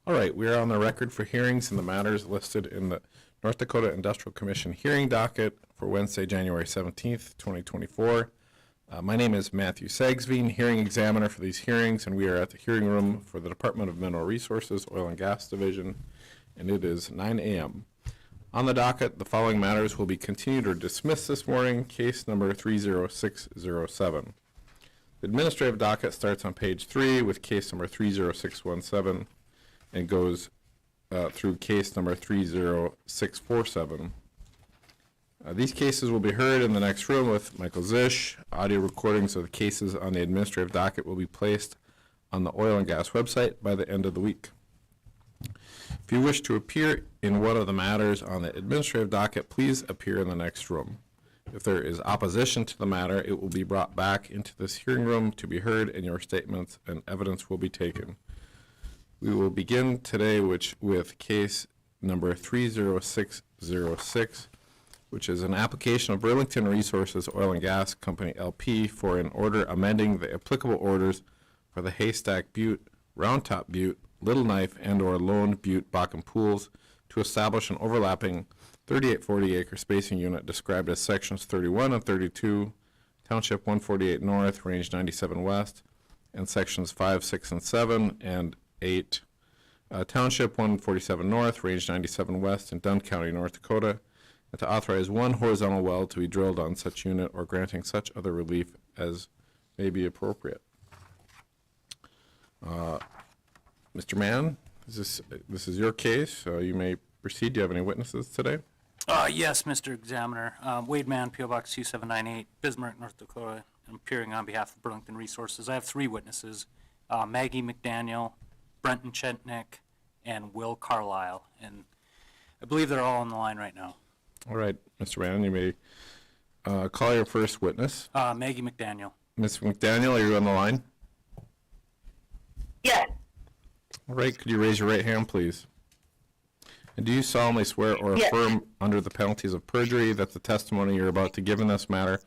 All right, we are on the record for hearings in the matters listed in the North Dakota Industrial Commission hearing docket for Wednesday, January 17th, 2024. My name is Matthew Sagsveen, hearing examiner for these hearings, and we are at the hearing room for the Department of Mineral Resources, Oil and Gas Division, and it is 9 a.m. On the docket, the following matters will be continued or dismissed this morning. Case number 30607. The administrative docket starts on page 3 with case number 30617 and goes through case number 30647. These cases will be heard in the next room with Michael Zisch. Audio recordings of the cases on the administrative docket will be placed on the oil and gas website by the end of the week. If you wish to appear in one of the matters on the administrative docket, please appear in the next room. If there is opposition to the matter, it will be brought back into this hearing room to be heard, and your statements and evidence will be taken. We will begin today with case number 30606, which is an application of Burlington Resources Oil and Gas Company, LP, for an order amending the applicable orders for the Haystack Butte, Round Top Butte, Little Knife, and/or Lone Butte Bakken pools to establish an overlapping 3840 acre spacing unit described as sections 31 and 32, Township 148 North, Range 97 West, and sections 5, 6, and 7, and 8, Township 147 North, Range 97 West, in Dunn County, North Dakota, and to authorize one horizontal well to be drilled on such unit or granting such other relief as may be appropriate. Mr. Mann, this is your case. You may proceed. Do you have any witnesses today? Yes, Mr. Examiner. Wade Mann, P.O. Box 2798, Bismarck, North Dakota. I'm appearing on behalf of Burlington Resources. I have three witnesses, Maggie McDaniel, Brenton Chetnick, and Will Carlisle. And I believe they're all on the line right now. All right, Mr. Mann, you may call your first witness. Maggie McDaniel. Ms. McDaniel, are you on the line? Yes. All right, could you raise your right hand, please? And do you solemnly swear or affirm under the penalties of perjury that the testimony you're about to give in this matter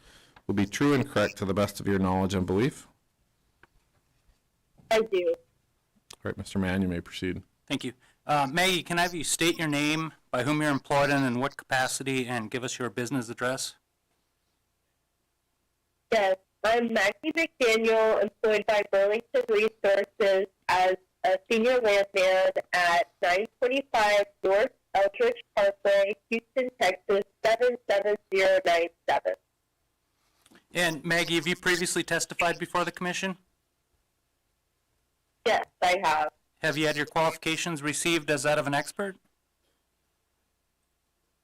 will be true and correct to the best of your knowledge and belief? I do. All right, Mr. Mann, you may proceed. Thank you. Maggie, can I have you state your name, by whom you're employed in what capacity, and give us your business address? Yes, I'm Maggie McDaniel, employed by Burlington Resources as a senior landman at 925 North Eldridge Parkway, Houston, Texas, 77097. And Maggie, have you previously testified before the commission? Yes, I have. Have you had your qualifications received as that of an expert?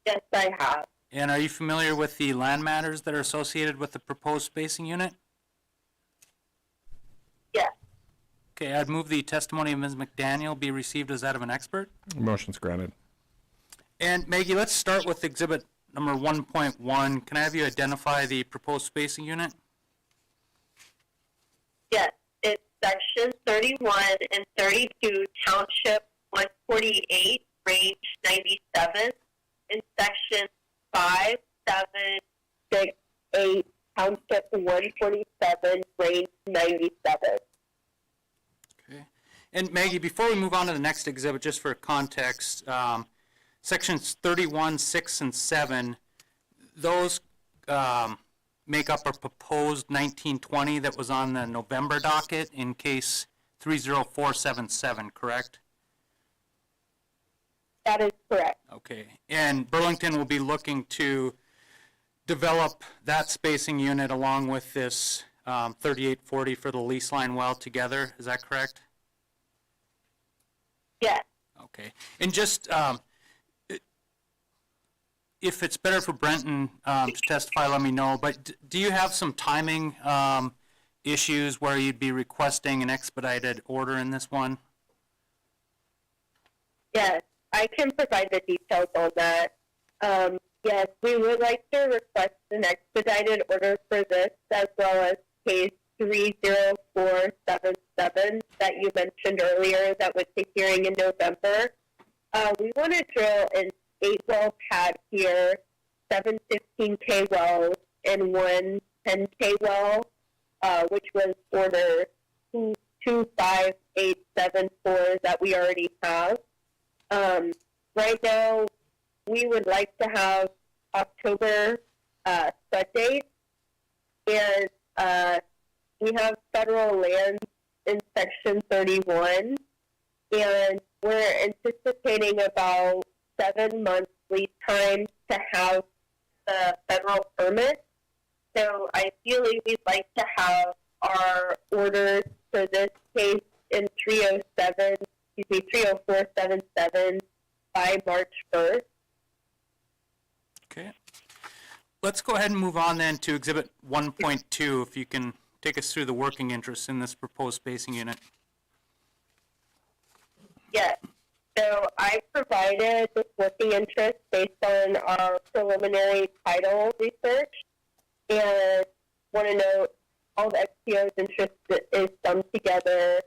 Yes, I have. And are you familiar with the land matters that are associated with the proposed spacing unit? Yes. Okay, I'd move the testimony of Ms. McDaniel be received as that of an expert. Motion's granted. And Maggie, let's start with exhibit number 1.1. Can I have you identify the proposed spacing unit? Yes, it's section 31 and 32, Township 148, Range 97, and section 5, 7, 6, 8, Township 147, Range 97. Okay. And Maggie, before we move on to the next exhibit, just for context, sections 31, 6, and 7, those make up a proposed 1920 that was on the November docket in case 30477, correct? That is correct. Okay. And Burlington will be looking to develop that spacing unit along with this 3840 for the lease line well together. Is that correct? Yes. Okay. And just if it's better for Brenton to testify, let me know. But do you have some timing issues where you'd be requesting an expedited order in this one? Yes, I can provide the details on that. Yes, we would like to request an expedited order for this as well as case 30477 that you mentioned earlier that was the hearing in November. We want to drill an 8-well pad here, 7 15K wells, and one 10K well, which was order 25 3874 that we already have. Right now, we would like to have October start date, and we have federal land in Section 31, and we're anticipating about 7 months lead time to have the federal permit. So ideally, we'd like to have our orders for this case in 30477 by March 1st. Okay. Let's go ahead and move on then to Exhibit 1.2, if you can take us through the working interest in this proposed spacing unit. Yes. So I provided this working interest based on our preliminary title research, and want to note all the XPO's interest is summed together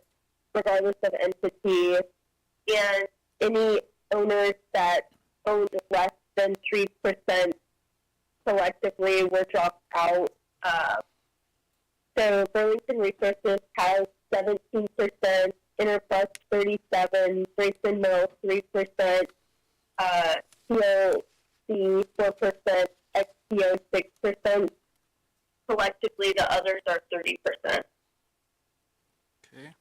regardless of entity, and any owners that owned less than 3% collectively were dropped out. So Burlington Resources has 17%, Interplus 37%, Grayson Mill 3%, TOC 4%, XPO 6%. Collectively, the others are 30%. Okay.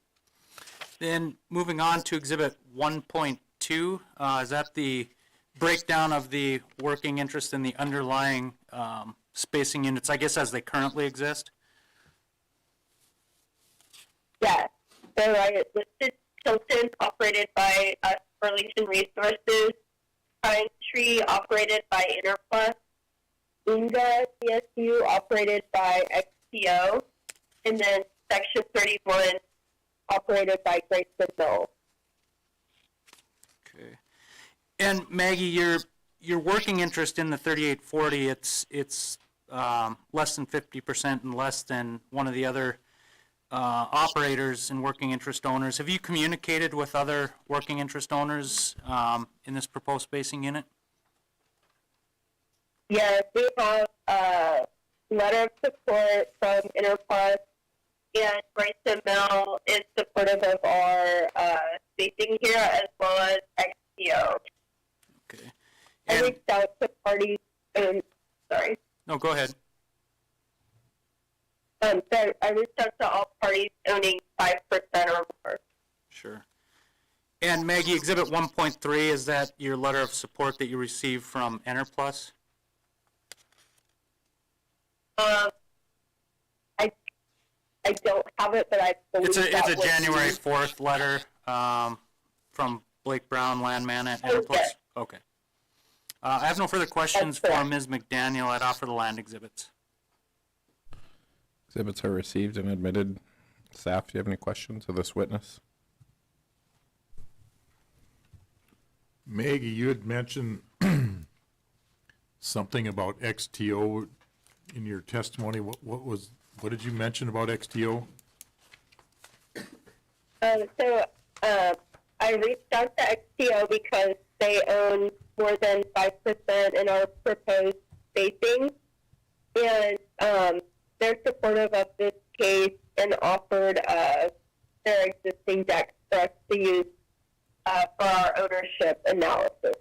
Then moving on to Exhibit 1.2, is that the breakdown of the working interest in the underlying spacing units, I guess, as they currently exist? Yes. So I listed Tilton, operated by Burlington Resources, Pine Tree, operated by Interplus, Inga CSU, operated by XPO, and then Section 31, operated by Grayson Mill. Okay. And Maggie, your working interest in the 3840, it's less than 50% and less than one of the other operators and working interest owners. Have you communicated with other working interest owners in this proposed spacing unit? Yes, we have a letter of support from Interplus, and Grayson Mill is supportive of our spacing here, as well as XPO. Okay. I And, reached out to parties, sorry. no, go ahead. So I reached out to all parties owning 5% or more. Sure. And Maggie, Exhibit 1.3, is that your letter of support that you received from Interplus? I don't have it, but I believe It's a that was January used. 4th letter from Blake Brown, landman at Oh, Interplus? yes. Okay. I have no further questions That's for correct. Ms. McDaniel. I'd offer the land exhibits. Exhibits are received and admitted. Staff, do you have any questions of this witness? Maggie, you had mentioned something about XTO in your testimony. What did you mention about XTO? I reached out to XTO because they own more than 5% in our proposed spacing, and they're supportive of this case and offered their existing decks for us to use for our ownership analysis.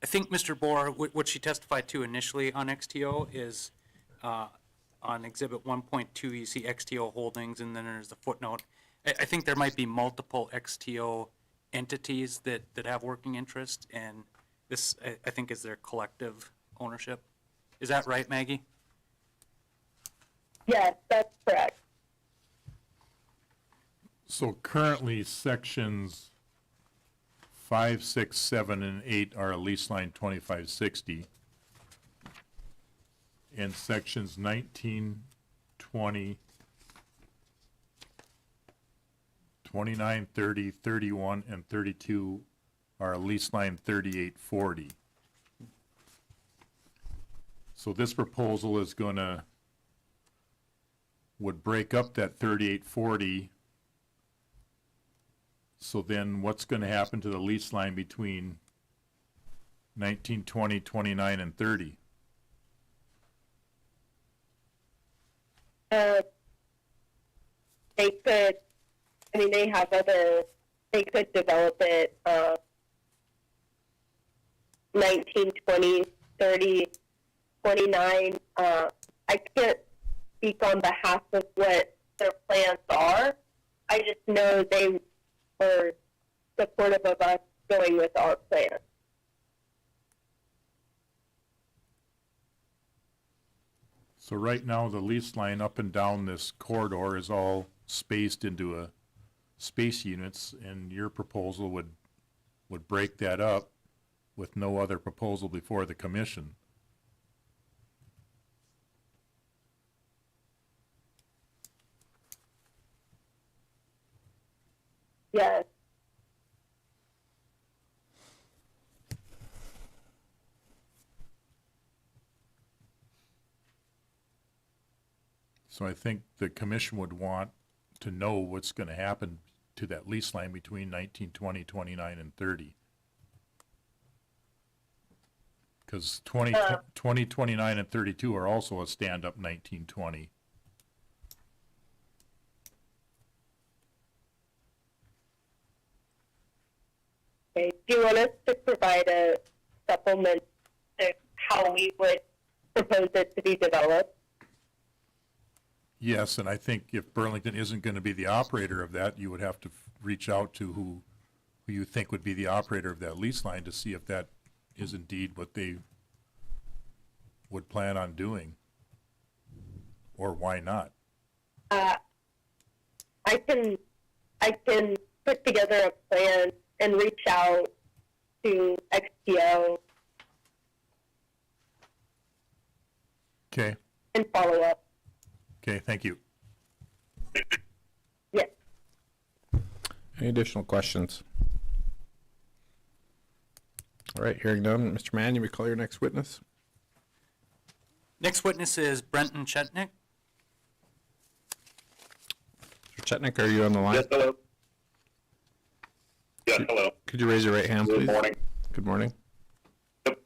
I think, Mr. Bohr, what she testified to initially on XTO is on Exhibit 1.2, you see XTO Holdings, and then there's the footnote. I think there might be multiple XTO entities that have working interest, and this, I think, is their collective ownership. Is that right, Maggie? Yes, that's correct. So currently, sections 5, 6, 7, and 8 are lease line 2560. And sections 19, 20, 29, 30, 31, and 32 are lease line 3840. So this proposal is would break up that 3840. So then what's going to happen to the lease line between 19, 20, 29, and 30? They could I mean, they could develop it 19, 20, 30, 29. I can't speak on behalf of what their plans are. I just know they were supportive of us going with our plan. So right now, the lease line up and down this corridor is all spaced into a space units, and your proposal would break that up with no other proposal before the commission. Yes. So I think the commission would want to know what's going to happen to that lease line between 19, 20, 29, and 30. Because 20, 29, and 32 are also a stand-up 1920. Okay. Do you want us to provide a supplement to how we would propose it to be developed? Yes, and I think if Burlington isn't going to be the operator of that, you would have to reach out to who you think would be the operator of that lease line to see if that is indeed what they would plan on doing, or why not. I can put together a plan and reach out to XPO Okay, and follow up. okay, thank you. Yes. Any additional questions? All right, hearing none. Mr. Mann, you may call your next witness. Next witness is Brenton Chetnik. Mr. Chetnik, are you on the line? Yes, hello. Yes, hello. Could you raise your right hand, please? Good morning. Good morning. Yep.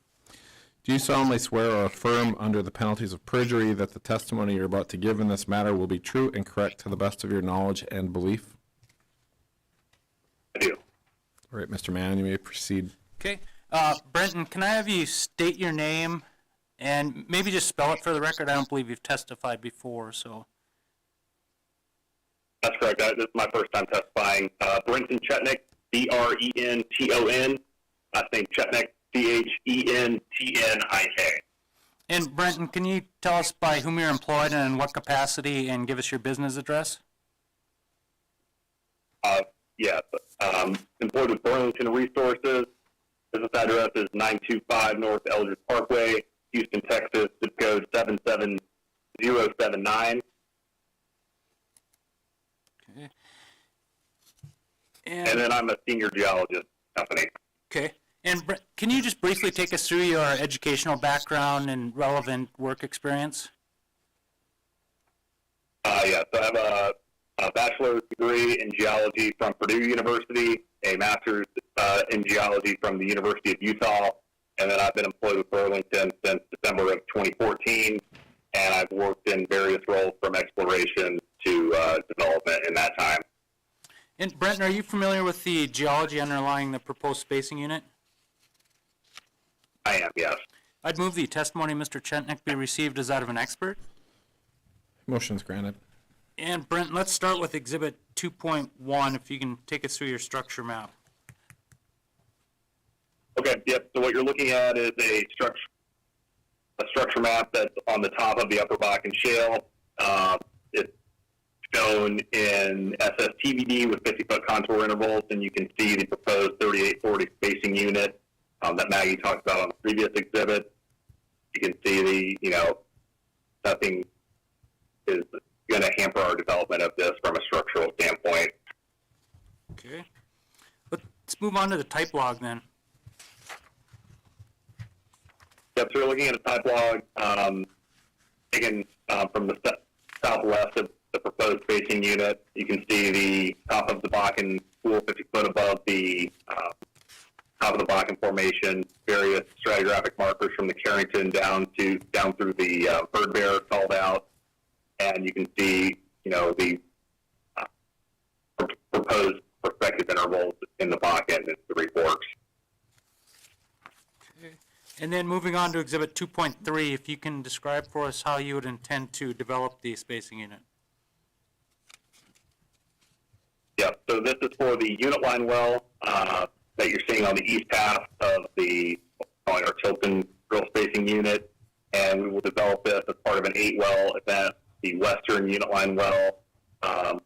Do you solemnly swear or affirm under the penalties of perjury that the testimony you're about to give in this matter will be true and correct to the best of your knowledge and belief? I do. All right, Mr. Mann, you may proceed. Okay. Brenton, can I have you state your name and maybe just spell it for the record? I don't believe you've testified before, so. That's correct. This is my first time testifying. Brenton Chetnik, Brenton. Last name Chetnik, Chentik. And Brenton, can you tell us by whom you're employed and in what capacity, and give us your business address? Yes. Employed with Burlington Resources. Business address is 925 North Eldridge Parkway, Houston, Texas. Zip code 77079. Okay. And then I'm a senior geologist company. Okay. And can you just briefly take us through your educational background and relevant work experience? Yeah, so I have a bachelor's degree in geology from Purdue University, a master's in geology from the University of Utah, and then I've been employed with Burlington since December of 2014, and I've worked in various roles from exploration to development in that time. And Brenton, are you familiar with the geology underlying the proposed spacing unit? I am, yes. I'd move the testimony of Mr. Chetnik be received as that of an expert. Motion's granted. And Brenton, let's start with Exhibit 2.1, if you can take us through your structure map. Okay, yep, so what you're looking at is a structure map that's on the top of the Upper Bakken Shale. It's shown in SSTVD with 50-foot contour intervals, and you can see the proposed 3840 spacing unit that Maggie talked about on the previous exhibit. You can see nothing is going to hamper our development of this from a structural standpoint. Okay. Let's move on to the type log then. Yep, so we're looking at a type log taken from the southwest of the proposed spacing unit. You can see the top of the Bakken pool 50 foot above the top of the Bakken formation, various stratigraphic markers from the Carrington down through the Bird Bear called out. And you can see, the proposed prospective intervals in the Bakken and Three Forks. And then moving on to Exhibit 2.3, if you can describe for us how you would intend to develop the spacing unit. Yeah, so this is for the unit line well that you're seeing on the east half of the our Tilton drill spacing unit, and we will develop this as part of an 8-well event. The western unit line well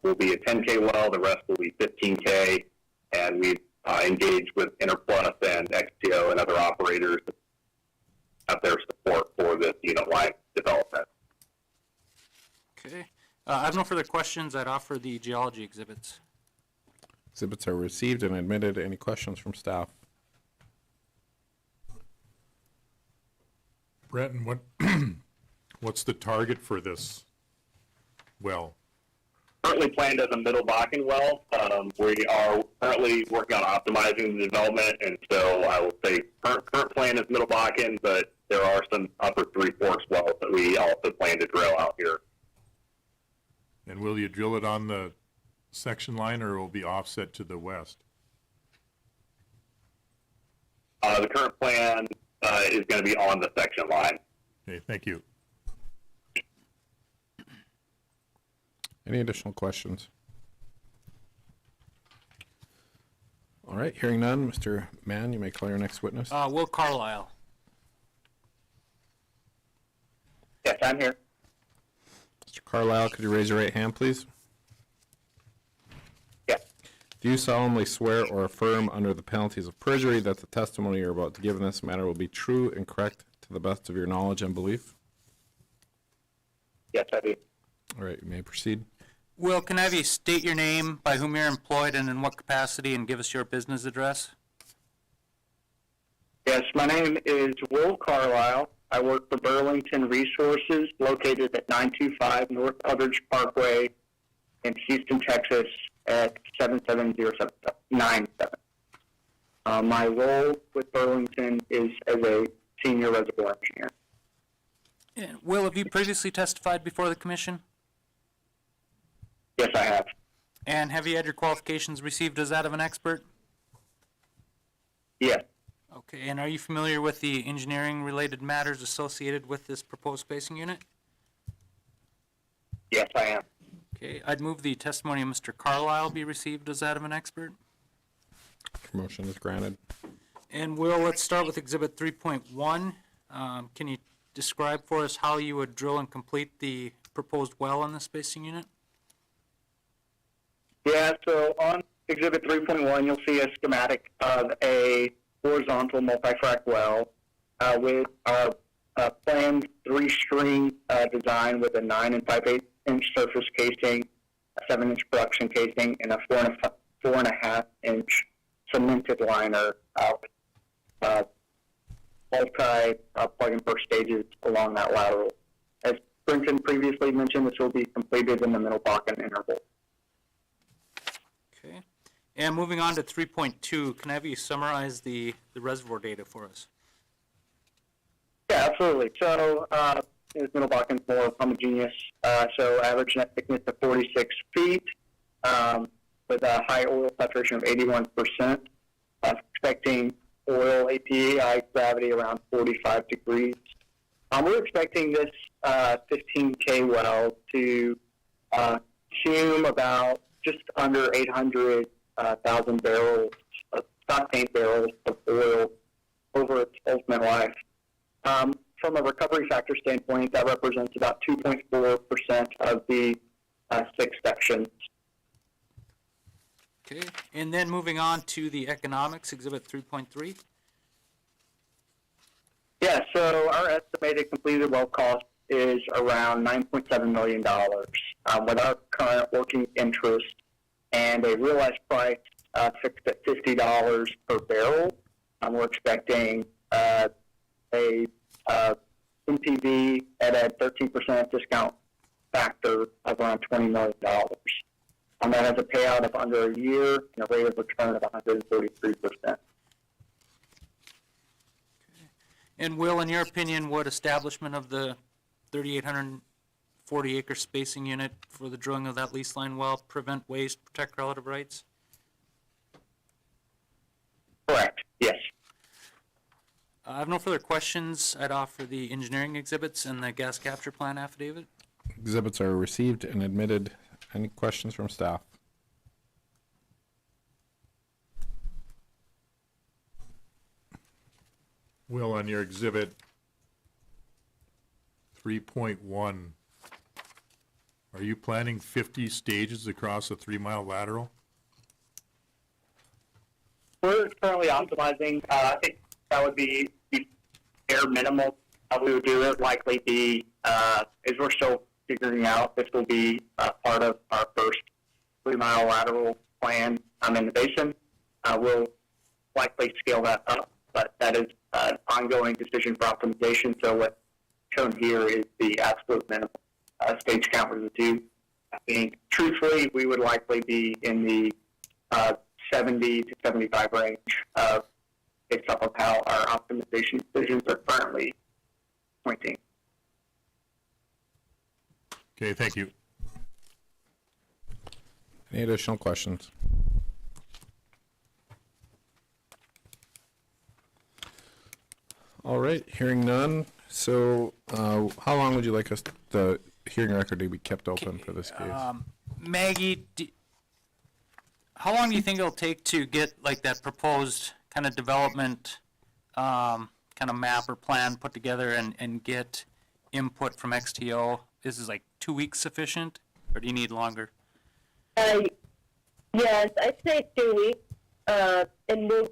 will be a 10K well, the rest will be 15K, and we've engaged with Interplus and XTO and other operators to have their support for this unit line development. Okay. I have no further questions. I'd offer the geology exhibits. Exhibits are received and admitted. Any questions from staff? Brenton, what's the target for this well? Currently planned as a middle Bakken well. We are currently working on optimizing the development, and so I will say current plan is middle Bakken, but there are some upper Three Forks wells that we also plan to drill out here. And will you drill it on the section line, or will it be offset to the west? The current plan is going to be on the section line. Okay, thank you. Any additional questions? All right, hearing none, Mr. Mann, you may call your next witness. Will Carlisle. Yes, I'm here. Mr. Carlisle, could you raise your right hand, please? Yes. Do you solemnly swear or affirm under the penalties of perjury that the testimony you're about to give in this matter will be true and correct to the best of your knowledge and belief? Yes, I do. All right, you may proceed. Will, can I have you state your name, by whom you're employed, and in what capacity, and give us your business address? Yes, my name is Will Carlisle. I work for Burlington Resources, located at 925 North Eldridge Parkway in Houston, Texas, at 77097. My role with Burlington is as a senior reservoir engineer. And Will, have you previously testified before the commission? Yes, I have. And have you had your qualifications received as that of an expert? Yes, Okay, and are you familiar with the engineering-related matters associated with this proposed spacing unit? yes, I am. Okay, I'd move the testimony of Mr. Carlisle be received as that of an expert. Motion is granted. And Will, let's start with Exhibit 3.1. Can you describe for us how you would drill and complete the proposed well on the spacing unit? Yeah, so on Exhibit 3.1, you'll see a schematic of a horizontal multi-frac well with our planned 3-string design with a 9 5/8-inch surface casing, a 7-inch production casing, and a 4.5-inch cemented liner out. Multi plug-and-perk stages along that lateral. As Brenton previously mentioned, this will be completed in the middle Bakken interval. Okay. And moving on to 3.2, can I have you summarize the reservoir data for us? Yeah, absolutely. So, this middle Bakken is more homogeneous. So, average net thickness of 46 feet with a high oil saturation of 81%. Expecting oil API gravity around 45 degrees. We're expecting this 15K well to consume about just under 800,000 barrels, octane barrels of oil over its ultimate life. From a recovery factor standpoint, that represents about 2.4% of the 6 sections. Okay. And then moving on to the economics, Exhibit 3.3. Yeah, so our estimated completed well cost is around $9.7 million with our current working interest and a realized price fixed at $50 per barrel. We're expecting a NPV at a 13% discount factor of around $20 million. That has a payout of under a year and a rate of return of 133%. And Will, in your opinion, would establishment of the 3,800 40-acre spacing unit for the drilling of that lease line well, prevent waste, protect relative rights? Correct. Yes. I have no further questions. I'd offer the engineering exhibits and the gas capture plan affidavit. Exhibits are received and admitted. Any questions from staff? Will, on your exhibit 3.1, are you planning 50 stages across a 3-mile lateral? We're currently optimizing. I think that would be bare minimal. We would do it likely be, as we're still figuring out, this will be part of our first 3-mile lateral plan in the basin. We'll likely scale that up, but that is an ongoing decision for optimization. So what's shown here is the absolute minimum stage count for the two. I think, truthfully, we would likely be in the 70 to 75 range based off of how our optimization decisions are currently pointing. Okay, thank you. Any additional questions? All right, hearing none. So, how long would you like the hearing record to be kept open for this case? Maggie, how long do you think it'll take to get like that proposed kind of development, kind of map or plan put together and get input from XTO? Is like 2 weeks sufficient, or do you need longer? Yes, I'd say 2 weeks, and we'll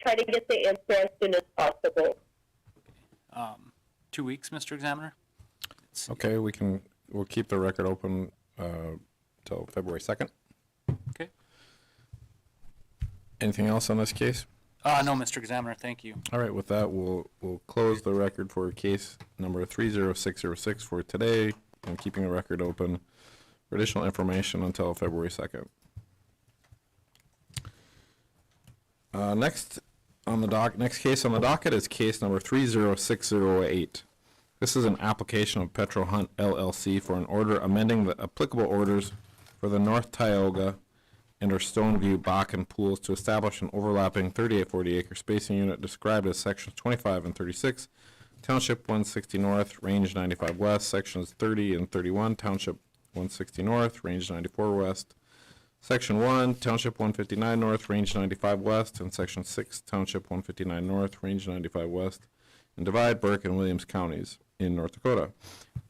try to get the answer as soon as possible. 2 weeks, Mr. Examiner? Okay, we'll keep the record open till February 2nd. Okay. Anything else on this case? No, Mr. Examiner, thank you. All right, with that, we'll close the record for case number 30606 for today, and keeping the record open for additional information until February 2nd. Next case on the docket is case number 30608. This is an application of Petro Hunt LLC for an order amending the applicable orders for the North Tioga and or Stoneview Bakken pools to establish an overlapping 3840 acre spacing unit described as sections 25 and 36, Township 160 North, Range 95 West, sections 30 and 31, Township 160 North, Range 94 West, Section 1, Township 159 North, Range 95 West, and Section 6, Township 159 North, Range 95 West, and divide Burke and Williams counties in North Dakota,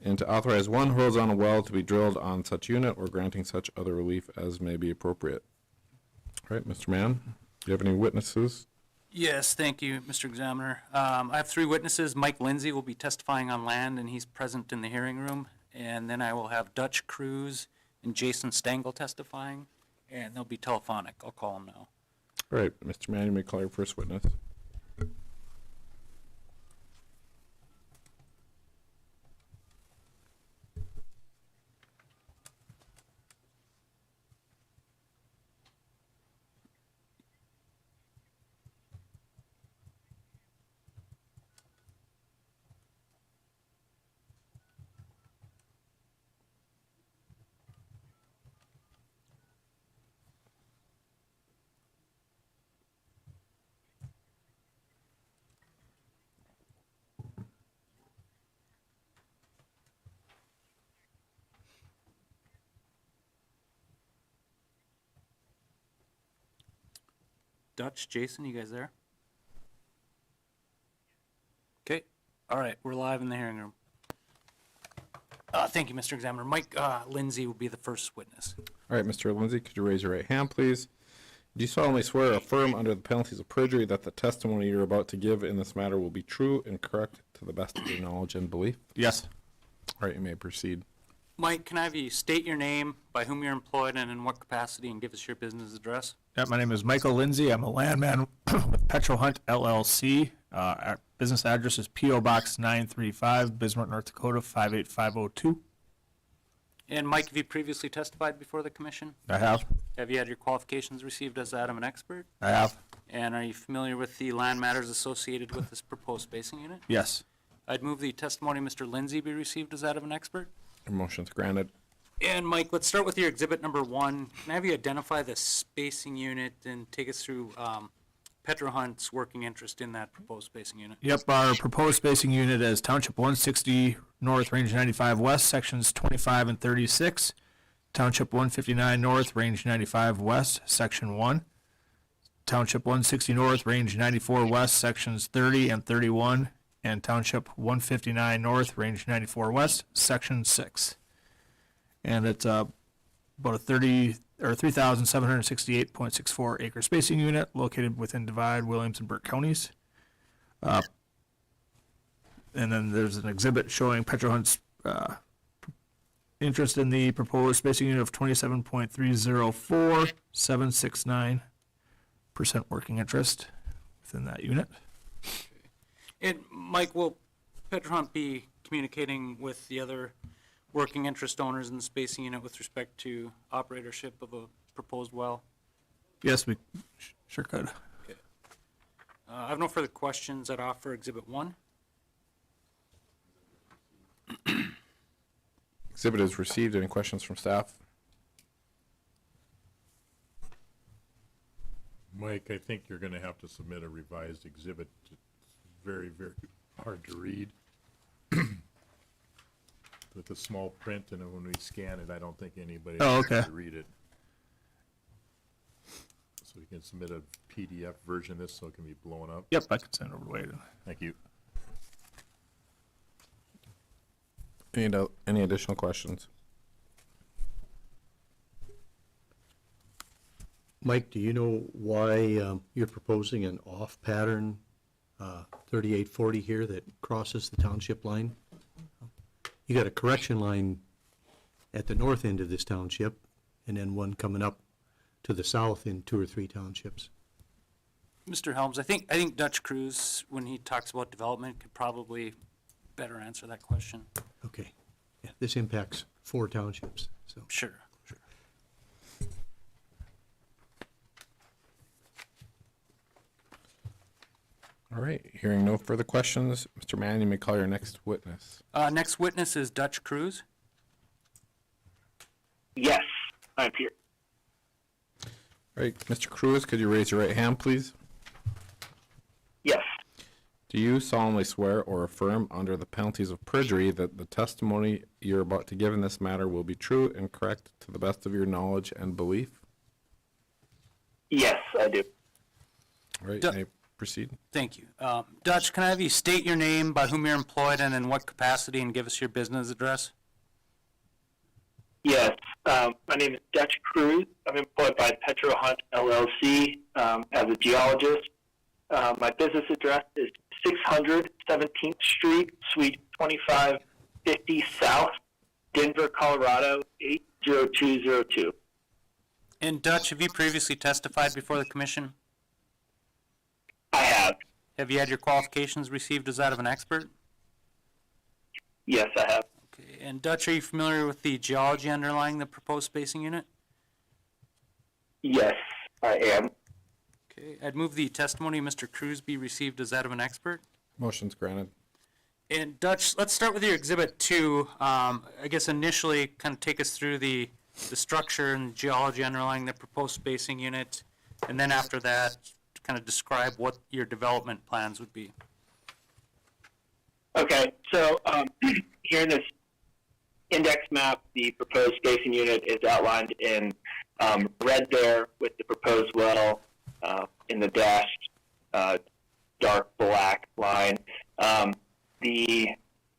and to authorize one horizontal well to be drilled on such unit or granting such other relief as may be appropriate. All right, Mr. Mann, do you have any witnesses? Yes, thank you, Mr. Examiner. I have 3 witnesses. Mike Lindsay will be testifying on land, and he's present in the hearing room. And then I will have Dutch Cruz and Jason Stengel testifying, and they'll be telephonic. I'll call them now. All right, Mr. Mann, you may call your first witness. Dutch, Jason, you guys there? Okay, all right, we're live in the hearing room. Thank you, Mr. Examiner. Mike Lindsay will be the first witness. All right, Mr. Lindsay, could you raise your right hand, please? Do you solemnly swear or affirm under the penalties of perjury that the testimony you're about to give in this matter will be true and correct to the best of your knowledge and belief? Yes. All right, you may proceed. Mike, can I have you state your name, by whom you're employed, and in what capacity, and give us your business address? Yeah, my name is Michael Lindsay. I'm a landman with Petro Hunt LLC. Our business address is P.O. Box 935, Bismarck, North Dakota 58502. And Mike, have you previously testified before the commission? I have. Have you had your qualifications received as that of an expert? I have. And are you familiar with the land matters associated with this proposed spacing unit? Yes. I'd move the testimony of Mr. Lindsay be received as that of an expert. Motion's granted. And Mike, let's start with your exhibit number 1. Can I have you identify the spacing unit and take us through Petro Hunt's working interest in that proposed spacing unit? Yep, our proposed spacing unit is Township 160 North, Range 95 West, Sections 25 and 36. Township 159 North, Range 95 West, Section 1. Township 160 North, Range 94 West, Sections 30 and 31. And Township 159 North, Range 94 West, Section 6. And it's about a 3,768.64 acre spacing unit located within Divide, Williams, and Burke counties. And then there's an exhibit showing Petro Hunt's interest in the proposed spacing unit of 27.304, 769% working interest within that unit. And Mike, will Petro Hunt be communicating with the other working interest owners in the spacing unit with respect to operatorship of a proposed well? Yes, we sure could. I have no further questions. I'd offer exhibit 1. Exhibit is received. Any questions from staff? Mike, I think you're gonna have to submit a revised exhibit. It's very, very hard to read. With the small print, and then when we scan it, I don't think anybody Oh, else okay. can read it. So you can submit a PDF version of this so it can be blown up. Yep, I can send it over to Wade. Thank you. Any additional questions? Mike, do you know why you're proposing an off-pattern 3840 here that crosses the township line? You got a correction line at the north end of this township, and then one coming up to the south in 2 or 3 townships. Mr. Helms, I think Dutch Cruz, when he talks about development, could probably better answer that question. Okay. Yeah, this impacts 4 townships, so. Sure. All right, hearing no further questions, Mr. Mann, you may call your next witness. Next witness is Dutch Cruz. Yes, I'm here. All right, Mr. Cruz, could you raise your right hand, please? Yes. Do you solemnly swear or affirm under the penalties of perjury that the testimony you're about to give in this matter will be true and correct to the best of your knowledge and belief? Yes, I do. All right, Du- may I proceed? Thank you. Dutch, can I have you state your name, by whom you're employed, and in what capacity, and give us your business address? Yes, my name is Dutch Cruz. I'm employed by Petro Hunt LLC as a geologist. My business address is 600 17th Street, Suite 2550 South, Denver, Colorado 80202. And Dutch, have you previously testified before the commission? I have. Have you had your qualifications received as that of an expert? Yes, I have. Okay. And Dutch, are you familiar with the geology underlying the proposed spacing unit? Yes, I am. Okay. I'd move the testimony of Mr. Cruz be received as that of an expert. Motion's granted. And Dutch, let's start with your exhibit 2. I guess initially kind of take us through the structure and geology underlying the proposed spacing unit, and then after that, kind of describe what your development plans would be. Okay, so here in this index map, the proposed spacing unit is outlined in red there with the proposed well in the dashed dark black line. The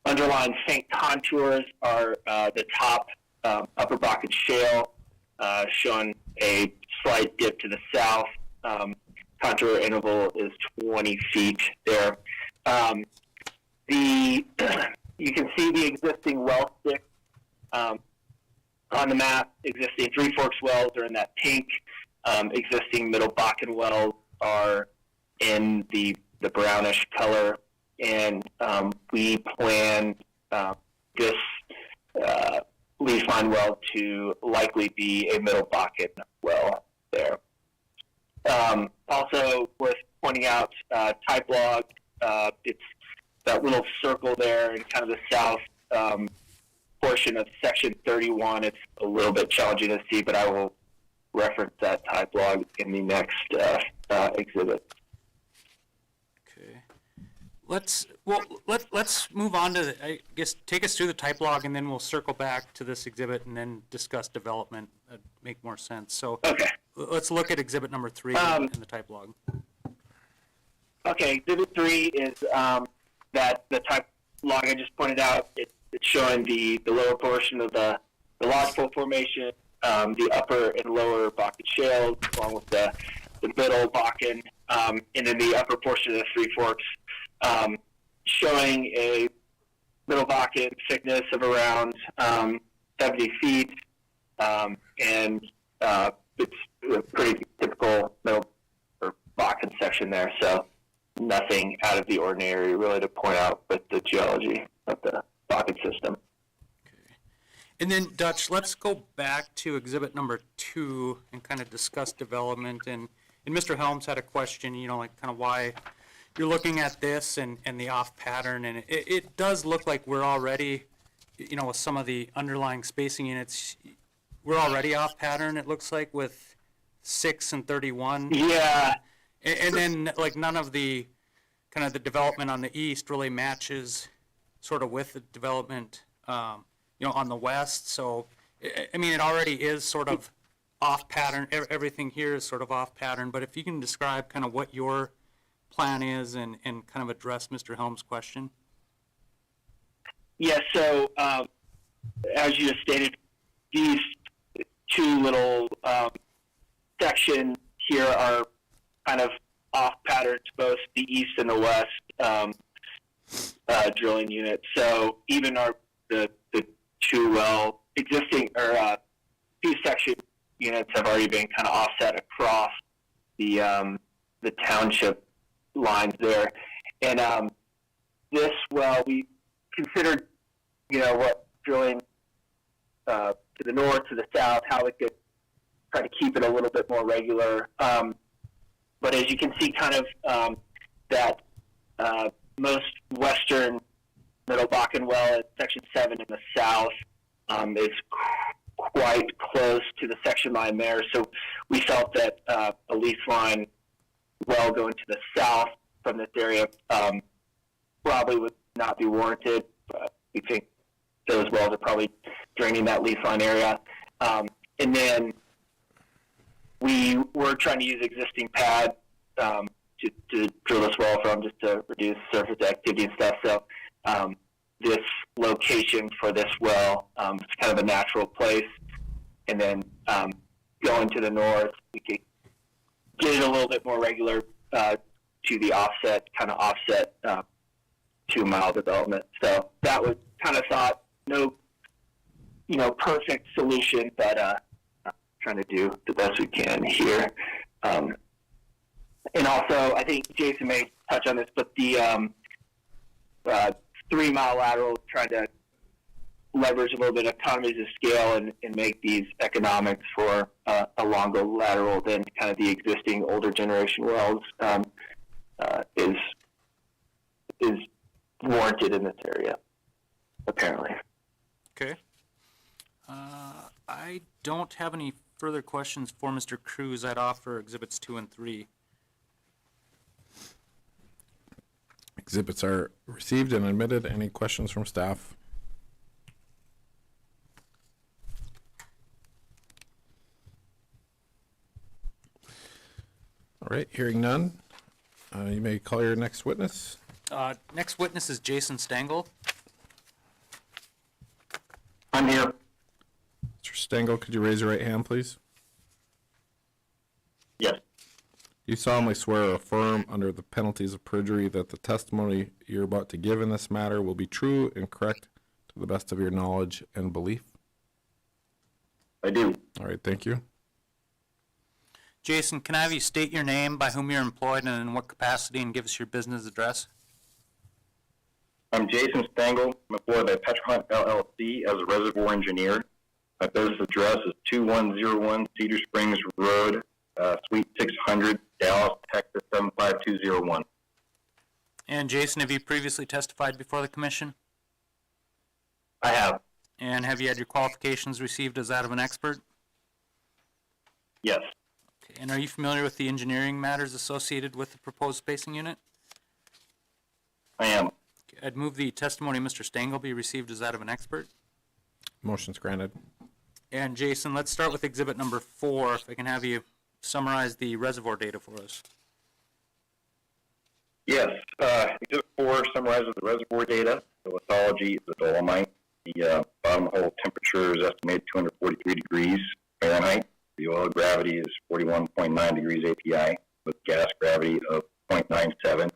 underlying faint contours are the top Upper Bakken Shale, showing a slight dip to the south. Contour interval is 20 feet there. You can see the existing well stick on the map. Existing Three Forks wells are in that pink. Existing Middle Bakken wells are in the brownish color. And we plan this lease line well to likely be a Middle Bakken well there. Also worth pointing out, type log, it's that little circle there in kind of the south portion of section 31. It's a little bit challenging to see, but I will reference that type log in the next exhibit. Okay. Let's move on to, I guess, take us through the type log, and then we'll circle back to this exhibit and then discuss development. That'd make more sense. So Okay. let's look at exhibit number 3 in the type log. Okay, exhibit 3 is that the type log I just pointed out. It's showing the lower portion of the lodgepole formation, the upper and lower Bakken shales, along with the middle Bakken, and then the upper portion of the Three Forks, showing a middle Bakken thickness of around 70 feet, and it's a pretty typical middle or Bakken section there, so nothing out of the ordinary really to point out with the geology of the Bakken system. And then, Dutch, let's go back to exhibit number 2 and kind of discuss development. And Mr. Helms had a question, like kind of why you're looking at this and the off pattern. And it does look like we're already, with some of the underlying spacing units, we're already off pattern, it looks like, with 6 and 31. Yeah. And then, like, none of the kind of the development on the east really matches sort of with the development on the west. So, I mean, it already is sort of off pattern. Everything here is sort of off pattern. But if you can describe kind of what your plan is and kind of address Mr. Helms' question. Yes, so as you stated, these two little sections here are kind of off pattern to both the east and the west drilling units. So even the two existing or two section units have already been kind of offset across the township lines there. And this well, we considered what drilling to the north, to the south, how we could try to keep it a little bit more regular. But as you can see, kind of that most western middle Bakken well at section 7 in the south is quite close to the section line there. So we felt that a lease line well going to the south from this area probably would not be warranted. We think those wells are probably draining that lease line area. And then we were trying to use existing pad to drill this well from, just to reduce surface activity and stuff. So this location for this well is kind of a natural place. And then going to the north, we could get it a little bit more regular to the offset 2-mile development. So that was kind of thought, no, perfect solution, but trying to do the best we can here. And also, I think Jason may touch on this, but the 3-mile lateral, trying to leverage a little bit of economies of scale and make these economics for a longer lateral than kind of the existing older generation wells is warranted in this area, apparently. Okay. I don't have any further questions for Mr. Cruz. I'd offer exhibits 2 and 3. Exhibits are received and admitted. Any questions from staff? All right, hearing none, you may call your next witness. Next witness is Jason Stengel. I'm here. Mr. Stengel, could you raise your right hand, please? Yes. You solemnly swear or affirm under the penalties of perjury that the testimony you're about to give in this matter will be true and correct to the best of your knowledge and belief? I do. All right, thank you. Jason, can I have you state your name, by whom you're employed, and in what capacity, and give us your business address? I'm Jason Stengel. I'm employed by Petrohunt LLC as a reservoir engineer. My business address is 2101 Cedar Springs Road, Suite 600, Dallas, Texas 75201. And Jason, have you previously testified before the commission? I have. And have you had your qualifications received as that of an expert? Yes. Okay. And are you familiar with the engineering matters associated with the proposed spacing unit? I am. Okay, I'd move the testimony of Mr. Stengel be received as that of an expert. Motion's granted. And Jason, let's start with exhibit number 4, if I can have you summarize the reservoir data for us. Yes. Exhibit 4 summarizes the reservoir data. The lithology is the dolomite. The bottom hole temperature is estimated 243 degrees Fahrenheit. The oil gravity is 41.9 degrees API with gas gravity of 0.97.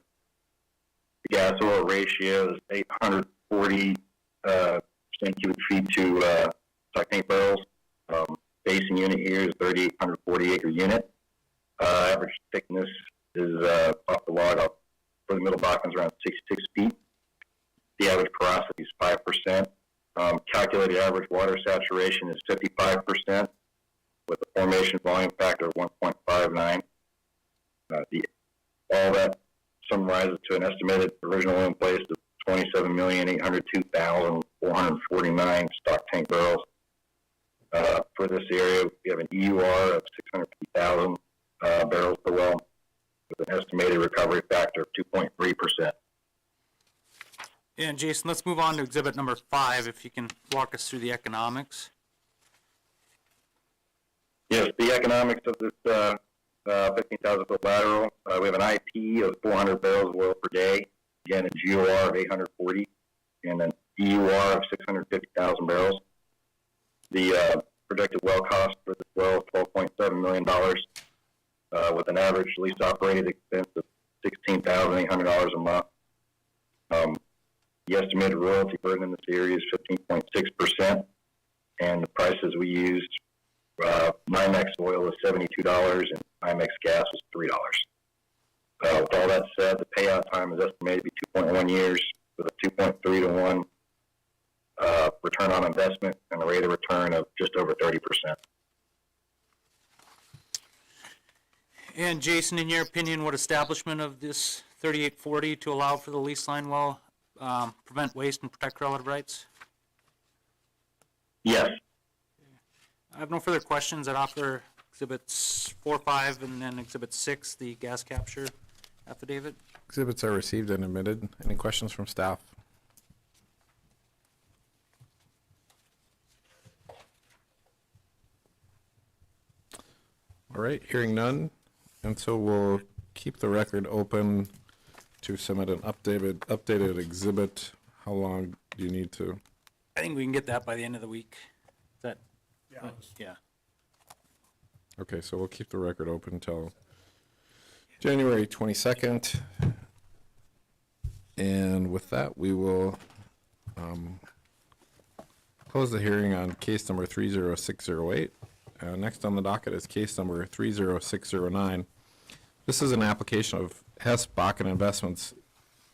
The gas oil ratio is 840 cubic feet to stock tank barrels. Basing unit here is 3,840 acre unit. Average thickness is off the log up for the Middle Bakken is around 66 feet. The average porosity is 5%. Calculated average water saturation is 55% with a formation volume factor of 1.59. All that summarizes to an estimated original in place of 27,802,449 stock tank barrels. For this area, we have an EUR of 650,000 barrels per well with an estimated recovery factor of 2.3%. And Jason, let's move on to exhibit number 5, if you can walk us through the economics. Yes, the economics of this 15,000 foot lateral, we have an IP of 400 barrels of oil per day, again a GOR of 840, and an EUR of 650,000 barrels. The projected well cost for this well is $12.7 million, with an average lease operated expense of $16,800 a month. The estimated royalty burden in this area is 15.6%, and the prices we used, NYMEX oil is $72 and NYMEX gas is $3. With all that said, the payout time is estimated to be 2.1 years with a 2.3 to 1 return on investment and a rate of return of just over 30%. And Jason, in your opinion, would establishment of this 3840 to allow for the lease line well prevent waste and protect relative rights? Yes. I have no further questions. I'd offer exhibits 4, 5, and then exhibit 6, the gas capture affidavit. Exhibits are received and admitted. Any questions from staff? All right, hearing none, and so we'll keep the record open to submit an updated exhibit. How long do you need to? I think we can get that by the end of the week. Is that? Yeah. Okay, so we'll keep the record open until January 22nd. And with that, we will close the hearing on case number 30608. Next on the docket is case number 30609. This is an application of Hess Bakken Investments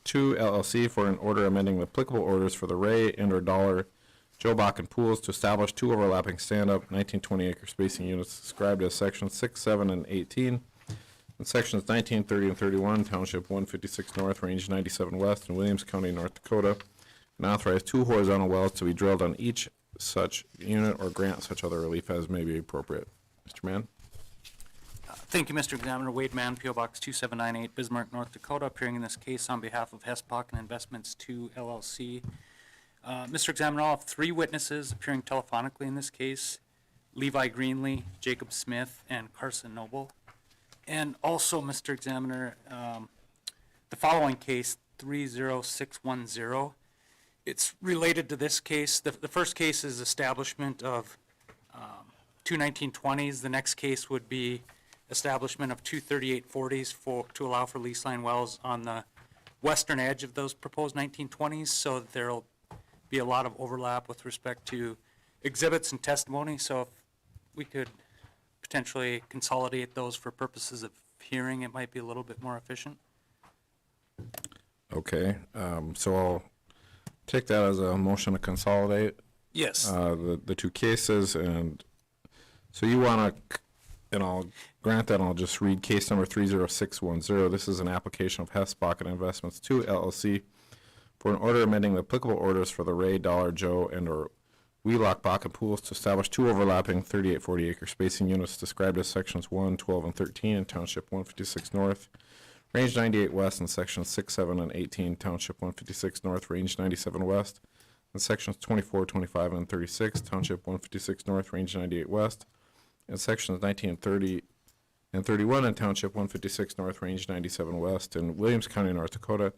2 LLC for an order amending the applicable orders for the Ray and/or Dollar Joe Bakken pools to establish 2 overlapping stand-up 1920 acre spacing units described as sections 6, 7, and 18, and sections 19, 30, and 31, Township 156 North, Range 97 West, in Williams County, North Dakota, and authorize 2 horizontal wells to be drilled on each such unit or grant such other relief as may be appropriate. Mr. Mann? Thank you, Mr. Examiner. Wade Mann, P.O. Box 2798, Bismarck, North Dakota, appearing in this case on behalf of Hess Bakken Investments 2 LLC. Mr. Examiner, I'll have 3 witnesses appearing telephonically in this case: Levi Greenlee, Jacob Smith, and Carson Noble. And also, Mr. Examiner, the following case, 30610, it's related to this case. The first case is establishment of 2 1920s. The next case would be establishment of 2 3840s to allow for lease line wells on the western edge of those proposed 1920s, so that there'll be a lot of overlap with respect to exhibits and testimony. So if we could potentially consolidate those for purposes of hearing, it might be a little bit more efficient. Okay, so I'll take that as a motion to consolidate Yes. the 2 cases, and so you want to, and I'll grant that, and I'll just read case number 30610. This is an application of Hess Bakken Investments 2 LLC for an order amending the applicable orders for the Ray, Dollar, Joe, and/or Wheelock, Bach, and Pools to establish 2 overlapping 3840 acre spacing units described as sections 1, 12, and 13 in Township 156 North, Range 98 West, and sections 6, 7, and 18, Township 156 North, Range 97 West, and sections 24, 25, and 36, Township 156 North, Range 98 West, and sections 19 and 30 and 31 in Township 156 North, Range 97 West, in Williams County, North Dakota,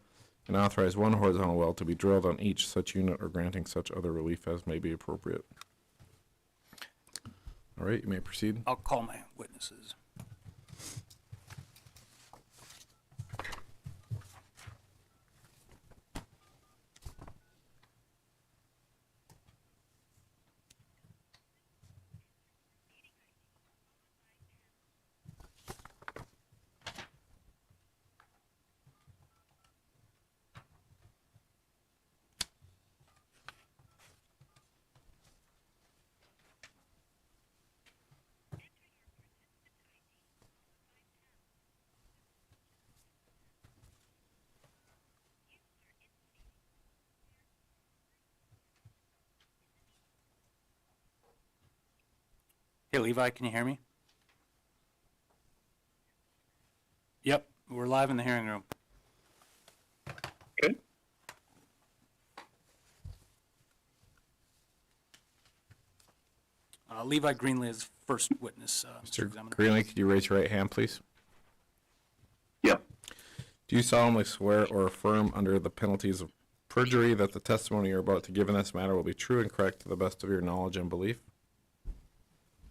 and authorize 1 horizontal well to be drilled on each such unit or granting such other relief as may be appropriate. All right, you may proceed. I'll call my witnesses. Hey, Levi, can you hear me? Yep, we're live in the hearing room. Okay. Levi Greenlee is first witness. Mr. Examiner. Greenlee, could you raise your right hand, please? Yeah. Do you solemnly swear or affirm under the penalties of perjury that the testimony you're about to give in this matter will be true and correct to the best of your knowledge and belief?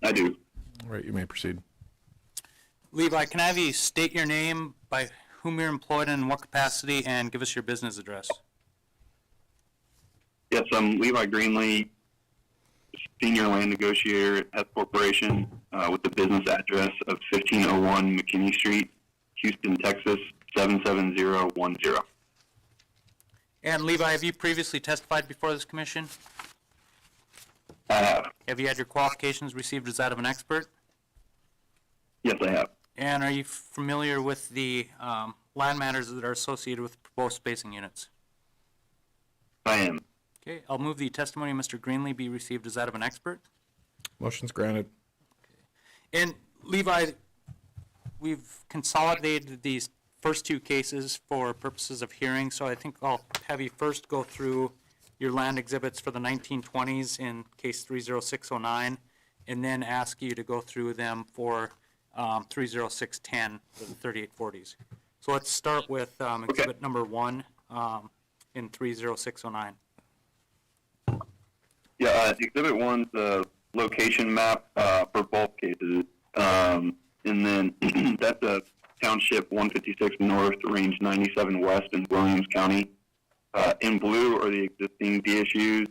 I do. All right, you may proceed. Levi, can I have you state your name, by whom you're employed, and in what capacity, and give us your business address? Yes, I'm Levi Greenlee, Senior Land Negotiator at Hess Corporation, with the business address of 1501 McKinney Street, Houston, Texas, 77010. And Levi, have you previously testified before this commission? I have. Have you had your qualifications received as that of an expert? Yes, I have. And are you familiar with the land matters that are associated with proposed spacing units? I am. Okay, I'll move the testimony of Mr. Greenlee be received as that of an expert. Motion's granted. And Levi, we've consolidated these first 2 cases for purposes of hearing, so I think I'll have you first go through your land exhibits for the 1920s in case 30609, and then ask you to go through them for 30610 for the 3840s. So let's start with exhibit number 1 in 30609. Yeah, Exhibit 1's the location map for both cases. And then that's a Township 156 North, Range 97 West in Williams County. In blue are the existing DSUs,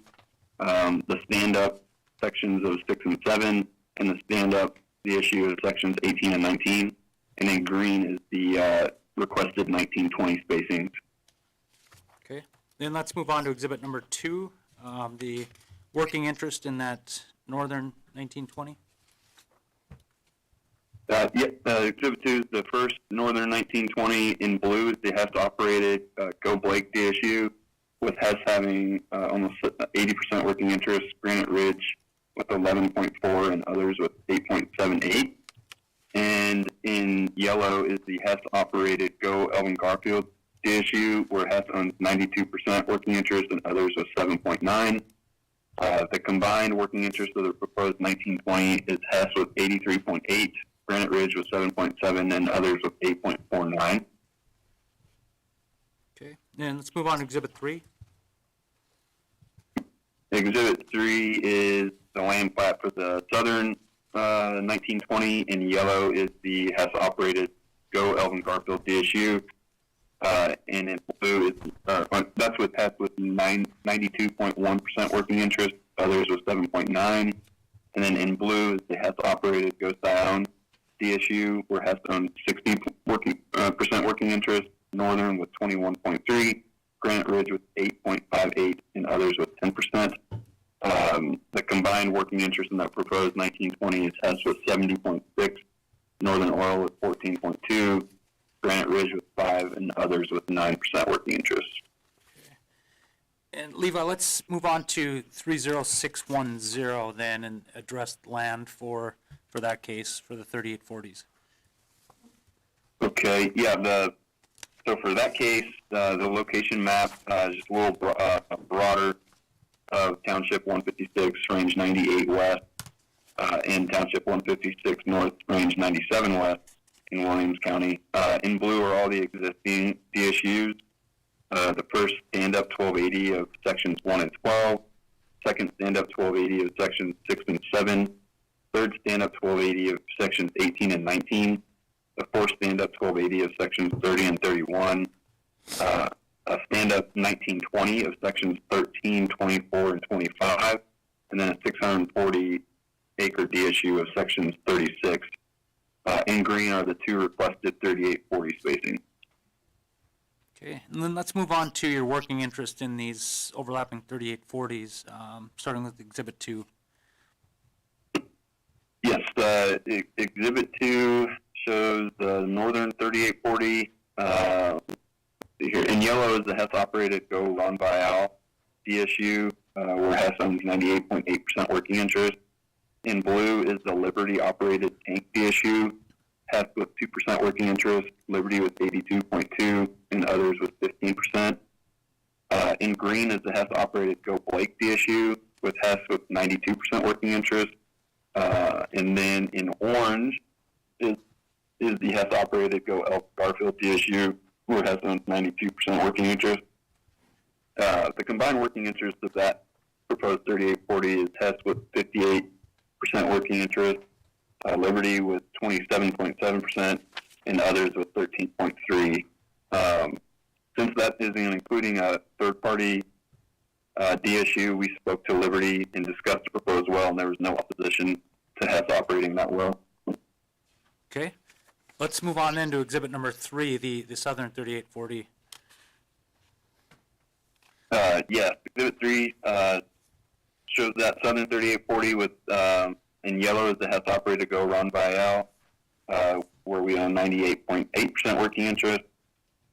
the stand-up sections of 6 and 7, and the stand-up DSU of sections 18 and 19. And in green is the requested 1920 spacings. Okay, then let's move on to exhibit number 2, the working interest in that northern 1920. Exhibit 2 is the first northern 1920 in blue is the Hess operated Go Blake DSU, with Hess having almost 80% working interest, Granite Ridge with 11.4 and others with 8.78. And in yellow is the Hess operated Go Elvin Garfield DSU, where Hess owns 92% working interest and others with 7.9. The combined working interest of the proposed 1920 is Hess with 83.8, Granite Ridge with 7.7, and others with 8.49. Okay, then let's move on to exhibit 3. Exhibit 3 is the land plat for the southern 1920. In yellow is the Hess operated Go Elvin Garfield DSU. And in blue is that's with Hess with 92.1% working interest, others with 7.9. And then in blue is the Hess operated Go Sound DSU, where Hess owns 60% working interest, Northern with 21.3, Granite Ridge with 8.58, and others with 10%. The combined working interest in that proposed 1920 is Hess with 70.6, Northern Oil with 14.2, Granite Ridge with 5, and others with 9% working interest. And Levi, let's move on to 30610 then and address land for that case, for the 3840s. Okay, yeah, so for that case, the location map is just a little broader of Township 156, Range 98 West, and Township 156 North, Range 97 West in Williams County. In blue are all the existing DSUs. The first stand-up 1280 of sections 1 and 12, second stand-up 1280 of sections 6 and 7, third stand-up 1280 of sections 18 and 19, the fourth stand-up 1280 of sections 30 and 31, a stand-up 1920 of sections 13, 24, and 25, and then a 640-acre DSU of sections 36. In green are the two requested 3840 spacing. Okay, and then let's move on to your working interest in these overlapping 3840s, starting with Exhibit 2. Yes, Exhibit 2 shows the northern 3840. Here in yellow is the Hess-operated Go Run by Al DSU, where Hess owns 98.8% working interest. In blue is the Liberty-operated Tank DSU, Hess with 2% working interest, Liberty with 82.2%, and others with 15%. In green is the Hess-operated Go Blake DSU, with Hess with 92% working interest. And then in orange is the Hess-operated Go Elk Garfield DSU, where Hess owns 92% working interest. The combined working interest of that proposed 3840 is Hess with 58% working interest, Liberty with 27.7%, and others with 13.3%. Since that isn't including a third-party DSU, we spoke to Liberty and discussed the proposed well, and there was no opposition to Hess operating that well. Okay, let's move on then to Exhibit number 3, the southern 3840. Yes, Exhibit 3 shows that southern 3840 with, in yellow is the Hess operated Go Run by Al, where we own 98.8% working interest.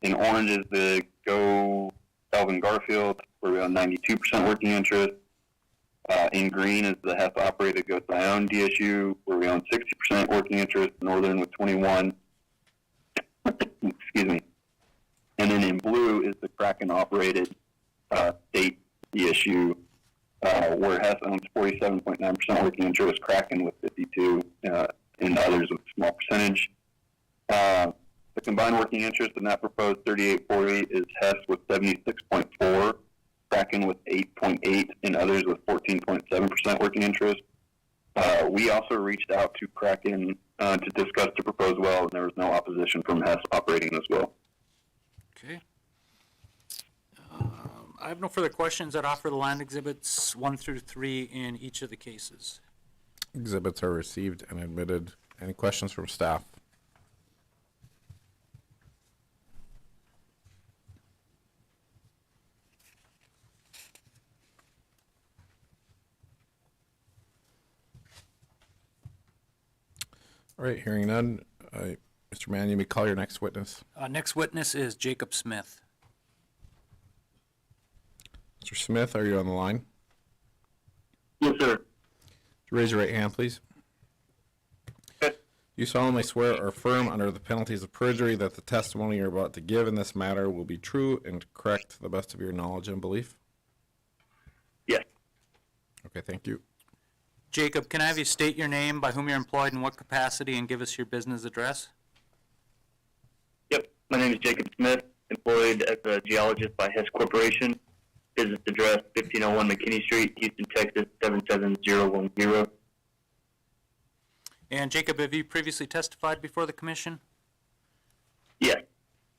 In orange is the Go Elvin Garfield, where we own 92% working interest. In green is the Hess operated Go Zion DSU, where we own 60% working interest, Northern with 21. Excuse me. And then in blue is the Kraken operated state DSU, where Hess owns 47.9% working interest, Kraken with 52, and others with a small percentage. The combined working interest in that proposed 3840 is Hess with 76.4, Kraken with 8.8, and others with 14.7% working interest. We also reached out to Kraken to discuss the proposed well, and there was no opposition from Hess operating this well. Okay. I have no further questions. I'd offer the land exhibits 1 through 3 in each of the cases. Exhibits are received and admitted. Any questions from staff? All right, hearing none. Mr. Mann, you may call your next witness. Next witness is Jacob Smith. Mr. Smith, are you on the line? Yes, sir. Would you raise your right hand, please? You solemnly swear or affirm under the penalties of perjury that the testimony you're about to give in this matter will be true and correct to the best of your knowledge and belief? Yes. Okay, thank you. Jacob, can I have you state your name, by whom you're employed, in what capacity, and give us your business address? Yep. My name is Jacob Smith, employed as a geologist by Hess Corporation. Business address 1501 McKinney Street, Houston, Texas 77010. And Jacob, have you previously testified before the commission? Yes.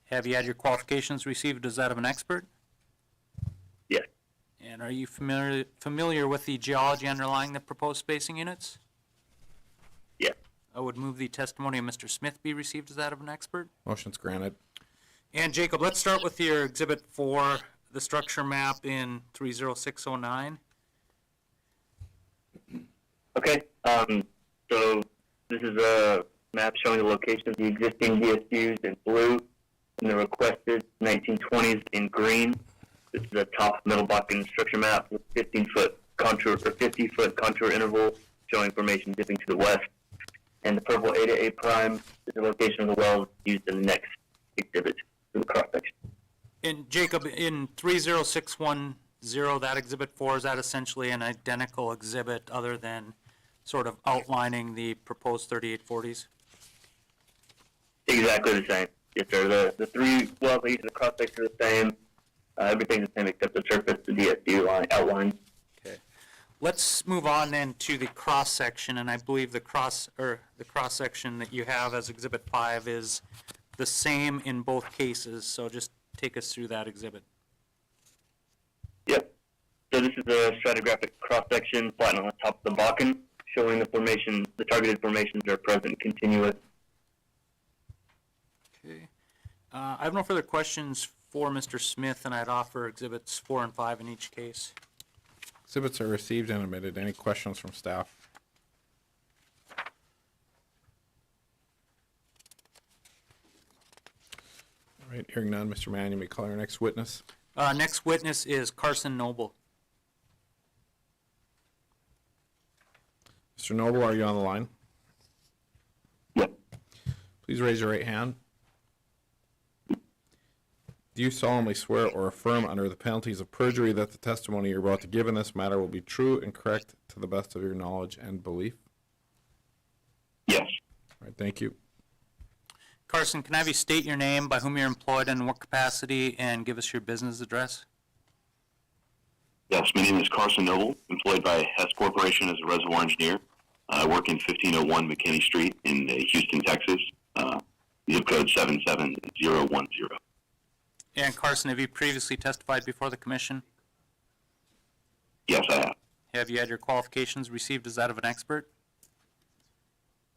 Have you had your qualifications received as that of an expert? Yes. And are you familiar with the geology underlying the proposed spacing units? Yes. I would move the testimony of Mr. Smith be received as that of an expert. Motion's granted. And Jacob, let's start with your Exhibit 4, the structure map in 30609. Okay. So this is a map showing the location of the existing DSUs in blue and the requested 1920s in green. This is the top middle Bakken structure map with 15-foot contour or 50-foot contour interval showing formation dipping to the west. And the purple A to A prime is the location of the wells used in the next exhibit for the cross section. And Jacob, in 30610, that exhibit 4, is that essentially an identical exhibit other than sort of outlining the proposed 3840s? Exactly the same. Yes, sir. The three wells used in the cross section are the same. Everything's the same except the surface, the DSU line outline. Okay. Let's move on then to the cross section, and I believe the cross section that you have as Exhibit 5 is the same in both cases. So just take us through that exhibit. Yep. So this is the stratigraphic cross section plotting on the top of the Bakken, showing the formation. The targeted formations are present continuous. Okay. I have no further questions for Mr. Smith, and I'd offer Exhibits 4 and 5 in each case. Exhibits are received and admitted. Any questions from staff? All right, hearing none, Mr. Mann, you may call our next witness. Next witness is Carson Noble. Mr. Noble, are you on the line? Yep. Please raise your right hand. Do you solemnly swear or affirm under the penalties of perjury that the testimony you're about to give in this matter will be true and correct to the best of your knowledge and belief? Yes. All right, thank you. Carson, can I have you state your name, by whom you're employed, and in what capacity, and give us your business address? Yes, my name is Carson Noble, employed by Hess Corporation as a reservoir engineer. I work in 1501 McKinney Street in Houston, Texas, zip code 77010. And Carson, have you previously testified before the commission? Yes, I have. Have you had your qualifications received as that of an expert?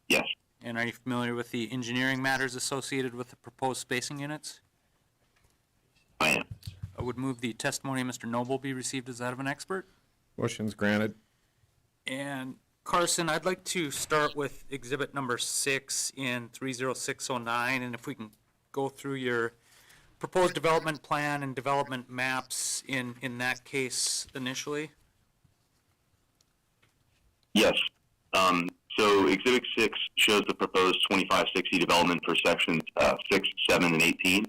Yes, And are you familiar with the engineering matters associated with the proposed spacing units? I am. I would move the testimony of Mr. Noble be received as that of an expert. Motion's granted. And Carson, I'd like to start with exhibit number 6 in 30609, and if we can go through your proposed development plan and development maps in that case initially. Yes. So Exhibit 6 shows the proposed 2560 development for sections 6, 7, and 18.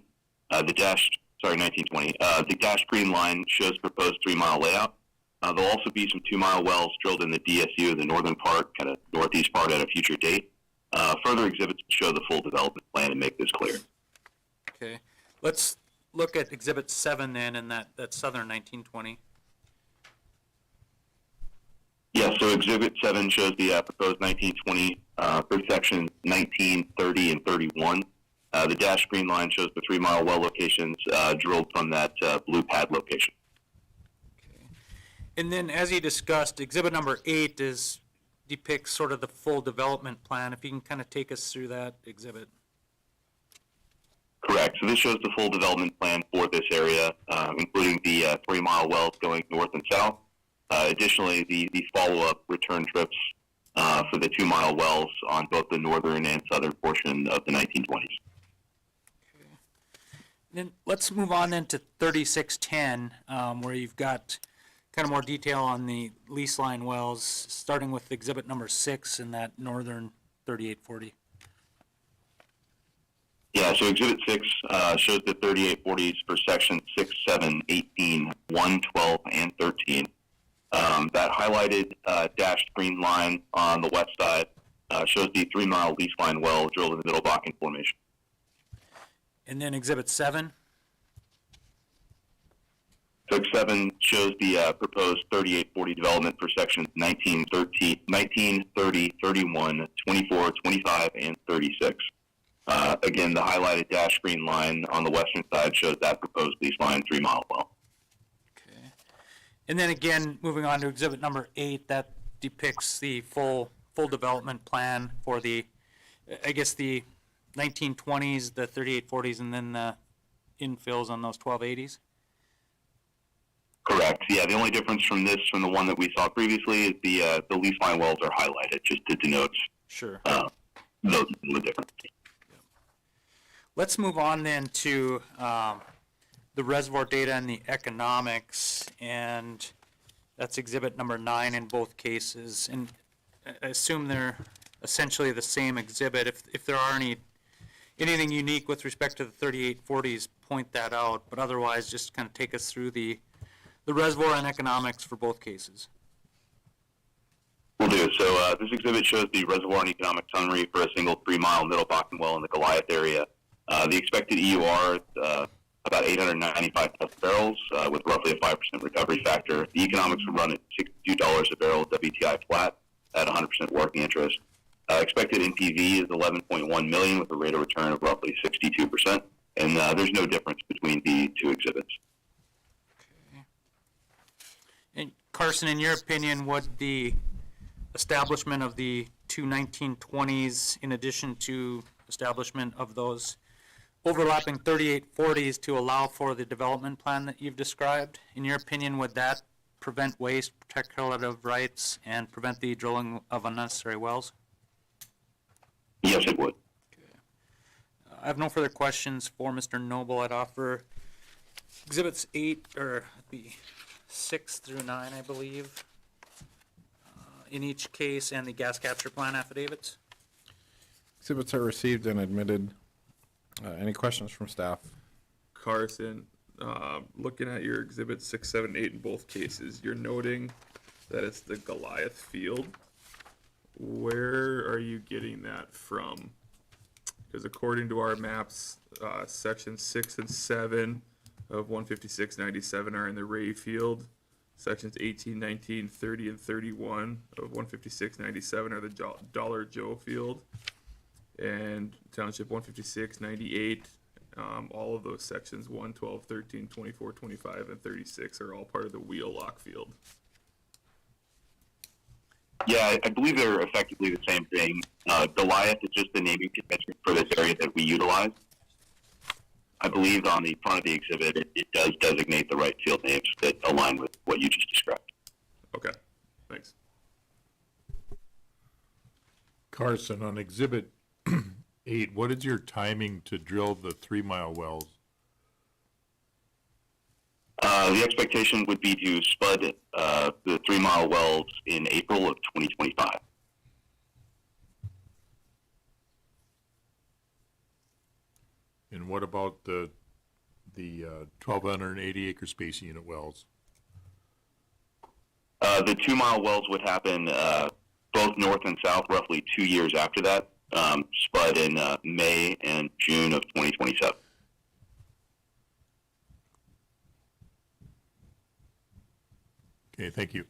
1920. The dashed green line shows proposed 3-mile layout. There'll also be some 2-mile wells drilled in the DSU, the northern part, kind of northeast part at a future date. Further exhibits show the full development plan and make this clear. Okay. Let's look at exhibit 7 then, in that southern 1920. Yeah, so Exhibit 7 shows the proposed 1920 for sections 19, 30, and 31. The dashed green line shows the 3-mile well locations drilled from that blue pad location. Okay. And then, as you discussed, exhibit number 8 depicts sort of the full development plan. If you can kind of take us through that exhibit. Correct. So this shows the full development plan for this area, including the 3-mile wells going north and south. Additionally, the follow-up return trips for the 2-mile wells on both the northern and southern portion of the 1920s. Then let's move on then to 3610, where you've got kind of more detail on the lease line wells, starting with exhibit number 6 in that northern 3840. Yeah, so Exhibit 6 shows the 3840s for sections 6, 7, 18, 1, 12, and 13. That highlighted dashed green line on the west side shows the 3-mile lease line well drilled in the Middle Bakken Formation. And then exhibit 7? So 7 shows the proposed 3840 development for sections 19, 30, 31, 24, 25, and 36. Again, the highlighted dashed green line on the western side shows that proposed lease line 3-mile well. Okay. And then again, moving on to exhibit number 8, that depicts the full development plan for the, I guess, the 1920s, the 3840s, and then the infills on those 1280s? Correct. Yeah, the only difference from the one that we saw previously is the lease line wells are highlighted just to denote Sure. the difference. Let's move on then to the reservoir data and the economics, and that's exhibit number 9 in both cases. And I assume they're essentially the same exhibit. If there are anything unique with respect to the 3840s, point that out, but otherwise just kind of take us through the reservoir and economics for both cases. Will do. So this exhibit shows the reservoir and economic summary for a single 3-mile Middle Bakken well in the Goliath area. The expected EUR, about 895 barrels with roughly a 5% recovery factor. The economics would run at $62 a barrel WTI flat at 100% working interest. Expected NPV is 11.1 million with a rate of return of roughly 62%, and there's no difference between the two exhibits. And Carson, in your opinion, would the establishment of the two 1920s, in addition to establishment of those overlapping 3840s to allow for the development plan that you've described, in your opinion, would that prevent waste, protect relative rights, and prevent the drilling of unnecessary wells? Yes, it would. I have no further questions for Mr. Noble. I'd offer exhibits 6 through 9, I believe, in each case, and the gas capture plan affidavits. Exhibits are received and admitted. Any questions from staff? Carson, looking at your exhibits 6, 7, 8 in both cases, you're noting that it's the Goliath field. Where are you getting that from? Because according to our maps, sections 6 and 7 of 156.97 are in the Ray field. Sections 18, 19, 30, and 31 of 156.97 are the Dollar Joe field. And Township 156.98, all of those sections 1, 12, 13, 24, 25, and 36 are all part of the Wheel Lock field. Yeah, I believe they're effectively the same thing. Goliath is just the naming convention for this area that we utilize. I believe on the front of the exhibit, it does designate the right field names that align with what you just described. Okay, thanks. Carson, on exhibit 8, what is your timing to drill the 3-mile wells? The expectation would be to spud the 3-mile wells in April of 2025. And what about the 1,280 acre spacing unit wells? The 2-mile wells would happen both north and south roughly 2 years after that, spud in May and June of 2027. Okay, thank you.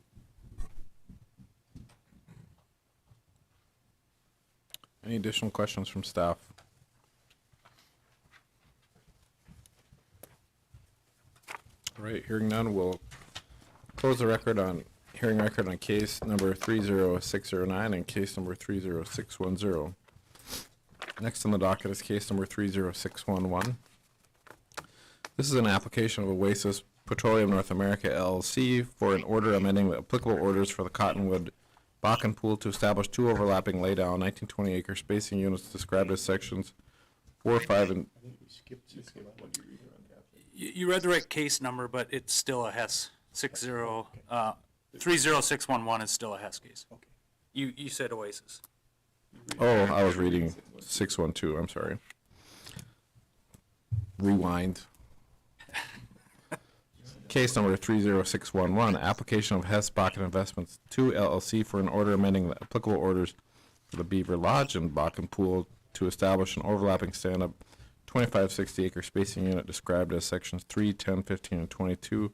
Any additional questions from staff? All right, hearing none, we'll close the hearing record on case number 30609 and case number 30610. Next on the docket is case number 30611. This is an application of Oasis Petroleum North America LLC for an order amending the applicable orders for the Cottonwood Bakken Pool to establish 2 overlapping laydown 1920 acre spacing units described as sections 4, 5, and You read the right case number, but it's still a Hess 30611 is still a Hess case. Okay. You said Oasis. oh, I was reading 612. I'm sorry. Rewind. Case number 30611, application of Hess Bakken Investments 2 LLC for an order amending the applicable orders for the Beaver Lodge and Bakken Pool to establish an overlapping stand-up 2560 acre spacing unit described as sections 3, 10, 15, and 22,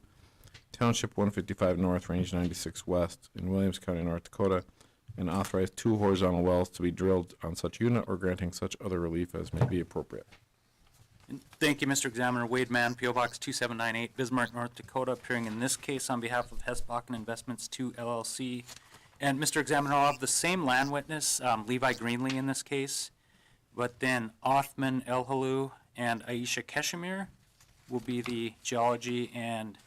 Township 155 North, Range 96 West in Williams County, North Dakota, and authorize 2 horizontal wells to be drilled on such unit or granting such other relief as may be appropriate. And thank you, Mr. Examiner. Wade Mann, P.O. Box 2798, Bismarck, North Dakota, appearing in this case on behalf of Hess Bakken Investments 2 LLC. And Mr. Examiner, I'll have the same land witness, Levi Greenlee in this case, but then Othman Elhalou and Aisha Keshemir will be the geology and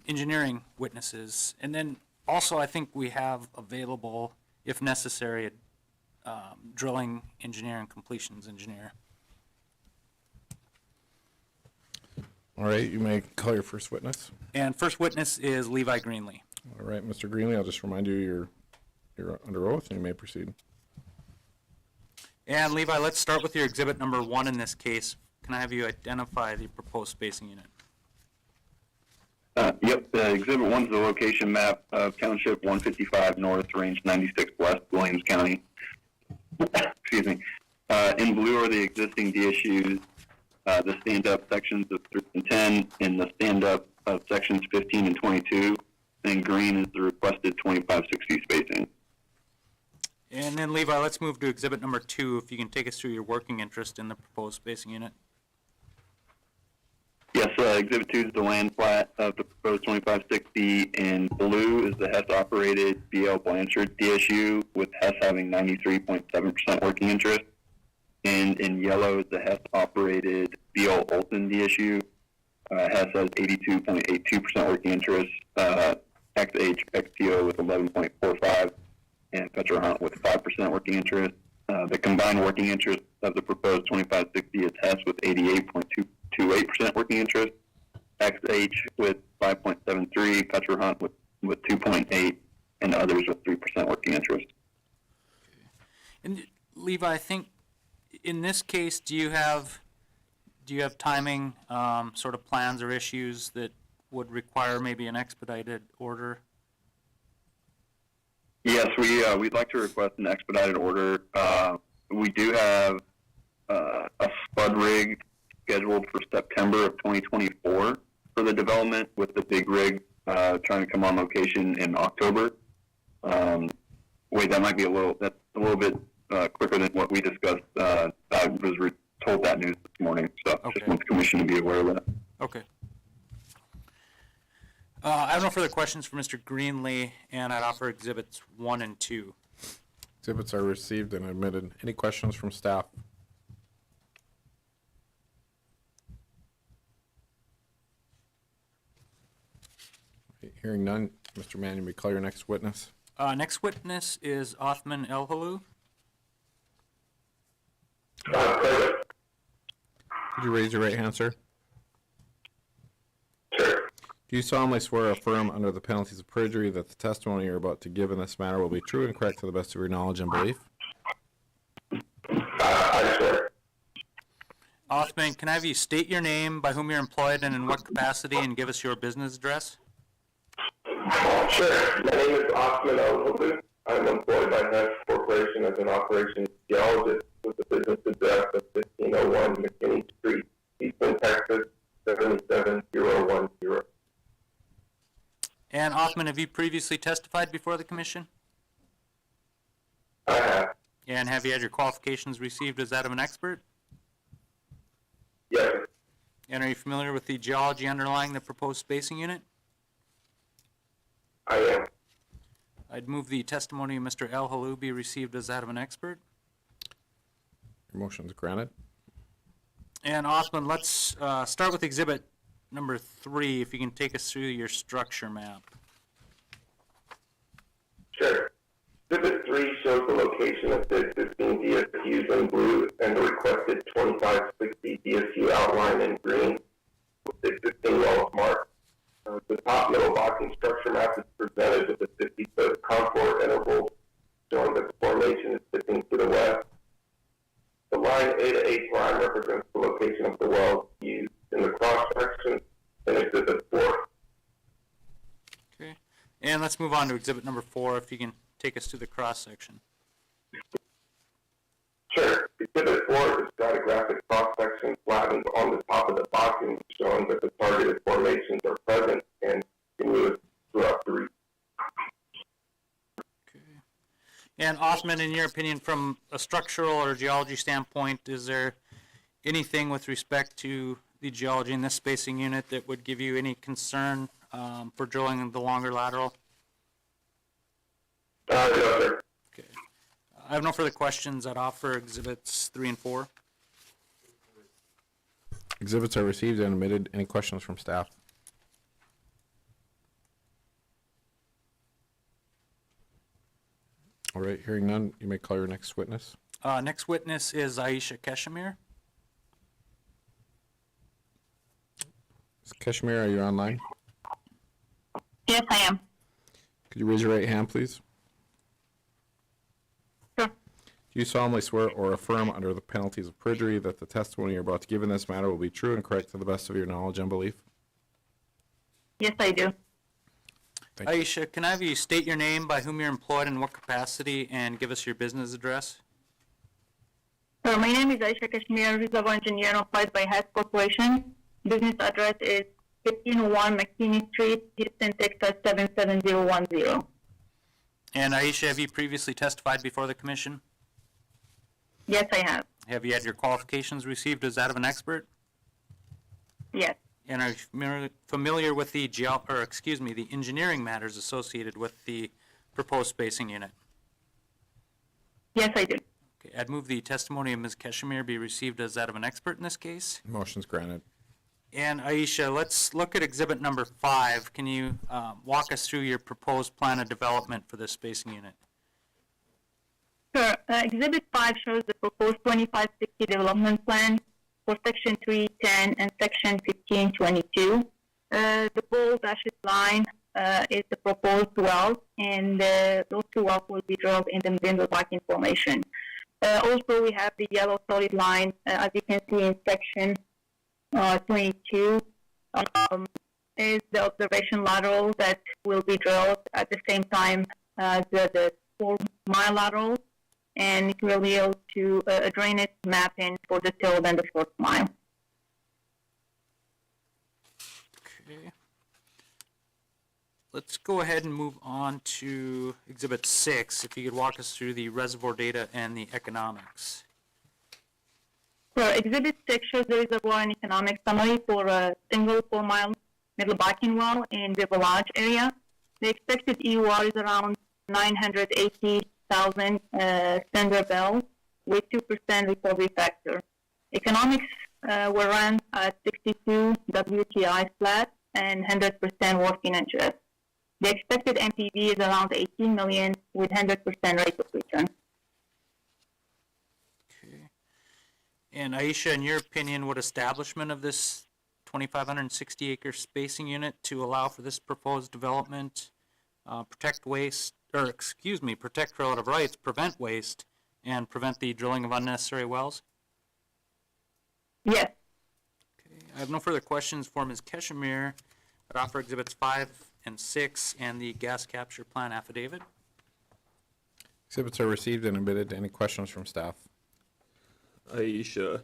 engineering witnesses. And then also I think we have available, if necessary, a drilling engineer and completions engineer. All right, you may call your first witness. And first witness is Levi Greenlee. All right, Mr. Greenlee, I'll just remind you you're under oath and you may proceed. And Levi, let's start with your exhibit number 1 in this case. Can I have you identify the proposed spacing unit? Yep, Exhibit 1 is the location map of Township 155 North, Range 96 West, Williams County. Excuse me. In blue are the existing DSUs, the stand-up sections of 3 and 10, and the stand-up of sections 15 and 22. And green is the requested 2560 spacing. And then Levi, let's move to exhibit number 2, if you can take us through your working interest in the proposed spacing unit. Yes, Exhibit 2 is the land plat of the proposed 2560. In blue is the Hess-operated BL Blanchard DSU, with Hess having 93.7% working interest. And in yellow is the Hess-operated BL Olson DSU. Hess has 82.82% working interest. XH XTO with 11.45, and Petro Hunt with 5% working interest. The combined working interest of the proposed 2560 is Hess with 88.228% working interest, XH with 5.73, Petro Hunt with 2.8, and others with 3% working interest. And Levi, I think in this case, do you have timing sort of plans or issues that would require maybe an expedited order? Yes, we'd like to request an expedited order. We do have a spud rig scheduled for September of 2024 for the development, with the big rig trying to come on location in October. That might be that's a little bit quicker than what we discussed. I was told that news this morning, so Okay. just want the commission to be aware of that. Okay. I have no further questions for Mr. Greenlee, and I'd offer exhibits 1 and 2. Exhibits are received and admitted. Any questions from staff? Hearing none, Mr. Mann, you may call your next witness. Next witness is Othman Elhalou. Could you raise your right hand, sir? Sure. Do you solemnly swear or affirm under the penalties of perjury that the testimony you're about to give in this matter will be true and correct to the best of your knowledge and belief? I swear. Othman, can I have you state your name, by whom you're employed, and in what capacity, and give us your business address? Sure. My name is Othman Elhalou. I'm employed by Hess Corporation as an operations geologist with the business address of 1501 McKinney Street, Eastern Texas, 77010. And Othman, have you previously testified before the commission? I have. And have you had your qualifications received as that of an expert? Yes. And are you familiar with the geology underlying the proposed spacing unit? I am. I'd move the testimony of Mr. Elhalou be received as that of an expert. Your motion is granted. And Othman, let's start with exhibit number 3, if you can take us through your structure map. Sure. Exhibit 3 shows the location of the existing DSUs in blue and the requested 2560 DSU outline in green with the existing wells marked. The top middle box in structure map is presented with a 50-foot contour interval showing that the formation is sitting to the west. The line A to H line represents the location of the wells used in the cross section in exhibit 4. Okay. And let's move on to exhibit number 4, if you can take us to the cross section. Sure. Exhibit 4 is a stratigraphic cross-section flattened on the top of the boxing, showing that the targeted formations are present and continuous throughout the region. Okay. And Othman, in your opinion, from a structural or geology standpoint, is there anything with respect to the geology in this spacing unit that would give you any concern for drilling the longer lateral? No, sir. Okay. I have no further questions. I'd offer exhibits 3 and 4. Exhibits are received and admitted. Any questions from staff? All right, hearing none, you may call your next witness. Next witness is Aisha Keshemir. Kashmir, are you online? Yes, I am. Could you raise your right hand, please? Sure. Do you solemnly swear or affirm under the penalties of perjury that the testimony you're about to give in this matter will be true and correct to the best of your knowledge and belief? Yes, I do. Thank you. Aisha, can I have you state your name, by whom you're employed, in what capacity, and give us your business address? So my name is Aisha Kashmir, reservoir engineer employed by Hess Corporation. Business address is 1501 McKinney Street, Houston, Texas 77010. And Aisha, have you previously testified before the commission? Yes, I have. Have you had your qualifications received as that of an expert? Yes. And are you familiar with the the engineering matters associated with the proposed spacing unit? Yes, I do. Okay, I'd move the testimony of Ms. Keshemir be received as that of an expert in this case. Motion's granted. And Aisha, let's look at exhibit number 5. Can you walk us through your proposed plan of development for this spacing unit? Sure. Exhibit 5 shows the proposed 2560 development plan for Section 310 and Section 1522. The bold dashed line is the proposed well, and those two wells will be drilled in the Middle Bakken Formation. Also, we have the yellow solid line, as you can see in Section 22, is the observation lateral that will be drilled at the same time as the 4-mile lateral, and it will yield to a drainage mapping for the third and the 4th mile. Okay. Let's go ahead and move on to exhibit 6. If you could walk us through the reservoir data and the economics. So Exhibit 6 shows the reservoir and economic summary for a single 4-mile Middle Bakken well in the Village area. The expected EUR is around 980,000 standard barrels with 2% recovery factor. Economics were run at 62 WTI flat and 100% working interest. The expected NPV is around 18 million with 100% rate of return. Okay. And Aisha, in your opinion, would establishment of this 2,560 acre spacing unit to allow for this proposed development protect relative rights, prevent waste, and prevent the drilling of unnecessary wells? Yes. Okay. I have no further questions for Ms. Keshemir. I'd offer exhibits 5 and 6 and the gas capture plan affidavit. Exhibits are received and admitted. Any questions from staff? Aisha,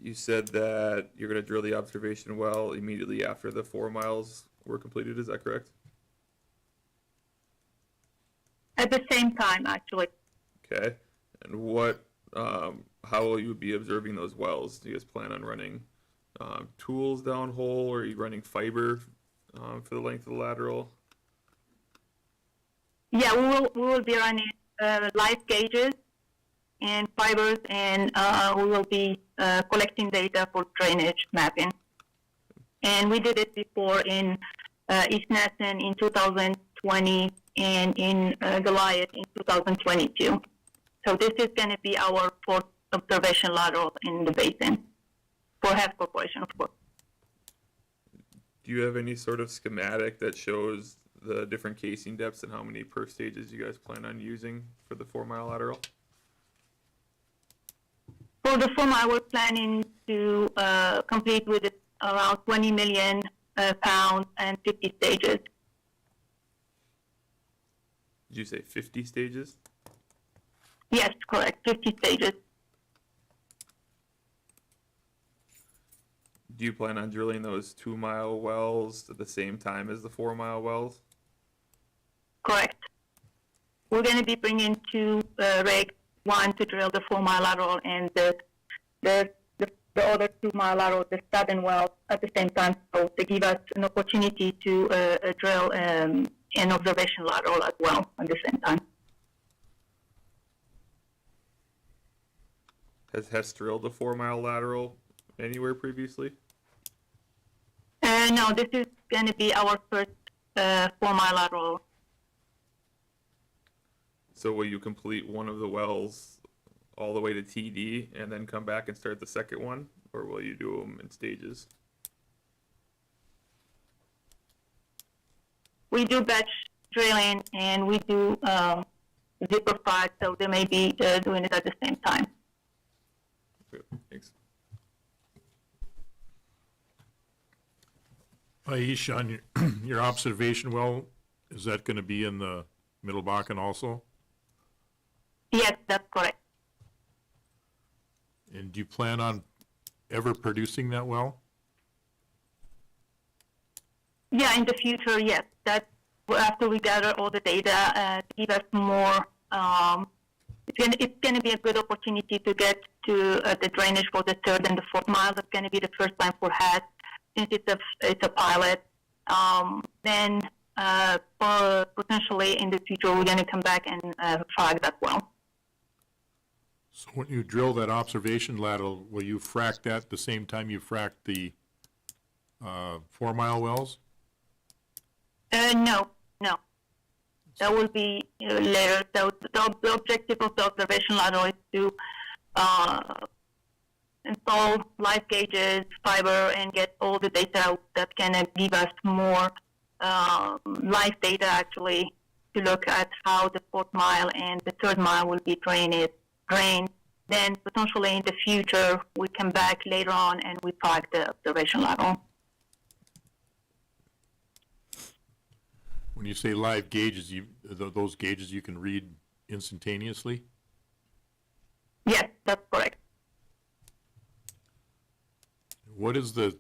you said that you're going to drill the observation well immediately after the 4 miles were completed. Is that correct? At the same time, actually. Okay. And what, how will you be observing those wells? Do you guys plan on running tools down hole, or are you running fiber for the length of the lateral? Yeah, we will be running live gauges and fibers, and we will be collecting data for drainage mapping. And we did it before in East Nesson in 2020 and in Goliath in 2022. So this is going to be our 4th observation lateral in the basin for Hess Corporation, of course. Do you have any sort of schematic that shows the different casing depths and how many perf stages you guys plan on using for the 4 mile lateral? For the 4 mile, we're planning to complete with around 20 million pounds and 50 stages. Did you say 50 stages? Yes, correct, 50 stages. Do you plan on drilling those 2 mile wells at the same time as the 4 mile wells? Correct. We're going to be bringing 2 rigs, one to drill the 4 mile lateral and the other 2 mile lateral, the 7 wells at the same time, so to give us an opportunity to drill an observation lateral as well at the same time. Has Hess drilled a 4 mile lateral anywhere previously? No, this is going to be our first 4 mile lateral. So will you complete one of the wells all the way to TD and then come back and start the second one, or will you do them in stages? we do batch drilling and we do zipper frac, so they may be doing it at the same time. Good, thanks. Aish, on your observation well, is that going to be in the Middle Bakken also? Yes, that's correct. And do you plan on ever producing that well? Yeah, in the future, yes. That's after we gather all the data to give us more. It's going to be a good opportunity to get to the drainage for the third and the fourth mile. That's going to be the first time for HAT since it's a pilot. Then potentially in the future, we're going to come back and frac that well. So when you drill that observation lateral, will you frack that the same time you frack the 4 mile wells? No. That will be later. So the objective of the observation lateral is to install live gauges, fiber, and get all the data that can give us more live data actually to look at how the fourth mile and the third mile will be drained. Then potentially in the future, we come back later on and we frac the observation lateral. When you say live gauges, those gauges you can read instantaneously? Yes, that's correct. What is the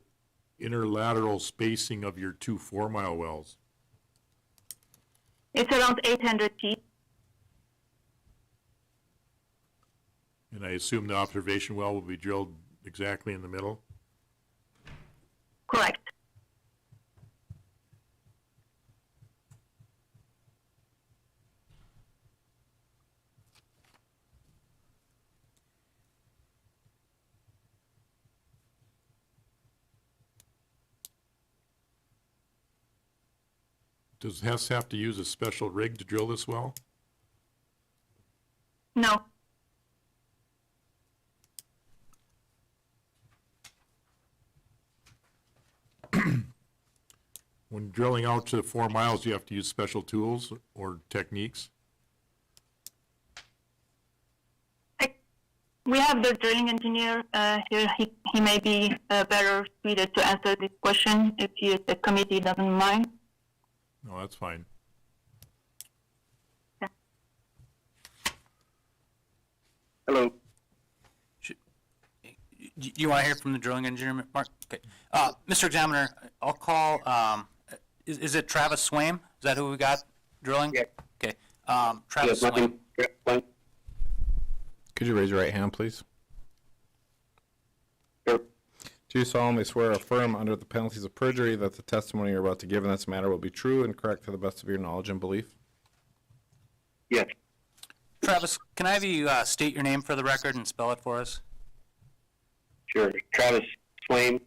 interlateral spacing of your 2 4 mile wells? It's around 800 feet. And I assume the observation well will be drilled exactly in the middle? Correct. Does Hess have to use a special rig to drill this well? No. When drilling out to 4 miles, you have to use special tools or techniques? We have the drilling engineer here. He may be better suited to answer this question if the committee doesn't mind. No, that's fine. Hello. You want to hear from the drilling engineer, Mark? Okay. Mr. Examiner, I'll call, is it Travis Swaim? Is that who we got drilling? Yeah. Okay. Travis Swaim. Could you raise your right hand, please? Sure. Do you solemnly swear or affirm under the penalties of perjury that the testimony you're about to give in this matter will be true and correct to the best of your knowledge and belief? Yes. Travis, can I have you state your name for the record and spell it for us? Sure. Travis Swaim,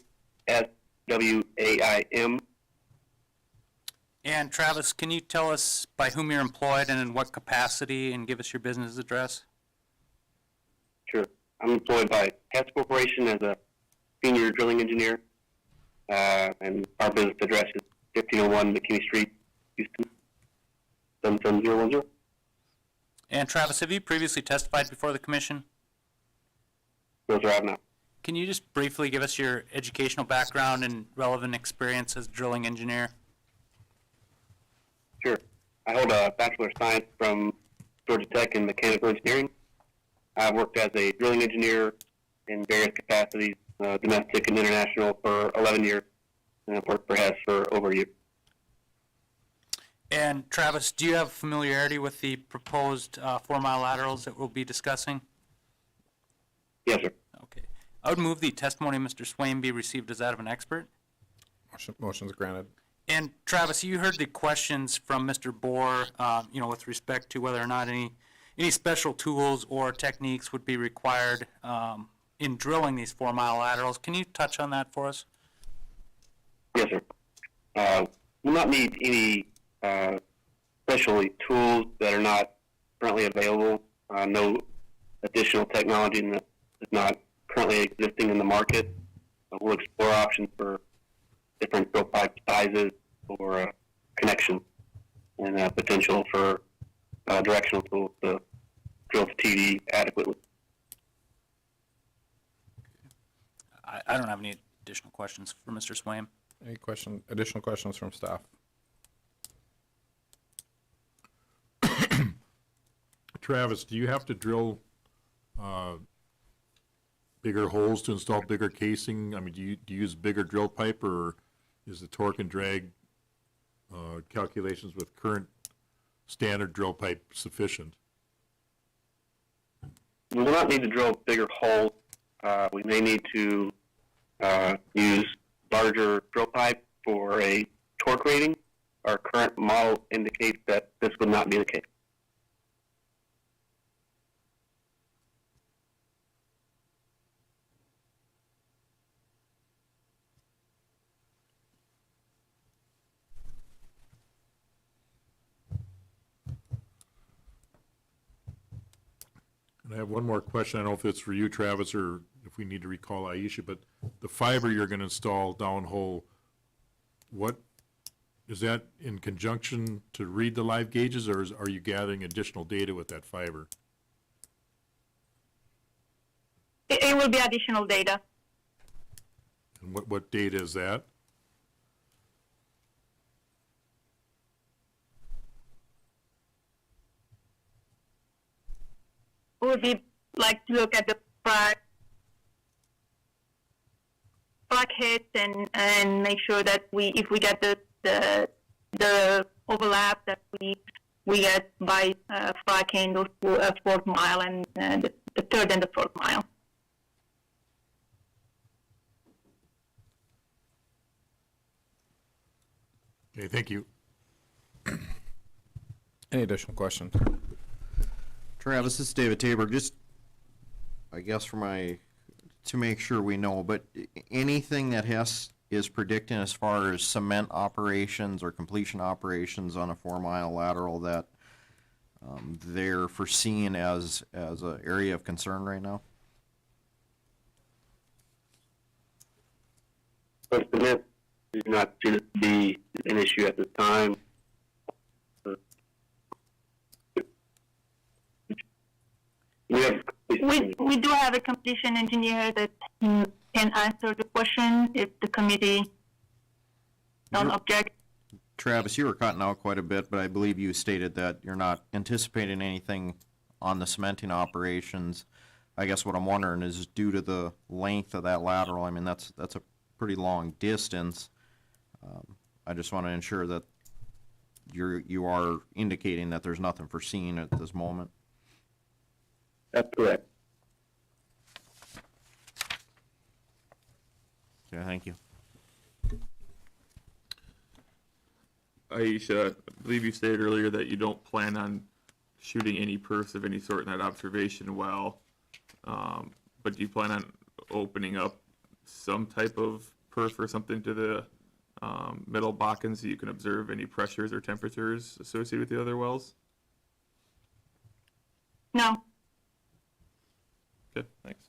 S-W-A-I-M. And Travis, can you tell us by whom you're employed and in what capacity, and give us your business address? Sure. I'm employed by Hess Corporation as a senior drilling engineer, and our business address is 1501 McKinney Street, Houston, 77010. And Travis, have you previously testified before the commission? Those are out now. Can you just briefly give us your educational background and relevant experience as a drilling engineer? Sure. I hold a Bachelor of Science from Georgia Tech in Mechanical Engineering. I've worked as a drilling engineer in various capacities, domestic and international, for 11 years, and I've worked for Hess for over a year. And Travis, do you have familiarity with the proposed 4 mile laterals that we'll be discussing? Yes, sir. Okay. I would move the testimony of Mr. Swaim be received as that of an expert. Motion's granted. And Travis, you heard the questions from Mr. Bohr, with respect to whether or not any special tools or techniques would be required in drilling these 4 mile laterals. Can you touch on that for us? Yes, sir. Will not need any special tools that are not currently available. No additional technology that is not currently existing in the market. We'll explore options for different drill pipe sizes or connections and potential for directional tools to drill to TD adequately. I don't have any additional questions for Mr. Swaim. Any additional questions from staff? Travis, do you have to drill bigger holes to install bigger casing? I mean, do you use bigger drill pipe, or is the torque and drag calculations with current standard drill pipe sufficient? We will not need to drill bigger holes. We may need to use larger drill pipe for a torque rating. Our current model indicates that this would not be the case. And I have one more question. I don't know if it's for you, Travis, or if we need to recall Aisha, but the fiber you're going to install downhole, what, is that in conjunction to read the live gauges, or are you gathering additional data with that fiber? It will be additional data. And what data is that? It would be like to look at the frac hits and make sure that if we get the overlap that we get by fracking those fourth mile and the third and the fourth mile. Okay, thank you. Any additional questions? Travis, this is David Tabor. Just, I guess to make sure we know, but anything that is predicting as far as cement operations or completion operations on a 4-mile lateral that they're foreseeing as an area of concern right now? But cement is not to be an issue at this time. We do have a completion engineer that can answer the question if the committee don't object. Travis, you were cutting out quite a bit, but I believe you stated that you're not anticipating anything on the cementing operations. I guess what I'm wondering is, due to the length of that lateral, I mean, that's a pretty long distance. I just want to ensure that you are indicating that there's nothing foreseen at this moment. That's correct. Okay, thank you. Aisha, I believe you stated earlier that you don't plan on shooting any perfs of any sort in that observation well, but do you plan on opening up some type of perf or something to the middle Bakken so you can observe any pressures or temperatures associated with the other wells? No. Okay, thanks.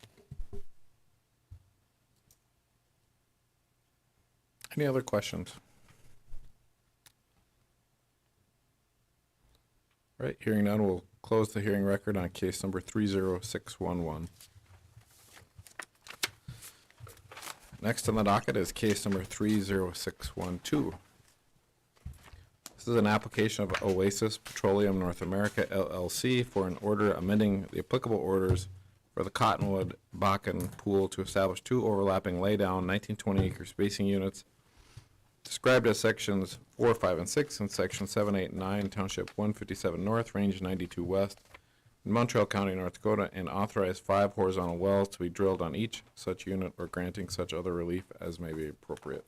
Any other questions? All right, hearing none, we'll close the hearing record on case number 30611. Next on the docket is case number 30612. This is an application of Oasis Petroleum North America LLC for an order amending the applicable orders for the Cottonwood Bakken pool to establish 2 overlapping laydown 1920 acre spacing units described as sections 4, 5, and 6 and section 7, 8, and 9, Township 157 North, Range 92 West, in Montreal County, North Dakota, and authorize 5 horizontal wells to be drilled on each such unit or granting such other relief as may be appropriate.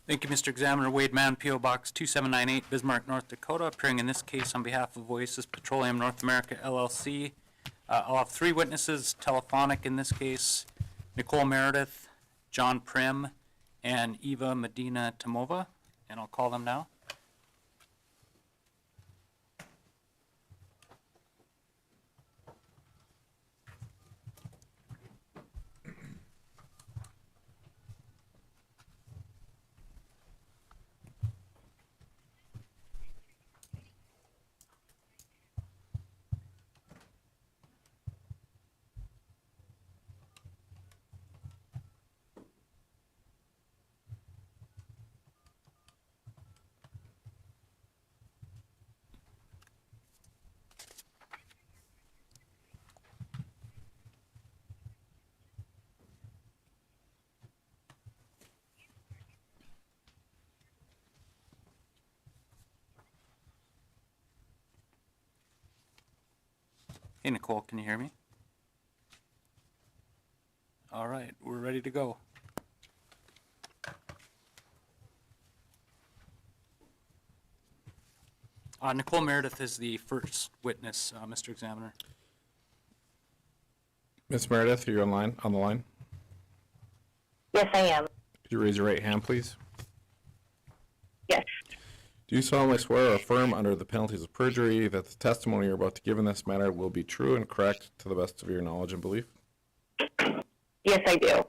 Thank you, Mr. Examiner. Wade Mann, P.O. Box 2798, Bismarck, North Dakota, appearing in this case on behalf of Oasis Petroleum North America, LLC. I'll have 3 witnesses, telephonic in this case, Nicole Meredith, John Prim, and Eva Medina Tomova, and I'll call them now. Hey, Nicole, can you hear me? All right, we're ready to go. Nicole Meredith is the first witness, Mr. Examiner. Ms. Meredith, are you on the line? Yes, I am. Could you raise your right hand, please? Yes. Do you solemnly swear or affirm under the penalties of perjury that the testimony you're about to give in this matter will be true and correct to the best of your knowledge and belief? Yes, I do.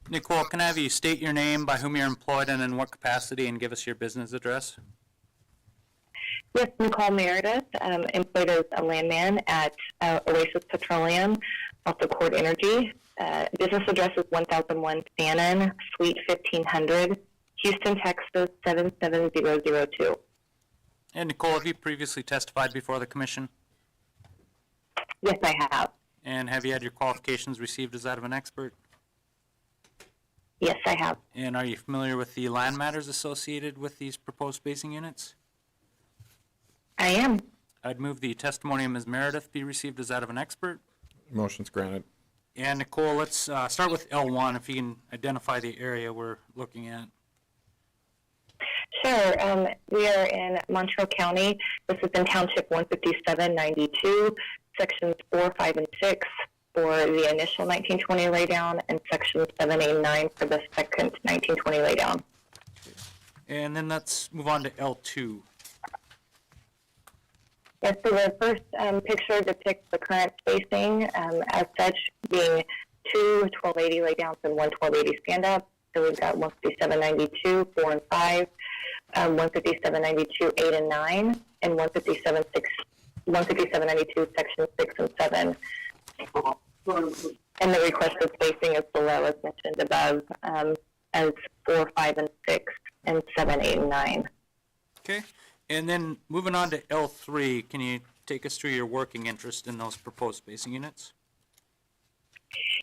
Nicole, can I have you state your name, by whom you're employed, and in what capacity, and give us your business address? Yes, Nicole Meredith, employed as a landman at Oasis Petroleum, also Cord Energy. Business address is 1001 Fannin, Suite 1500, Houston, Texas 77002. And Nicole, have you previously testified before the commission? Yes, I have. And have you had your qualifications received as that of an expert? Yes, I have. And are you familiar with the land matters associated with these proposed spacing units? I am. I'd move the testimony of Ms. Meredith be received as that of an expert. Motion's granted. And Nicole, let's start with L1, if you can identify the area we're looking at. Sure. We are in Montrose County. This is in Township 15792, Sections 4, 5, and 6 for the initial 1920 laydown, and Section 7, 8, and 9 for the second 1920 laydown. And then let's move on to L2. Yes, so the first picture depicts the current spacing, as such being two 1280 laydowns and one 1280 stand-up. So we've got 15792, 4 and 5, 15792, 8 and 9, and 15792, Section 6 and 7. And the requested spacing is below, as mentioned above, as 4, 5, and 6, and 7, 8, and 9. Okay. And then moving on to L3, can you take us through your working interest in those proposed spacing units?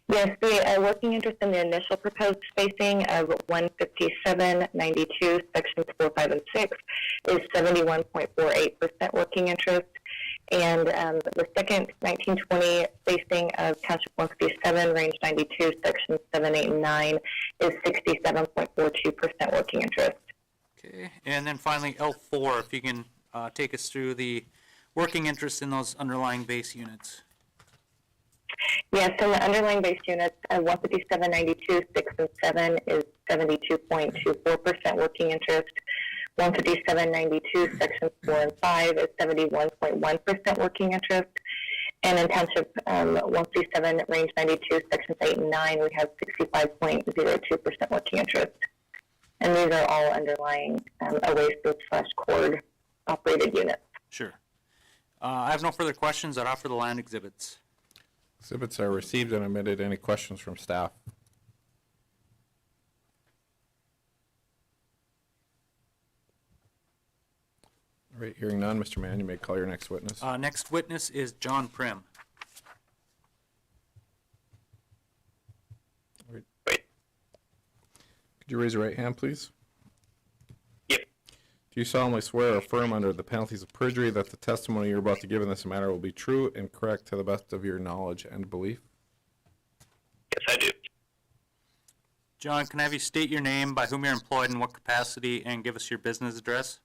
Yes, the working interest in the initial proposed spacing of 15792, sections 4, 5, and 6 is 71.48% working interest. And the second 1920 spacing of Township 157, Range 92, sections 7, 8, and 9 is 67.42% working interest. Okay. And then finally, L4, if you can take us through the working interest in those underlying base units. Yes, in the underlying base units, 15792, 6 and 7 is 72.24% working interest. 15792, sections 4 and 5 is 71.1% working interest. And in Township 137, Range 92, sections 8 and 9, we have 65.02% working interest. And these are all underlying Oasis/Cord operated units. Sure. I have no further questions. I'd offer the land exhibits. Exhibits are received and omitted. Any questions from staff? All right, hearing none, Mr. Mann, you may call your next witness. Next witness is John Prim. Could you raise your right hand, please? Yep. Do you solemnly swear or affirm under the penalties of perjury that the testimony you're about to give in this matter will be true and correct to the best of your knowledge and belief? Yes, I do. John, can I have you state your name, by whom you're employed, in what capacity, and give us your business address?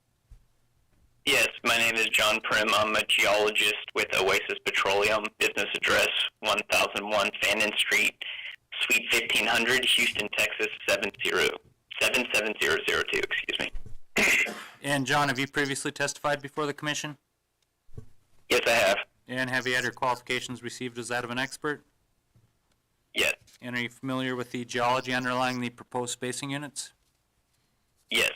Yes, my name is John Prim. I'm a geologist with Oasis Petroleum. Business address 1001 Fannin Street, Suite 1500, Houston, Texas 77002. Excuse me. And John, have you previously testified before the commission? Yes, I have. And have you had your qualifications received as that of an expert? Yes. And are you familiar with the geology underlying the proposed spacing units? Yes.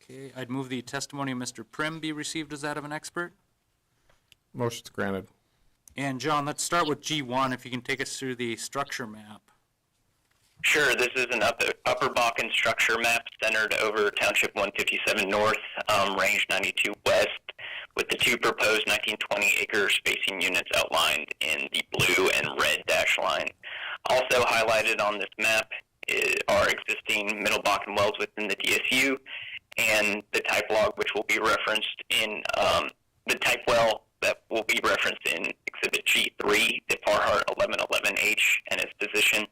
Okay, I'd move the testimony of Mr. Prim be received as that of an expert. Motion's granted. And John, let's start with G1, if you can take us through the structure map. Sure, this is an upper Bakken structure map centered over Township 157 North, Range 92 West, with the two proposed 1920-acre spacing units outlined in the blue and red dash line. Also highlighted on this map are existing Middle Bakken wells within the DSU, and the type log, which will be referenced in the type well that will be referenced in Exhibit G3, the Farhart 1111H and its position.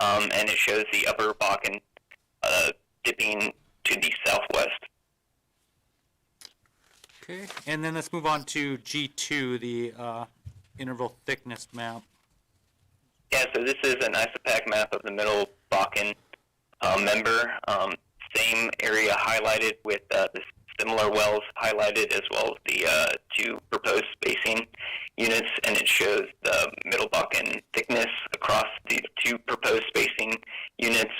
And it shows the upper Bakken dipping to the southwest. Okay, and then let's move on to G2, the interval thickness map. Yeah, so this is an ISOPAC map of the Middle Bakken member. Same area highlighted with the similar wells highlighted, as well as the two proposed spacing units, and it shows the Middle Bakken thickness across the two proposed spacing units,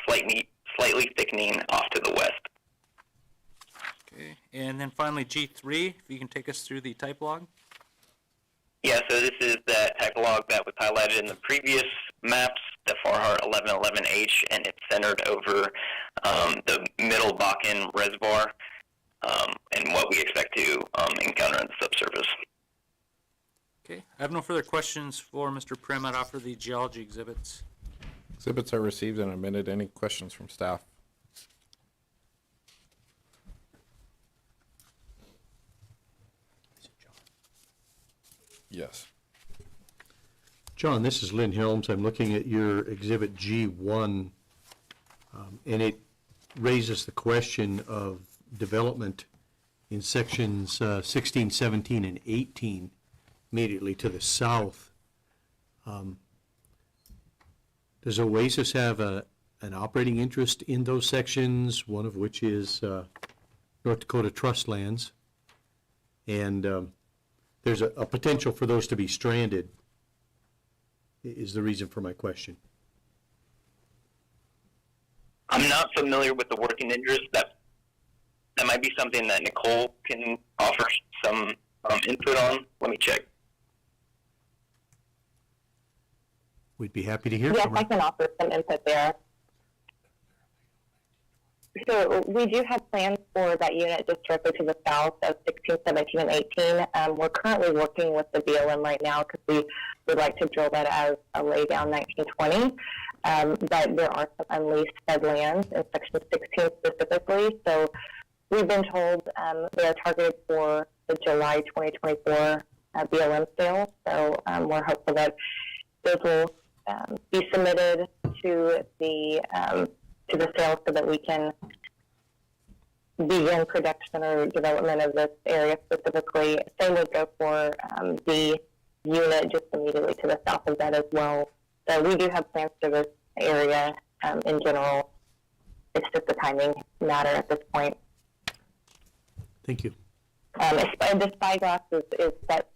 slightly thickening off to the west. Okay, and then finally G3, if you can take us through the type log. Yeah, so this is that type log that was highlighted in the previous maps, the Farhart 1111H, and it's centered over the Middle Bakken reservoir and what we expect to encounter in the subsurface. Okay, I have no further questions for Mr. Prim. I'd offer the geology exhibits. Exhibits are received and admitted. Any questions from staff? Yes. John, this is Lynn Helms. I'm looking at your Exhibit G1, and it raises the question of development in sections 16, 17, and 18, immediately to the south. Does Oasis have an operating interest in those sections, one of which is North Dakota Trust Lands? And there's a potential for those to be stranded, is the reason for my question. I'm not familiar with the working interest. That might be something that Nicole can offer some input on. Let me check. We'd be happy to hear Yes, from her. I can offer some input there. So we do have plans for that unit just directly to the south of 16, 17, and 18. We're currently working with the BLM right now because we would like to drill that as a laydown 1920. But there are some unleased fed lands in section 16 specifically. So we've been told they are targeted for the July 2024 BLM sale. So we're hopeful that those will be submitted to the sale so that we can begin production or development of this area specifically. Same would go for the unit just immediately to the south of that as well. So we do have plans for this area in general. It's just a timing matter at this point. Thank you. The spyglass is that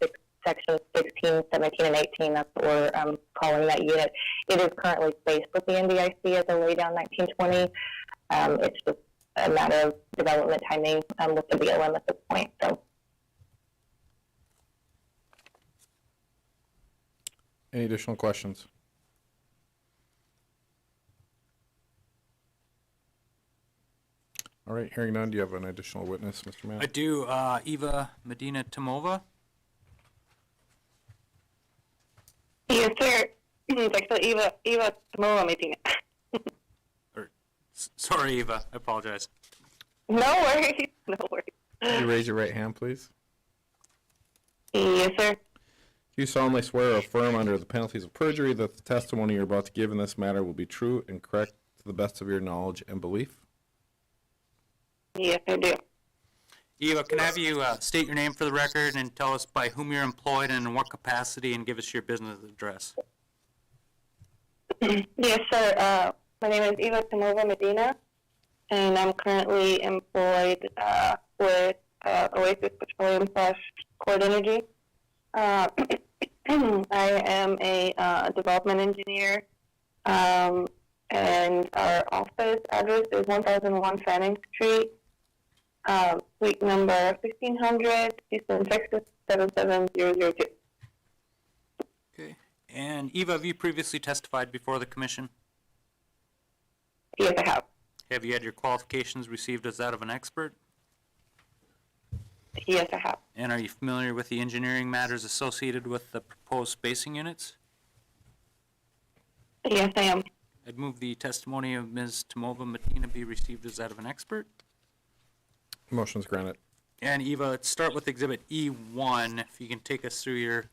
section 16, 17, and 18. That's what we're calling that unit. It is currently spaced with the NDIC as a laydown 1920. It's just a matter of development timing with the BLM at this point. So, Any additional questions? All right, hearing none, do you have an additional witness, Mr. Mann? I do, Eva Medina Tomova. yes, sir. Actually, Eva Tomorrow meeting. Sorry, Eva, I apologize. No worries. No worries. Could you raise your right hand, please? Yes, sir. Do you solemnly swear or affirm under the penalties of perjury that the testimony you're about to give in this matter will be true and correct to the best of your knowledge and belief? Yes, I do. Eva, can I have you state your name for the record and tell us by whom you're employed and in what capacity, and give us your business address? Yes, sir. My name is Eva Tomova Medina, and I'm currently employed with Oasis Petroleum / Cord Energy. I am a development engineer, and our office address is 1001 Fanning Street, suite number 1500, Houston, Texas 77002. Okay. And Eva, have you previously testified before the commission? Yes, I have. Have you had your qualifications received as that of an expert? Yes, I have. And are you familiar with the engineering matters associated with the proposed spacing units? Yes, I am. I'd move the testimony of Ms. Tomova Medina be received as that of an expert. Motion's granted. And Eva, let's start with Exhibit E1, if you can take us through your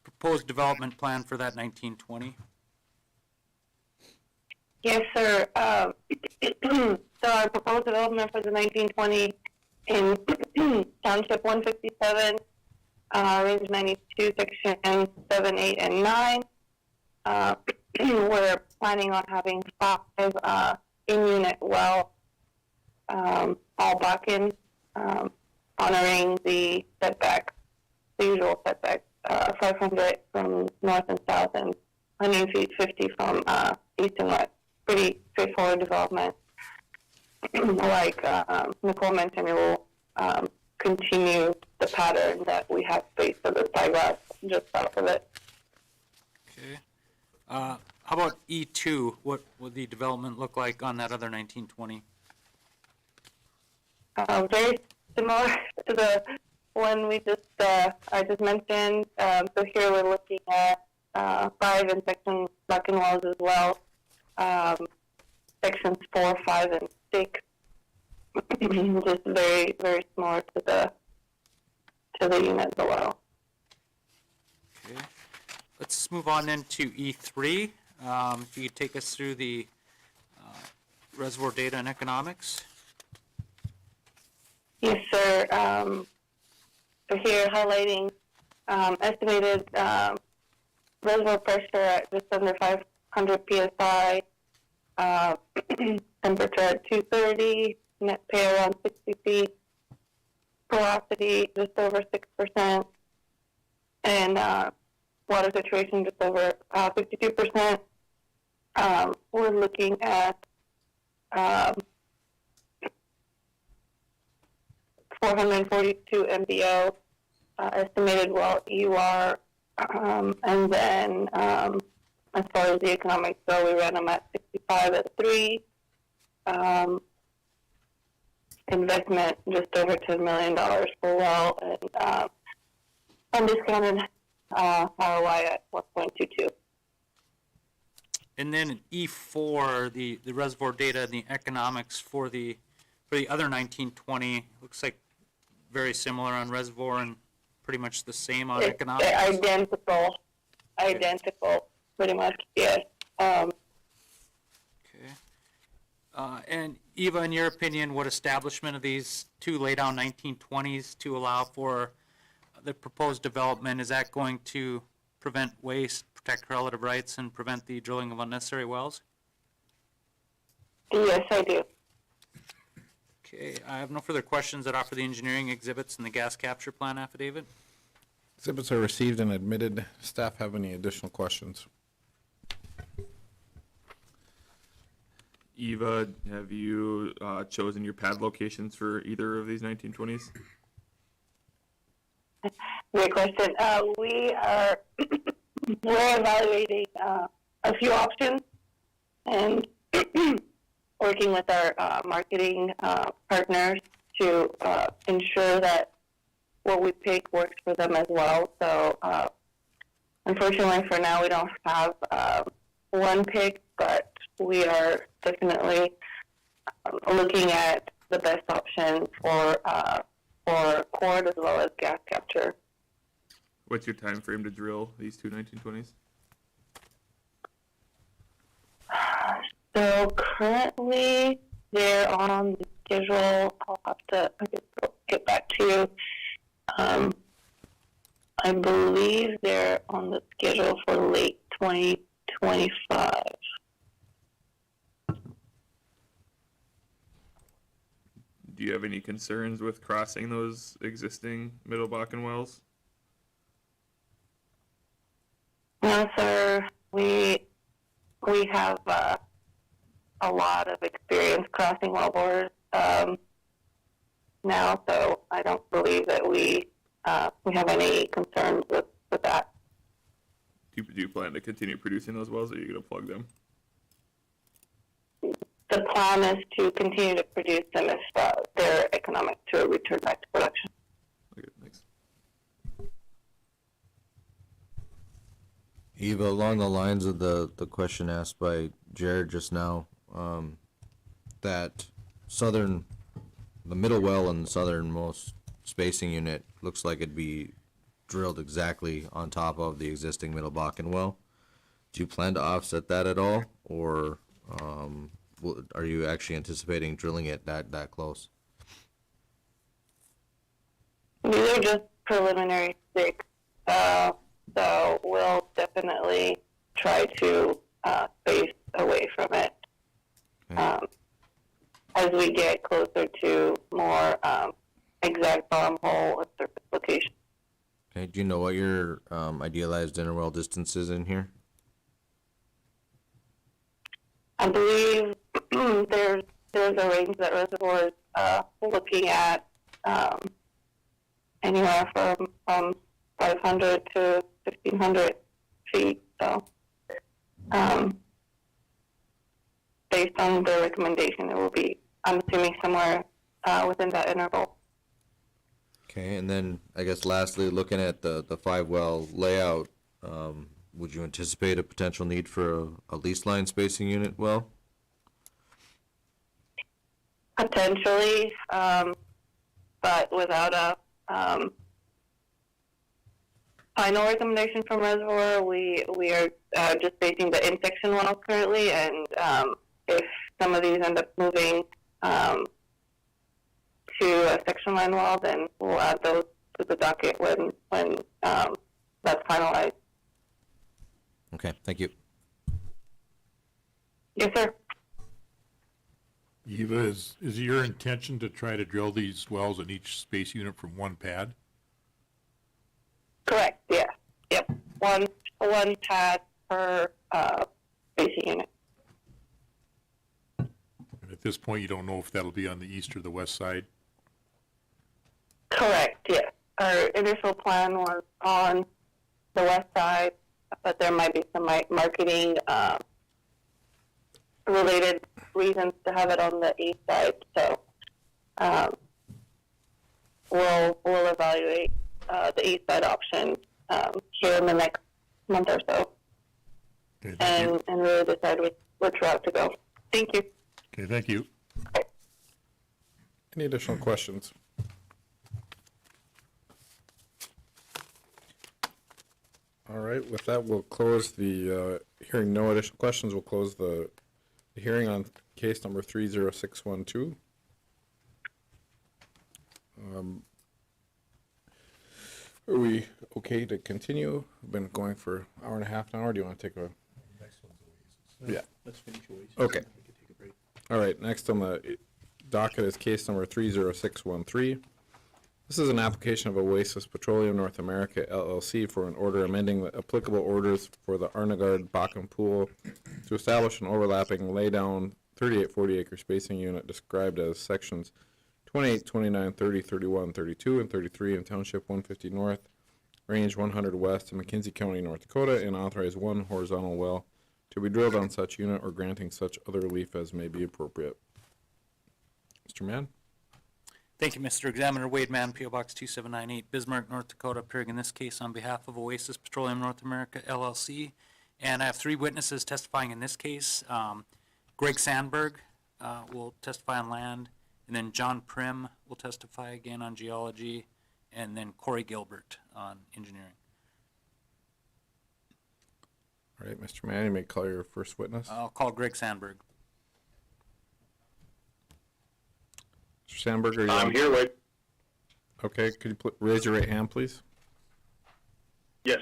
proposed development plan for that 1920. Yes, sir. So our proposed development for the 1920 in Township 157, Range 92, Section 7, 8, and 9. We're planning on having 5 in-unit wells, all Bakken, honoring the setback, the usual setback, 500 from north and south and 100 feet 50 from east and west. Pretty straightforward development. Like Nicole mentioned, it will continue the pattern that we have based on the sidewalk just south of it. Okay. How about E2? What would the development look like on that other 1920? Very similar to the one we just I just mentioned. So here we're looking at 5 and section Bakken wells as well. Sections 4, 5, and 6. Just very, very similar to the unit below. Okay. Let's move on then to E3. If you could take us through the reservoir data and economics. Yes, sir. So here highlighting estimated reservoir pressure at just under 500 psi, temperature at 230, net pay around 60 feet, porosity just over 6%, and water saturation just over 52%. We're looking at 442 MBO estimated well EUR, and then as far as the economics go, we ran them at 65 at 3. Investment just over $10 million per well, and undiscounted ROI at 1.22. And then in E4, the reservoir data and the economics for the other 1920 looks like very similar on reservoir and pretty much the same on economics. Identical, pretty much, yes. Okay. And Eva, in your opinion, would establishment of these 2 laydown 1920s to allow for the proposed development, is that going to prevent waste, protect relative rights, and prevent the drilling of unnecessary wells? Yes, I do. Okay, I have no further questions that offer the engineering exhibits and the gas capture plan affidavit. Exhibits are received and admitted. Staff have any additional questions? Eva, have you chosen your pad locations for either of these 1920s? Great question. We're evaluating a few options and working with our marketing partners to ensure that what we pick works for them as well. So unfortunately for now we don't have one pick, but we are definitely looking at the best option for cord as well as gas capture. What's your time frame to drill these 2 1920s? So currently they're on the schedule. I'll have to get back to you. I believe they're on the schedule for late 2025. Do you have any concerns with crossing those existing Middle Bakken wells? No, sir. We have a lot of experience crossing wellbores now, so I don't believe that we have any concerns with that. Do you plan to continue producing those wells, or are you going to plug them? The plan is to continue to produce them if they're economic to return back to production. Okay, thanks. Eva, along the lines of the question asked by Jared just now, that the middle well and the southernmost spacing unit looks like it'd be drilled exactly on top of the existing Middle Bakken well. Do you plan to offset that at all, or are you actually anticipating drilling it that close? These are just preliminary sticks, so we'll definitely try to space away from it as we get closer to more exact bottom hole or surface location. Okay, do you know what your idealized inner well distance is in here? I believe there's a range that Reservoir is looking at anywhere from 500 to 1,500 feet. So, based on the recommendation, it will be, I'm assuming, somewhere within that interval. Okay, and then I guess lastly, looking at the 5-well layout, would you anticipate a potential need for a lease line spacing unit well? Potentially, but without a final recommendation from Reservoir, we are just basing the in-section wells currently, and if some of these end up moving to a section line well, then we'll add those to the docket when that's finalized. Okay, thank you. Yes, sir. Eva, is your intention to try to drill these wells in each space unit from one pad? Correct. Yeah. Yep. One pad per spacing unit. And at this point, you don't know if that'll be on the east or the west side? Correct. Yes. Our initial plan was on the west side, but there might be some marketing related reasons to have it on the east side. So we'll evaluate the east side option here in the next month or so, Okay, thank you. and really decide which route to go. Thank you. Okay, thank you. Any additional questions? All right, with that, we'll close the hearing. No additional questions. We'll close the hearing on case number 30612. Are we okay to continue? We've been going for an hour and a half now, or do you want to take a? Yeah. Let's finish Oasis. Okay. We can take a break. All right, next on the docket is case number 30613. This is an application of Oasis Petroleum North America LLC for an order amending the applicable orders for the Arnagard Bakken Pool to establish an overlapping laydown 3840 acre spacing unit described as sections 28, 29, 30, 31, 32, and 33 in Township 150 North, Range 100 West in McKenzie County, North Dakota, and authorize one horizontal well to be drilled on such unit or granting such other relief as may be appropriate. Mr. Mann? Thank you, Mr. Examiner. Wade Mann, P.O. Box 2798, Bismarck, North Dakota, appearing in this case on behalf of Oasis Petroleum North America, LLC. And I have three witnesses testifying in this case. Greg Sandberg will testify on land, and then John Prim will testify again on geology, and then Corey Gilbert on engineering. All right, Mr. Mann, you may call your first witness. I'll call Greg Sandberg. Mr. Sandberg, are you I'm on? here, Wade. Okay, could you raise your right hand, please? Yes.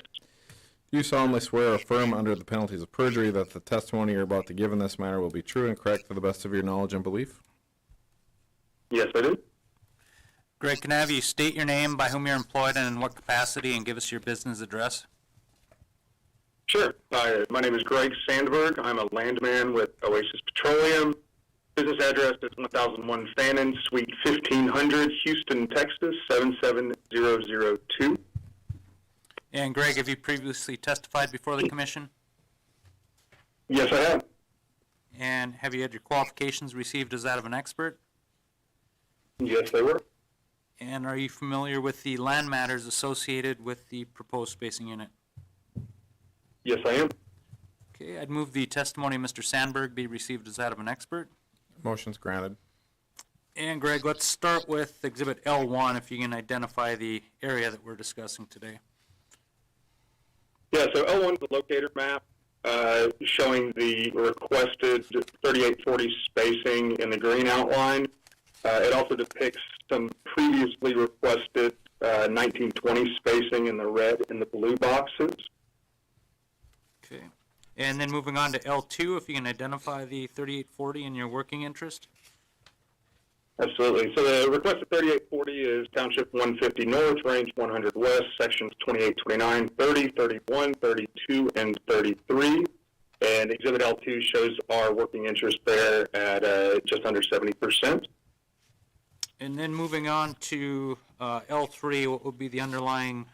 Do you solemnly swear or affirm under the penalties of perjury that the testimony you're about to give in this matter will be true and correct to the best of your knowledge and belief? Yes, I do. Greg, can I have you state your name, by whom you're employed, and in what capacity, and give us your business address? Sure. My name is Greg Sandberg. I'm a landman with Oasis Petroleum. Business address is 1001 Fannin, Suite 1500, Houston, Texas, 77002. And Greg, have you previously testified before the commission? Yes, I have. And have you had your qualifications received as that of an expert? Yes, they were. And are you familiar with the land matters associated with the proposed spacing unit? Yes, I am. Okay, I'd move the testimony of Mr. Sandberg be received as that of an expert. Motion's granted. And Greg, let's start with Exhibit L1, if you can identify the area that we're discussing today. Yeah, so L1 is the locator map showing the requested 3840 spacing in the green outline. It also depicts some previously requested 1920 spacing in the red and the blue boxes. Okay. And then moving on to L2, if you can identify the 3840 in your working interest. Absolutely. So the requested 3840 is Township 150 North, Range 100 West, Sections 28, 29, 30, 31, 32, and 33. And Exhibit L2 shows our working interest there at just under 70%. And then moving on to L3, what would be the underlying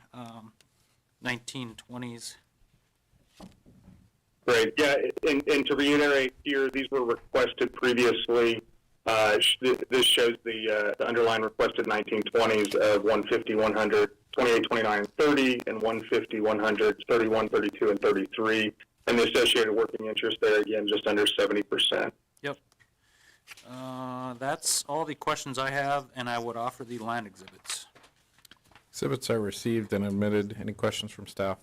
1920s? Great. Yeah, and to reiterate here, these were requested previously. This shows the underlying requested 1920s of 150, 100, 28, 29, 30, and 150, 100, 31, 32, and 33. And the associated working interest there, again, just under 70%. Yep. That's all the questions I have, and I would offer the land exhibits. Exhibits are received and admitted. Any questions from staff?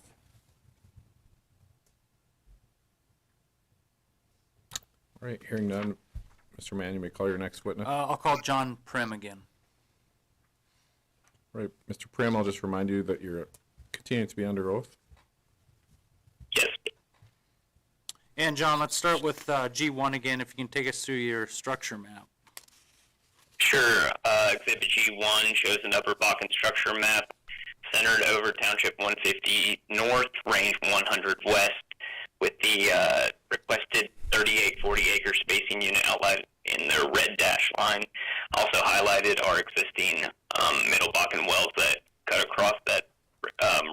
All right, hearing none. Mr. Mann, you may call your next witness. I'll call John Prim again. Right, Mr. Prim, I'll just remind you that you're continuing to be under oath. Yes. And John, let's start with G1 again, if you can take us through your structure map. Sure. Exhibit G1 shows an Upper Bakken structure map centered over Township 150 North, Range 100 West, with the requested 3840 acre spacing unit outlined in the red dash line. Also highlighted are existing Middle Bakken wells that cut across that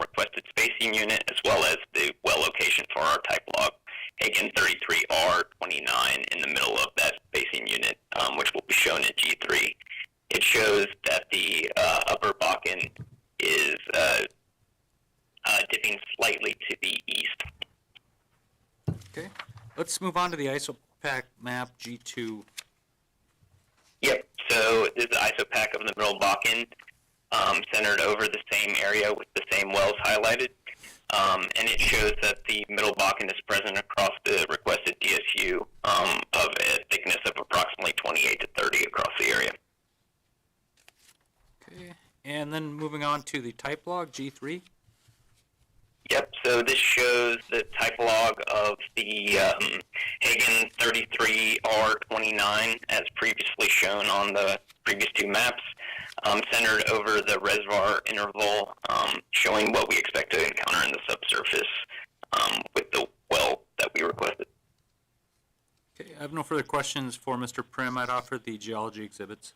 requested spacing unit, as well as the well location for our type log, Hagen 33R29, in the middle of that spacing unit, which will be shown in G3. It shows that the Upper Bakken is dipping slightly to the east. Okay. Let's move on to the ISOPAC map G2. Yep, so this is the ISOPAC of the Middle Bakken, centered over the same area with the same wells highlighted. And it shows that the Middle Bakken is present across the requested DSU of a thickness of approximately 28 to 30 across the area. Okay. And then moving on to the type log G3. Yep, so this shows the type log of the Hagen 33R29 as previously shown on the previous two maps, centered over the reservoir interval, showing what we expect to encounter in the subsurface with the well that we requested. Okay, I have no further questions for Mr. Prim. I'd offer the geology exhibits.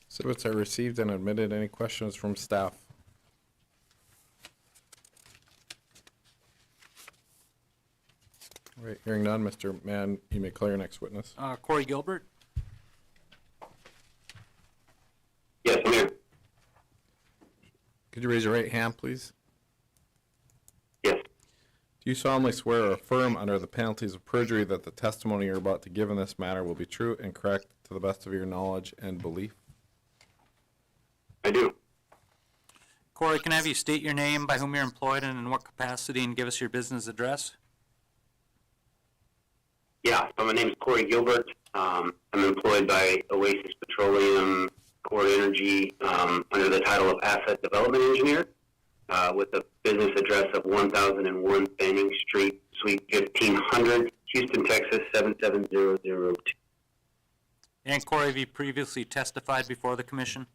Exhibits are received and admitted. Any questions from staff? All right, hearing none, Mr. Mann, you may call your next witness. Corey Gilbert. Yes, Mayor. Could you raise your right hand, please? Yes. Do you solemnly swear or affirm under the penalties of perjury that the testimony you're about to give in this matter will be true and correct to the best of your knowledge and belief? I do. Corey, can I have you state your name, by whom you're employed, and in what capacity, and give us your business address? Yeah, so my name is Corey Gilbert. I'm employed by Oasis Petroleum Core Energy under the title of Asset Development Engineer with the business address of 1001 Fanning Street, Suite 1500, Houston, Texas 77002. And Corey, have you previously testified before the commission?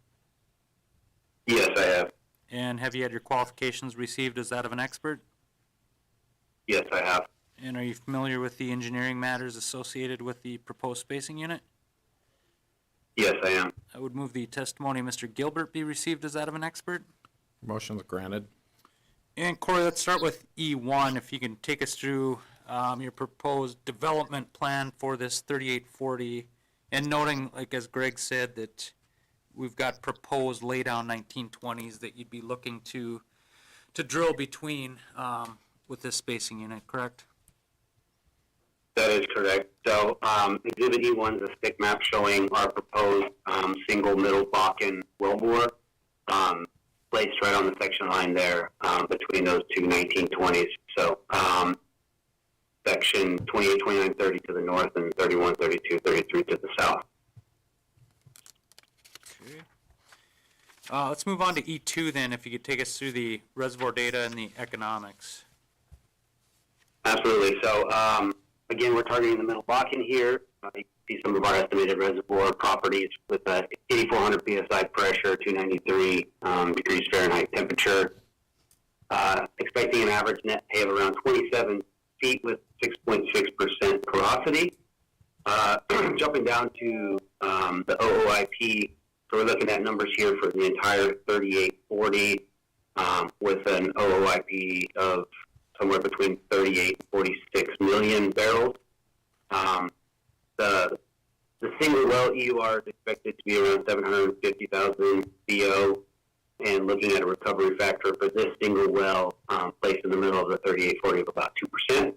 Yes, I have. And have you had your qualifications received as that of an expert? Yes, I have. And are you familiar with the engineering matters associated with the proposed spacing unit? Yes, I am. I would move the testimony of Mr. Gilbert be received as that of an expert. Motion's granted. And Corey, let's start with E1. If you can take us through your proposed development plan for this 3840, and noting, like as Greg said, that we've got proposed laydown 1920s that you'd be looking to drill between with this spacing unit, correct? That is correct. So Exhibit E1 is a stick map showing our proposed single middle Bakken wellbore placed right on the section line there between those two 1920s. So section 28, 29, 30 to the north and 31, 32, 33 to the south. Okay. Let's move on to E2 then, if you could take us through the reservoir data and the economics. Absolutely. So again, we're targeting the middle Bakken here. You can see some of our estimated reservoir properties with 8,400 psi pressure, 293 degrees Fahrenheit temperature. Expecting an average net pay of around 27 feet with 6.6% porosity. Jumping down to the OOIP, so we're looking at numbers here for the entire 3840 with an OOIP of somewhere between 38 and 46 million barrels. The single well EUR is expected to be around 750,000 BO, and looking at a recovery factor for this single well placed in the middle of the 3840 of about 2%.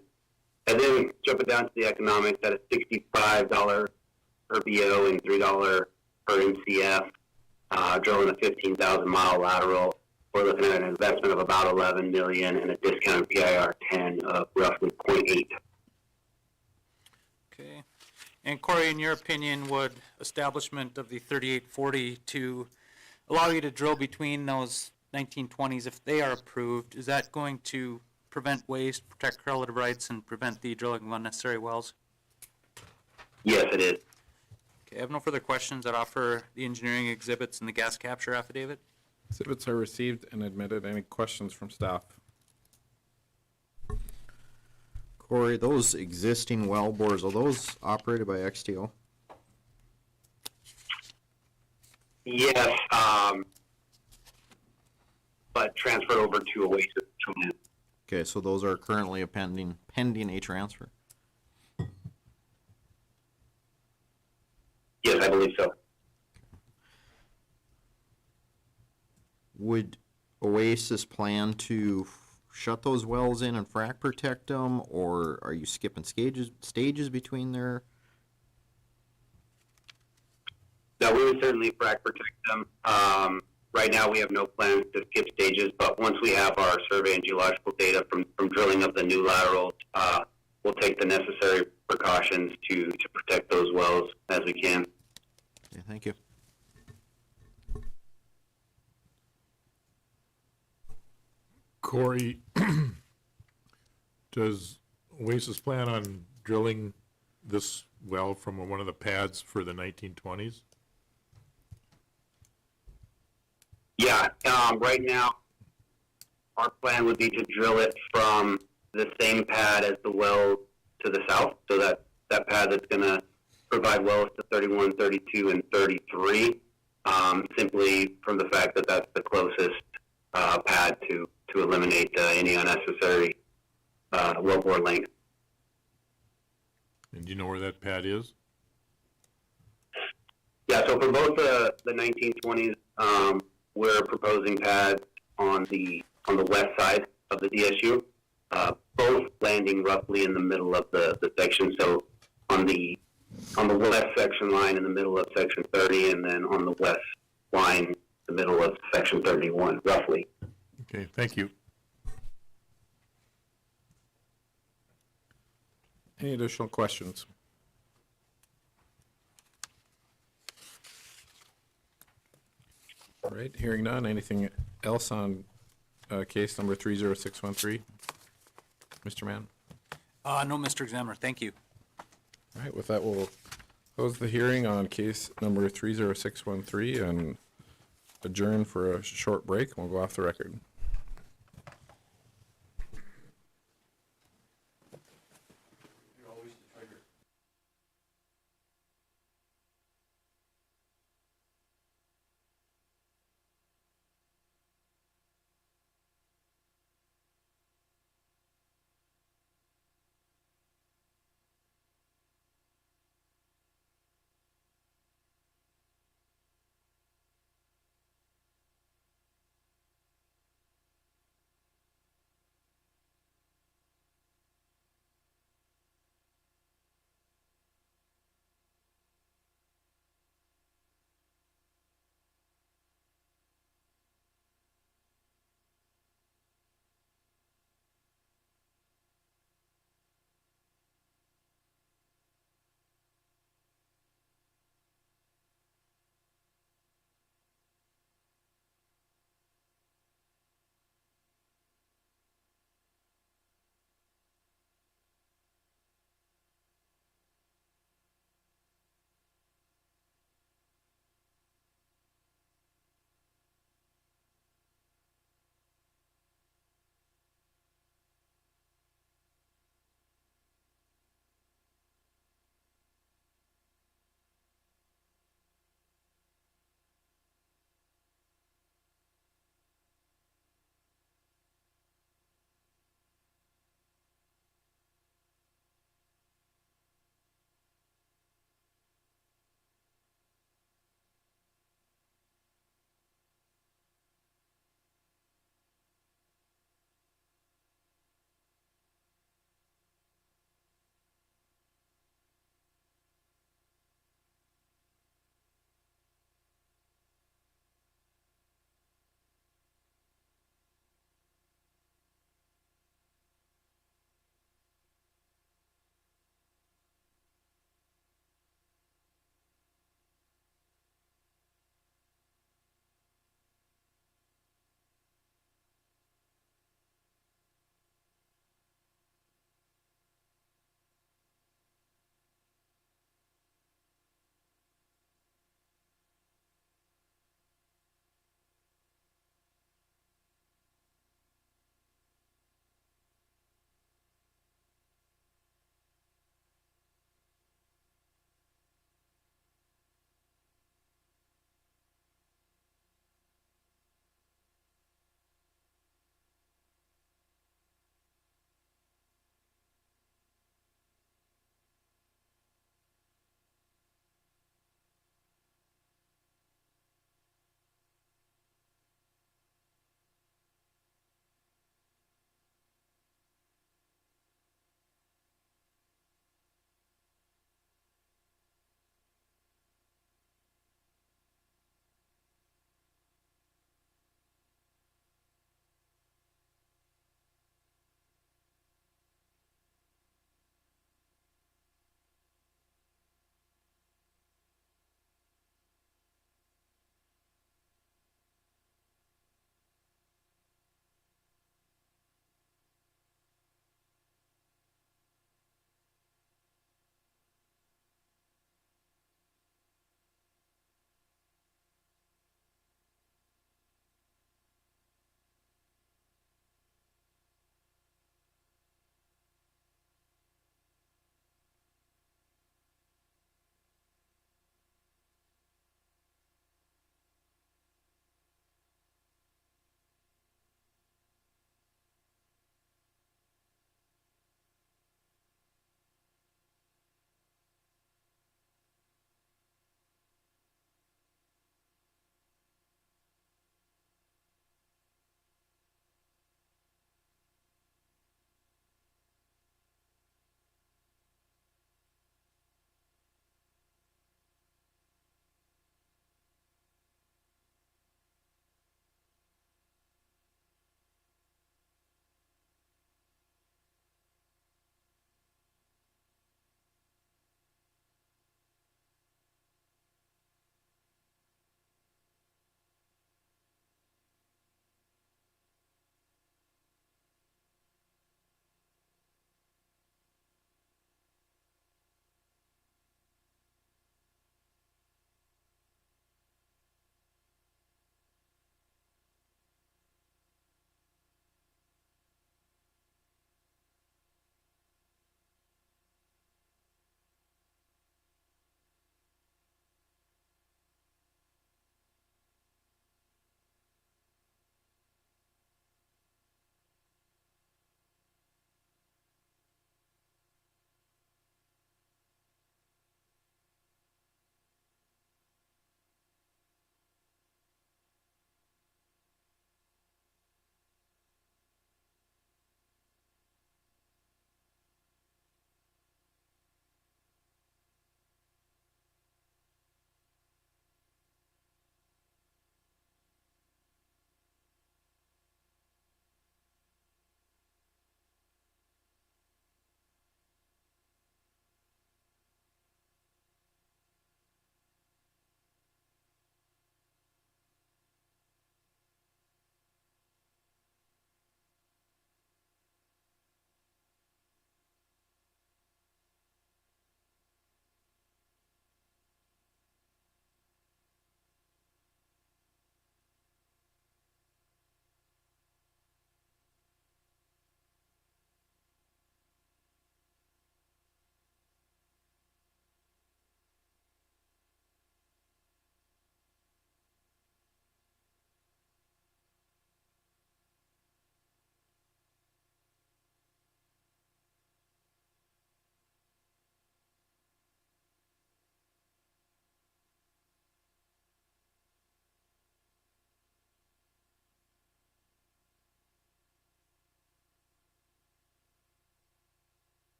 And then jumping down to the economics at a $65 per BO and $3 per MCF, drilling a 15,000 mile lateral. We're looking at an investment of about $11 million and a discounted PIR 10 of roughly 0.8. Okay. And Corey, in your opinion, would establishment of the 3840 to allow you to drill between those 1920s, if they are approved, is that going to prevent waste, protect correlative rights, and prevent the drilling of unnecessary wells? Yes, it is. Okay, I have no further questions. I'd offer the engineering exhibits and the gas capture affidavit. Exhibits are received and admitted. Any questions from staff? Corey, those existing well bores, are those operated by XTO? Yes, but transferred over to Oasis. Okay, so those are currently pending a transfer. Yes, I believe so. Would Oasis plan to shut those wells in and frac protect them, or are you skipping stages between there? No, we would certainly frac protect them. Right now, we have no plans to skip stages, but once we have our survey and geological data from drilling of the new laterals, we'll take the necessary precautions to protect those wells as we can. Okay, thank you. Corey, does Oasis plan on drilling this well from one of the pads for the 1920s? Yeah, right now, our plan would be to drill it from the same pad as the well to the south, so that pad that's going to provide wells to 31, 32, and 33, simply from the fact that that's the closest pad to eliminate any unnecessary wellbore length. And do you know where that pad is? Yeah, so for both the 1920s, we're proposing pads on the west side of the DSU, both landing roughly in the middle of the section. So on the west section line in the middle of section 30, and then on the west line, the middle of section 31, roughly. Okay, thank you. Any additional questions? All right, hearing none. Anything else on case number 30613? Mr. Mann? No, Mr. Examiner, thank you. All right, with that, we'll close the hearing on case number 30613 and adjourn for a short break. We'll go off the record.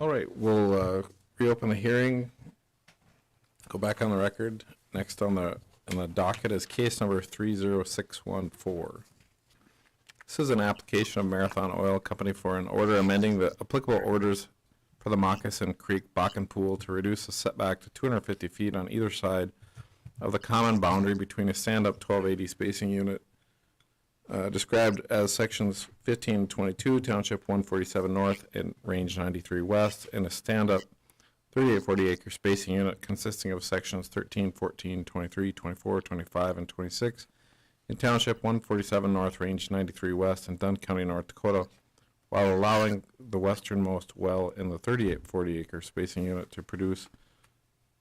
All right, we'll reopen the hearing. Go back on the record. Next on the docket is case number 30614. This is an application of Marathon Oil Company for an order amending the applicable orders for the Moccasin Creek Bakken Pool to reduce the setback to 250 feet on either side of the common boundary between a stand-up 1280 spacing unit described as sections 15 and 22, Township 147 North and Range 93 West, and a stand-up 3840 acre spacing unit consisting of sections 13, 14, 23, 24, 25, and 26 in Township 147 North, Range 93 West, in Dunn County, North Dakota, while allowing the westernmost well in the 3840 acre spacing unit to produce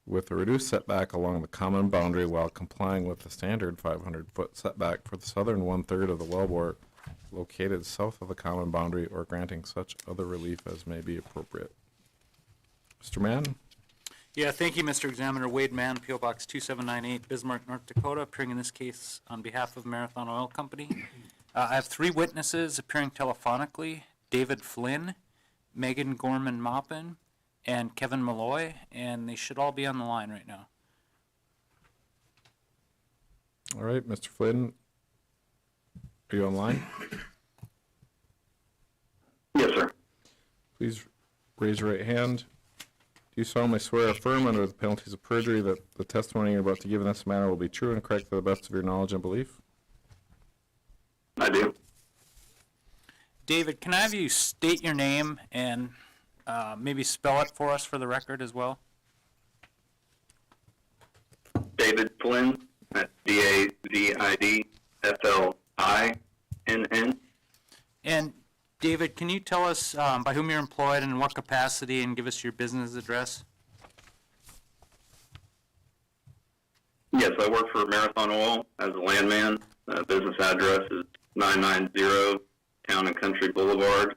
with a reduced setback along the common boundary while complying with the standard 500-foot setback for the southern one-third of the wellbore located south of the common boundary, or granting such other relief as may be appropriate. Mr. Mann? Yeah, thank you, Mr. Examiner. Wade Mann, P.O. Box 2798, Bismarck, North Dakota, appearing in this case on behalf of Marathon Oil Company. I have three witnesses appearing telephonically: David Flynn, Megan Gorman-Maupin, and Kevin Malloy, and they should all be on the line right now. All right, Mr. Flynn, are you online? Yes, sir. Please raise your right hand. Do you solemnly swear or affirm under the penalties of perjury that the testimony you're about to give in this matter will be true and correct to the best of your knowledge and belief? I do. David, can I have you state your name and maybe spell it for us for the record as well? David Flynn, that's DAVID FLINN. And David, can you tell us by whom you're employed and in what capacity, and give us your business address? Yes, I work for Marathon Oil as a landman. Business address is 990 Town and Country Boulevard,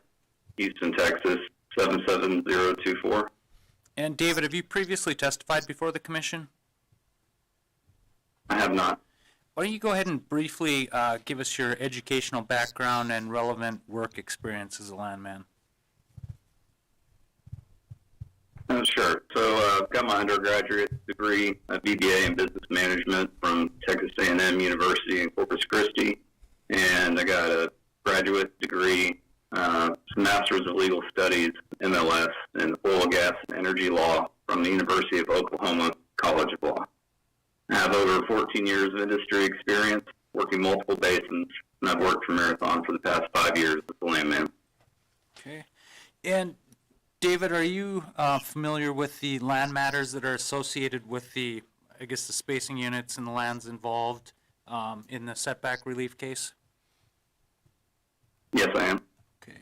Houston, Texas, 77024. And David, have you previously testified before the commission? I have not. Why don't you go ahead and briefly give us your educational background and relevant work experience as a landman? Sure. So I've got my undergraduate degree, a BBA in Business Management from Texas A&M University in Corpus Christi, and I got a graduate degree, some Master's of Legal Studies, MLS, in Oil, Gas, and Energy Law from the University of Oklahoma College of Law. I have over 14 years of industry experience working multiple basins, and I've worked for Marathon for the past 5 years as a landman. Okay. And David, are you familiar with the land matters that are associated with the, I guess, the spacing units and the lands involved in the setback relief case? Yes, I am. Okay.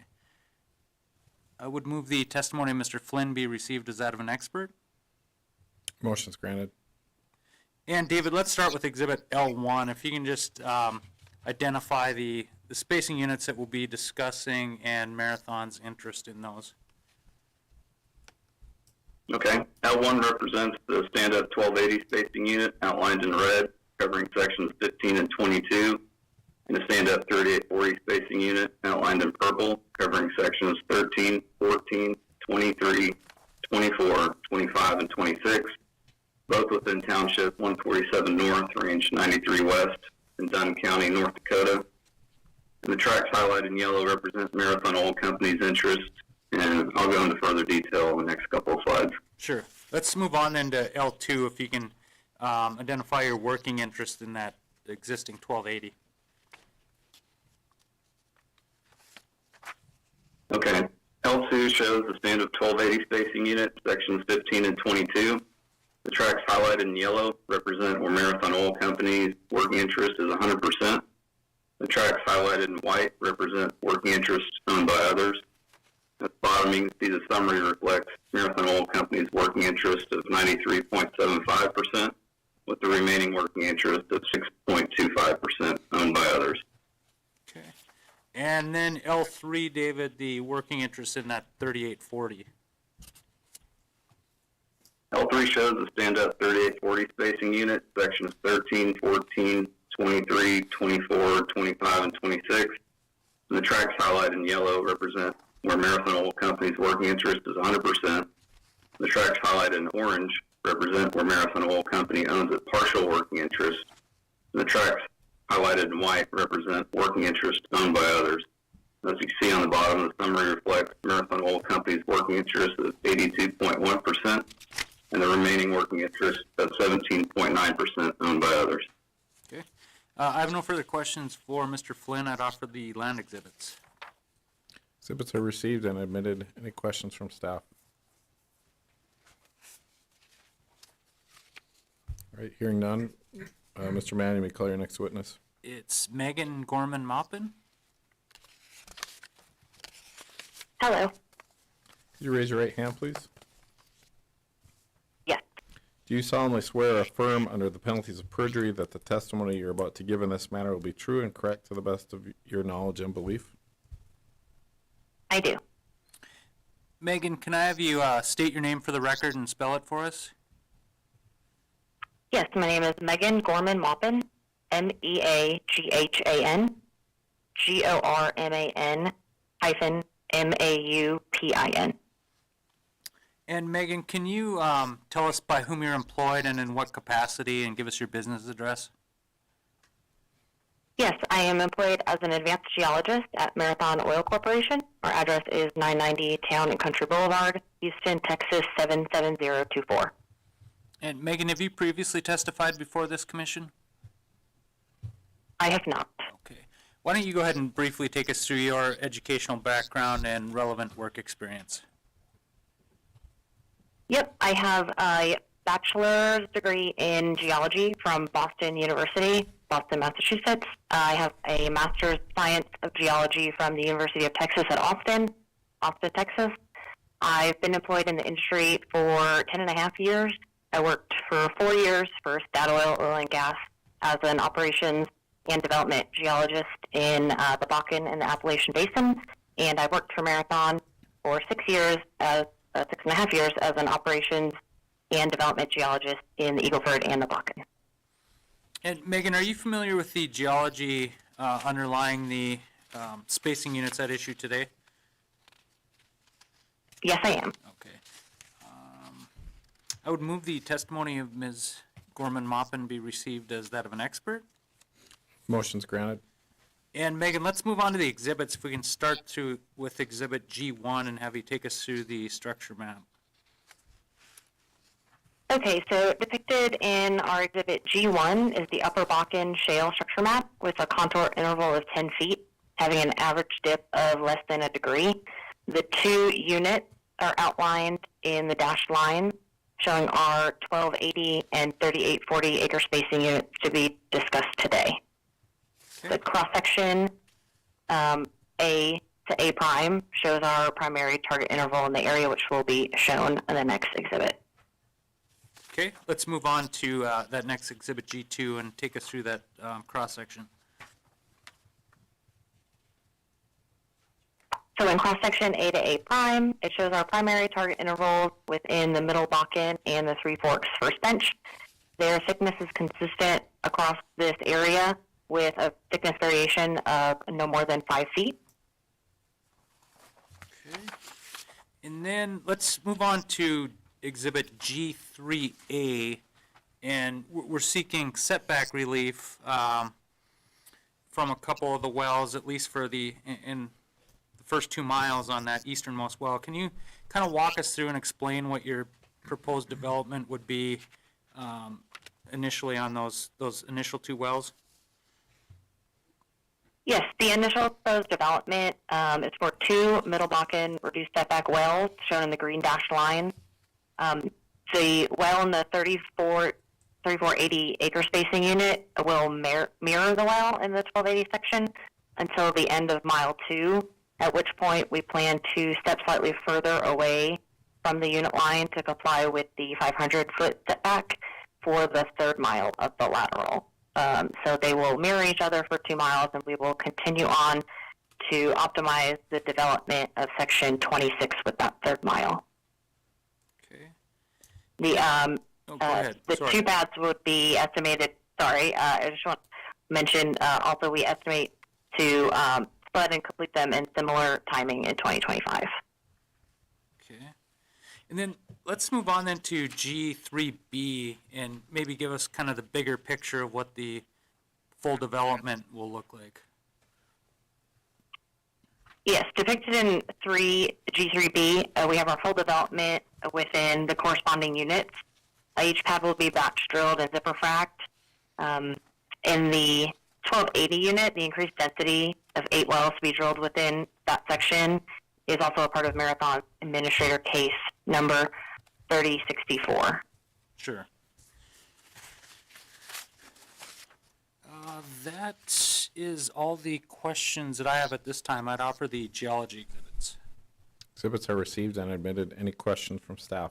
I would move the testimony of Mr. Flynn be received as that of an expert. Motion's granted. And David, let's start with Exhibit L1. If you can just identify the spacing units that we'll be discussing and Marathon's interest in those. Okay. L1 represents the stand-up 1280 spacing unit outlined in red, covering sections 15 and 22, and a stand-up 3840 spacing unit outlined in purple, covering sections 13, 14, 23, 24, 25, and 26, both within Township 147 North, Range 93 West, in Dunn County, North Dakota. And the tracks highlighted in yellow represent Marathon Oil Company's interest, and I'll go into further detail in the next couple of slides. Sure. Let's move on then to L2, if you can identify your working interest in that existing 1280. Okay. L2 shows the stand of 1280 spacing unit, sections 15 and 22. The tracks highlighted in yellow represent where Marathon Oil Company's working interest is 100%. The tracks highlighted in white represent working interest owned by others. At the bottom, you can see the summary reflects Marathon Oil Company's working interest of 93.75%, with the remaining working interest of 6.25% owned by others. Okay. And then L3, David, the working interest in that 3840. L3 shows the stand-up 3840 spacing unit, sections 13, 14, 23, 24, 25, and 26. And the tracks highlighted in yellow represent where Marathon Oil Company's working interest is 100%. The tracts highlighted in orange represent where Marathon Oil Company owns a partial working interest. And the tracts highlighted in white represent working interest owned by others. As you see on the bottom, the summary reflects Marathon Oil Company's working interest of 82.1% and the remaining working interest of 17.9% owned by others. Okay. I have no further questions for Mr. Flynn. I'd offer the land exhibits. Exhibits are received and admitted. Any questions from staff? All right, hearing none. Mr. Mann, you may call your next witness. It's Megan Gorman Maupin. Hello. Could you raise your right hand, please? Yes. Do you solemnly swear or affirm under the penalties of perjury that the testimony you're about to give in this matter will be true and correct to the best of your knowledge and belief? I do. Megan, can I have you state your name for the record and spell it for us? Yes, my name is Megan Gorman Maupin, MEAGHAN, GORMAN-MAUPIN. And Megan, can you tell us by whom you're employed and in what capacity, and give us your business address? Yes, I am employed as an advanced geologist at Marathon Oil Corporation. Our address is 990 Town and Country Boulevard, Houston, Texas 77024. And Megan, have you previously testified before this commission? I have not. Okay. Why don't you go ahead and briefly take us through your educational background and relevant work experience? Yep, I have a bachelor's degree in geology from Boston University, Boston, Massachusetts. I have a master's science of geology from the University of Texas at Austin, Texas. I've been employed in the industry for 10 and a half years. I worked for 4 years for Statoil Oil and Gas as an operations and development geologist in the Bakken and the Appalachian Basin, and I worked for Marathon for 6 years, 6.5 years as an operations and development geologist in the Eagle Ford and the Bakken. And Megan, are you familiar with the geology underlying the spacing units at issue today? Yes, I am. Okay. I would move the testimony of Ms. Gorman Maupin be received as that of an expert. Motion's granted. And Megan, let's move on to the exhibits. If we can start with Exhibit G1 and have you take us through the structure map. Okay, so depicted in our Exhibit G1 is the Upper Bakken Shale structure map with a contour interval of 10 feet, having an average dip of less than a degree. The two units are outlined in the dashed line, showing our 1280 and 3840 acre spacing units to be discussed today. Okay. The cross-section A to A prime shows our primary target interval in the area, which will be shown in the next exhibit. Okay, let's move on to that next Exhibit G2 and take us through that cross-section. So in cross-section A to A prime, it shows our primary target intervals within the Middle Bakken and the Three Forks First Bench. Their thickness is consistent across this area with a thickness variation of no more than 5 feet. Okay. And then let's move on to Exhibit G3A, and we're seeking setback relief from a couple of the wells, at least for in the first 2 miles on that easternmost well. Can you kind of walk us through and explain what your proposed development would be initially on those initial 2 wells? Yes, the initial proposed development is for 2 Middle Bakken reduced setback wells shown in the green dashed line. The well in the 3480 acre spacing unit will mirror the well in the 1280 section until the end of mile 2, at which point we plan to step slightly further away from the unit line to comply with the 500-foot setback for the 3rd mile of the lateral. So they will mirror each other for 2 miles, and we will continue on to optimize the development of section 26 with that 3rd mile. Okay. The go ahead. the Sorry. 2 pads would be estimated. Sorry, I just want to mention also we estimate to spud and complete them in similar timing in 2025. Okay. And then let's move on then to G3B and maybe give us kind of the bigger picture of what the full development will look like. Yes, depicted in G3B, we have our full development within the corresponding units. Each pad will be batch drilled and zipper fracked. In the 1280 unit, the increased density of 8 wells to be drilled within that section is also a part of Marathon Administrator Case number 3064. Sure. That is all the questions that I have at this time. I'd offer the geology exhibits. Exhibits are received and admitted. Any questions from staff?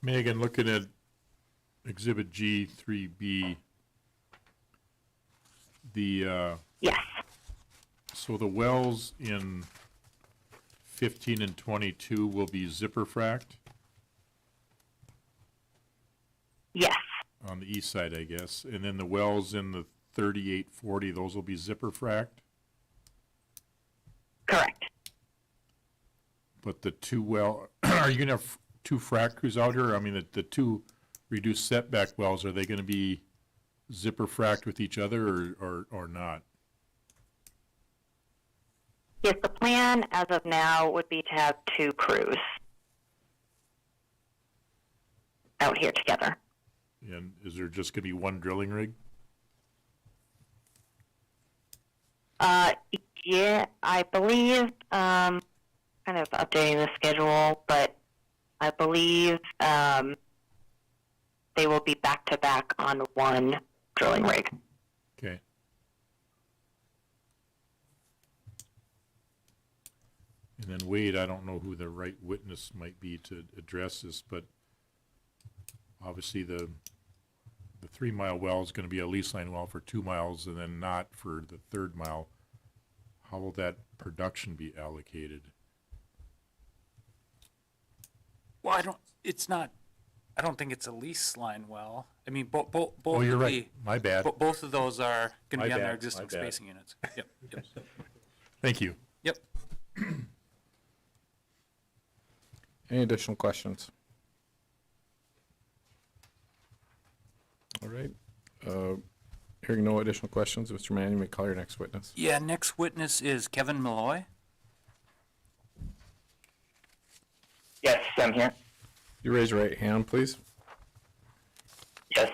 Megan, looking at Exhibit G3B, Yes. so the wells in 15 and 22 will be zipper fracked Yes. on the east side, I guess, and then the wells in the 3840, those will be zipper fracked, Correct. but the two are you gonna have two frack crews out here? I mean, the two reduced setback wells, are they gonna be zipper fracked with each other or not? Yes, the plan as of now would be to have 2 crews out here together. And is there just gonna be one drilling rig? Yeah, I believe, kind of updating the schedule, but I believe they will be back to back on one drilling rig. Okay. And then Wade, I don't know who the right witness might be to address this, but obviously the 3 mile well is gonna be a lease line well for 2 miles and then not for the 3rd mile. How will that production be allocated? Well, I don't think it's a lease line well. I mean, both Oh, you're of right. My bad. both of those are going to My be on their bad, existing my bad. spacing units. Yep. Thank you. Yep. Any additional questions? All right. Hearing no additional questions, Mr. Mann, you may call your next witness. Yeah, next witness is Kevin Malloy. Yes, I'm here. You raise your right hand, please. Yes,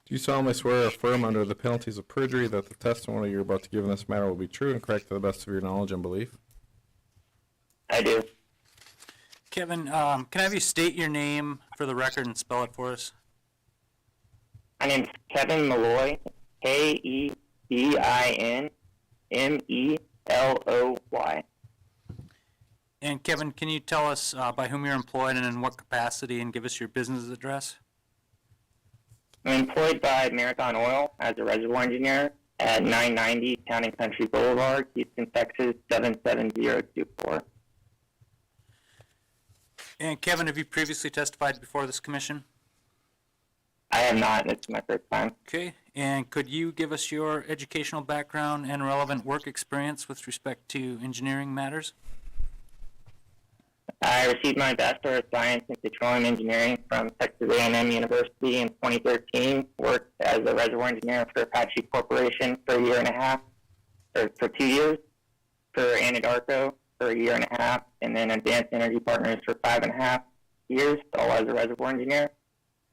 Do you solemnly swear or affirm under the penalties of perjury that the testimony you're about to give in this matter will be true and correct to the best of your knowledge and belief? I do. Kevin, can I have you state your name for the record and spell it for us? My name's Kevin Malloy, KEVINMELOY. And Kevin, can you tell us by whom you're employed and in what capacity, and give us your business address? I'm employed by Marathon Oil as a reservoir engineer at 990 Town and Country Boulevard, Houston, Texas 77024. And Kevin, have you previously testified before this commission? I have not, and it's my first time. Okay, and could you give us your educational background and relevant work experience with respect to engineering matters? I received my Bachelor of Science in Petroleum Engineering from Texas A&M University in 2013, worked as a reservoir engineer for Apache Corporation for 1.5 years, or for 2 years, for Anadarko for 1.5 years, and then Advanced Energy Partners for 5.5 years, all as a reservoir engineer.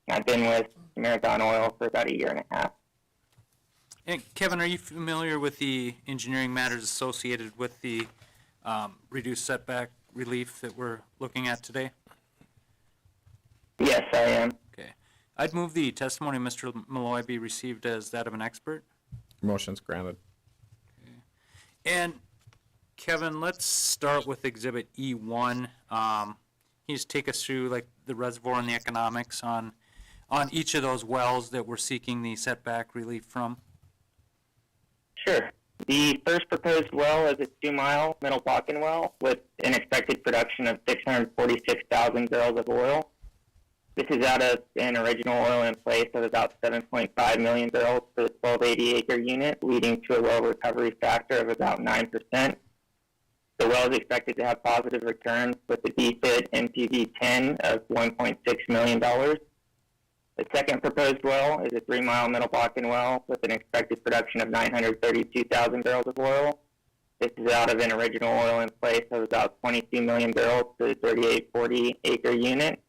I've been with Marathon Oil for about 1.5 years. And Kevin, are you familiar with the engineering matters associated with the reduced setback relief that we're looking at today? Yes, I am. Okay. I'd move the testimony of Mr. Malloy be received as that of an expert. Motion's granted. And Kevin, let's start with Exhibit E1. Can you just take us through like the reservoir and the economics on each of those wells that we're seeking the setback relief from? Sure. The first proposed well is a 2-mile Middle Bakken well with an expected production of 646,000 barrels of oil. This is out of an original oil in place of about 7.5 million barrels for the 1280-acre unit, leading to a well recovery factor of about 9%. The well is expected to have positive returns with a DFID NPV10 of $1.6 million. The second proposed well is a 3-mile Middle Bakken well with an expected production of 932,000 barrels of oil. This is out of an original oil in place of about 22 million barrels for the 3840-acre unit,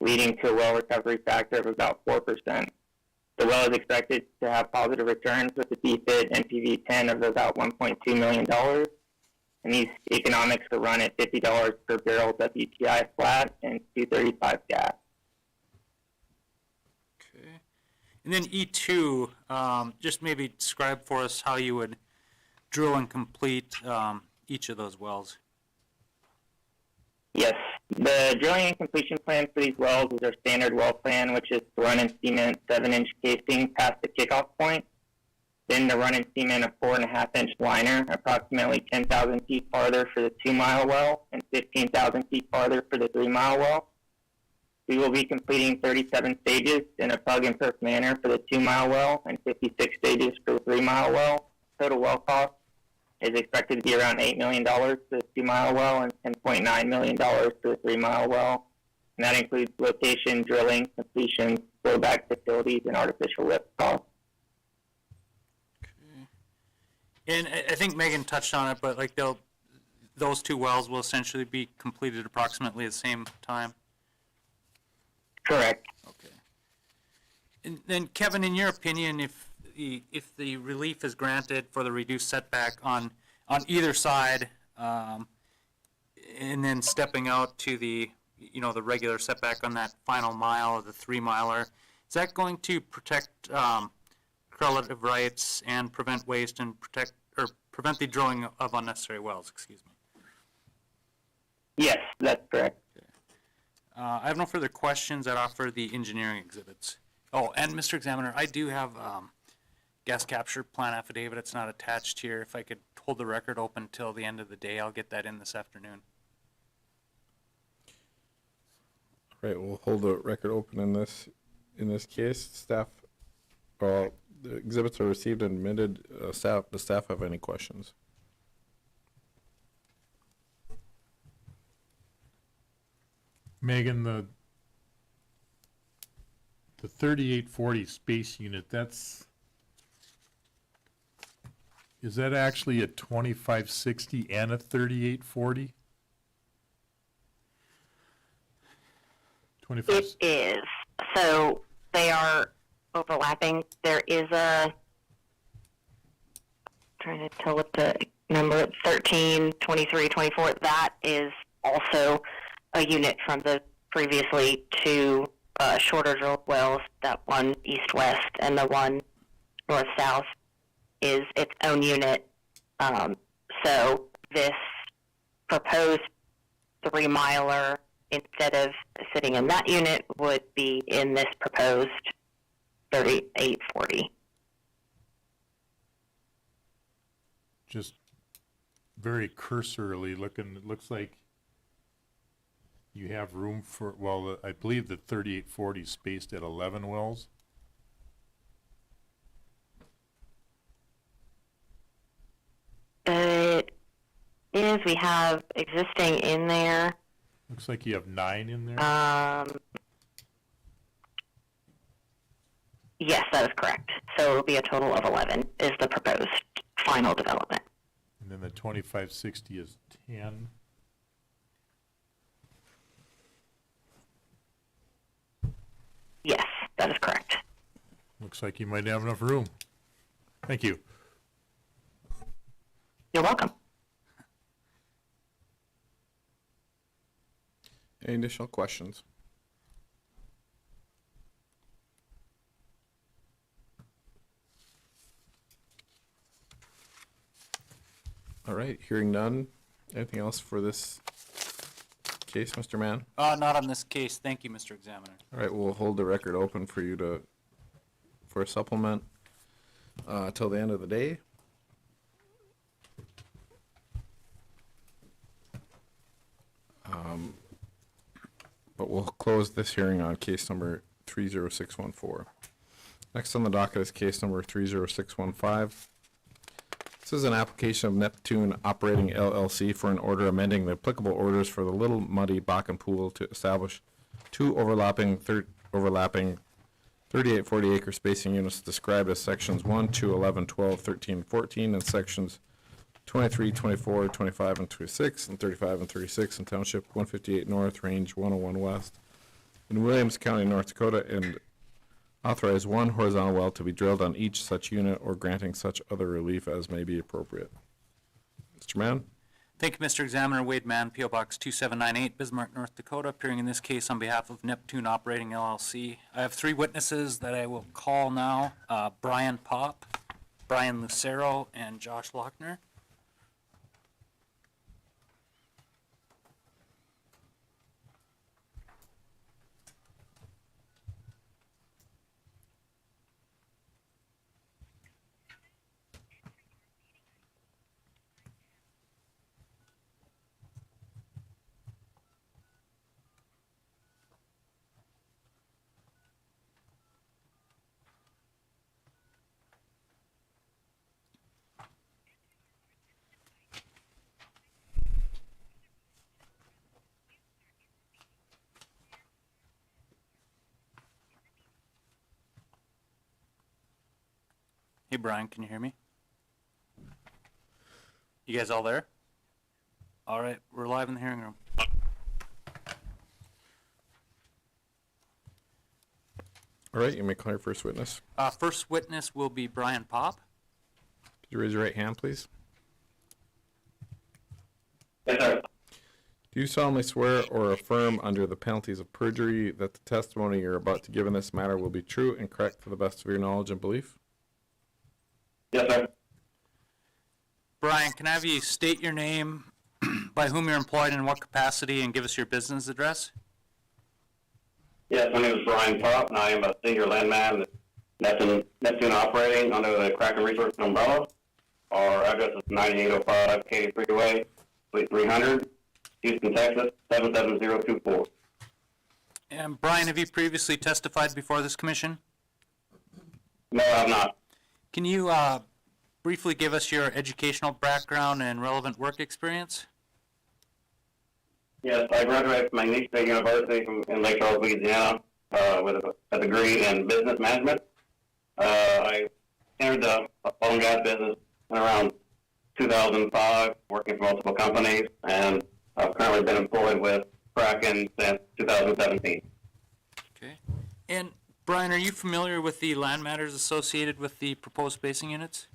leading to a well recovery factor of about 4%. The well is expected to have positive returns with a DFID NPV10 of about $1.2 million. And these economics will run at $50 per barrel WTI flat and $2.35 gas. Okay. And then E2, just maybe describe for us how you would drill and complete each of those wells. Yes, the drilling and completion plan for these wells is our standard well plan, which is to run and cement 7-inch casing past the kickoff point, then to run and cement a 4.5-inch liner approximately 10,000 feet farther for the 2-mile well and 15,000 feet farther for the 3-mile well. We will be completing 37 stages in a plug and perf manner for the 2-mile well and 56 stages for the 3-mile well. Total well cost is expected to be around $8 million for the 2-mile well and $10.9 million for the 3-mile well. And that includes location, drilling, completion, flowback facilities, and artificial lift costs. And I think Megan touched on it, but like those 2 wells will essentially be completed approximately at the same time. Correct. Okay. And then Kevin, in your opinion, if the relief is granted for the reduced setback on either side, and then stepping out to the the regular setback on that final mile of the 3-miler, is that going to protect correlative rights and prevent waste and prevent the drilling of unnecessary wells? Excuse me. Yes, that's correct. I have no further questions. I'd offer the engineering exhibits. Oh, and Mr. Examiner, I do have gas capture plan affidavit. It's not attached here. If I could hold the record open till the end of the day, I'll get that in this afternoon. All right, we'll hold the record open in this case. Staff, the exhibits are received and admitted. Does staff have any questions? Megan, the 3840 space unit, is that actually a 2560 and a 3840? It is. So they are overlapping. There is trying to tell what the number, 13, 23, 24, that is also a unit from the previously 2 shorter drilled wells. That one east-west and the one north-south is its own unit. So this proposed 3-miler, instead of sitting in that unit, would be in this proposed 3840. Just very cursorily looking, it looks like you have room for, well, I believe the 3840 is spaced at 11 wells. It is. We have existing in there. Looks like you have 9 in there. Yes, that is correct. So it will be a total of 11 is the proposed final development. And then the 2560 is 10. Yes, that is correct. Looks like you might have enough room. Thank you. You're welcome. Any additional questions? All right, hearing none. Anything else for this case, Mr. Mann? Not on this case. Thank you, Mr. Examiner. All right, we'll hold the record open for you for a supplement till the end of the day. but we'll close this hearing on case number 30614. Next on the docket is case number 30615. This is an application of Neptune Operating LLC for an order amending the applicable orders for the Little Muddy Bakken Pool to establish two overlapping 3840 acre spacing units described as sections 1, 2, 11, 12, 13, 14, and sections 23, 24, 25, and 26, and 35 and 36 in Township 158 North, Range 101 West, in Williams County, North Dakota, and authorize one horizontal well to be drilled on each such unit or granting such other relief as may be appropriate. Mr. Mann? Thank you, Mr. Examiner. Wade Mann, P.O. Box 2798, Bismarck, North Dakota, appearing in this case on behalf of Neptune Operating LLC. I have three witnesses that I will call now, Brian Popp, Brian Lucero, and Josh Lochner. Hey, Brian, can you hear me? You guys all there? All right, we're live in the hearing room. All right, you may call your first witness. First witness will be Brian Popp. Could you raise your right hand, please? Yes, sir. Do you solemnly swear or affirm under the penalties of perjury that the testimony you're about to give in this matter will be true and correct to the best of your knowledge and belief? Yes, sir. Brian, can I have you state your name, by whom you're employed, and in what capacity, and give us your business address? Yes, my name is Brian Popp, and I am a senior landman at Neptune Operating under the Kraken Resources umbrella. Our address is 9805 Katy Freeway, Suite 300, Houston, Texas, 77024. And Brian, have you previously testified before this commission? No, I'm not. Can you briefly give us your educational background and relevant work experience? Yes, I graduated from McNeese State University in Lake Charles, Louisiana, with a degree in business management. I entered the oil and gas business in around 2005, working for multiple companies, and I've currently been employed with Kraken since 2017. Okay. And Brian, are you familiar with the land matters associated with the proposed spacing units?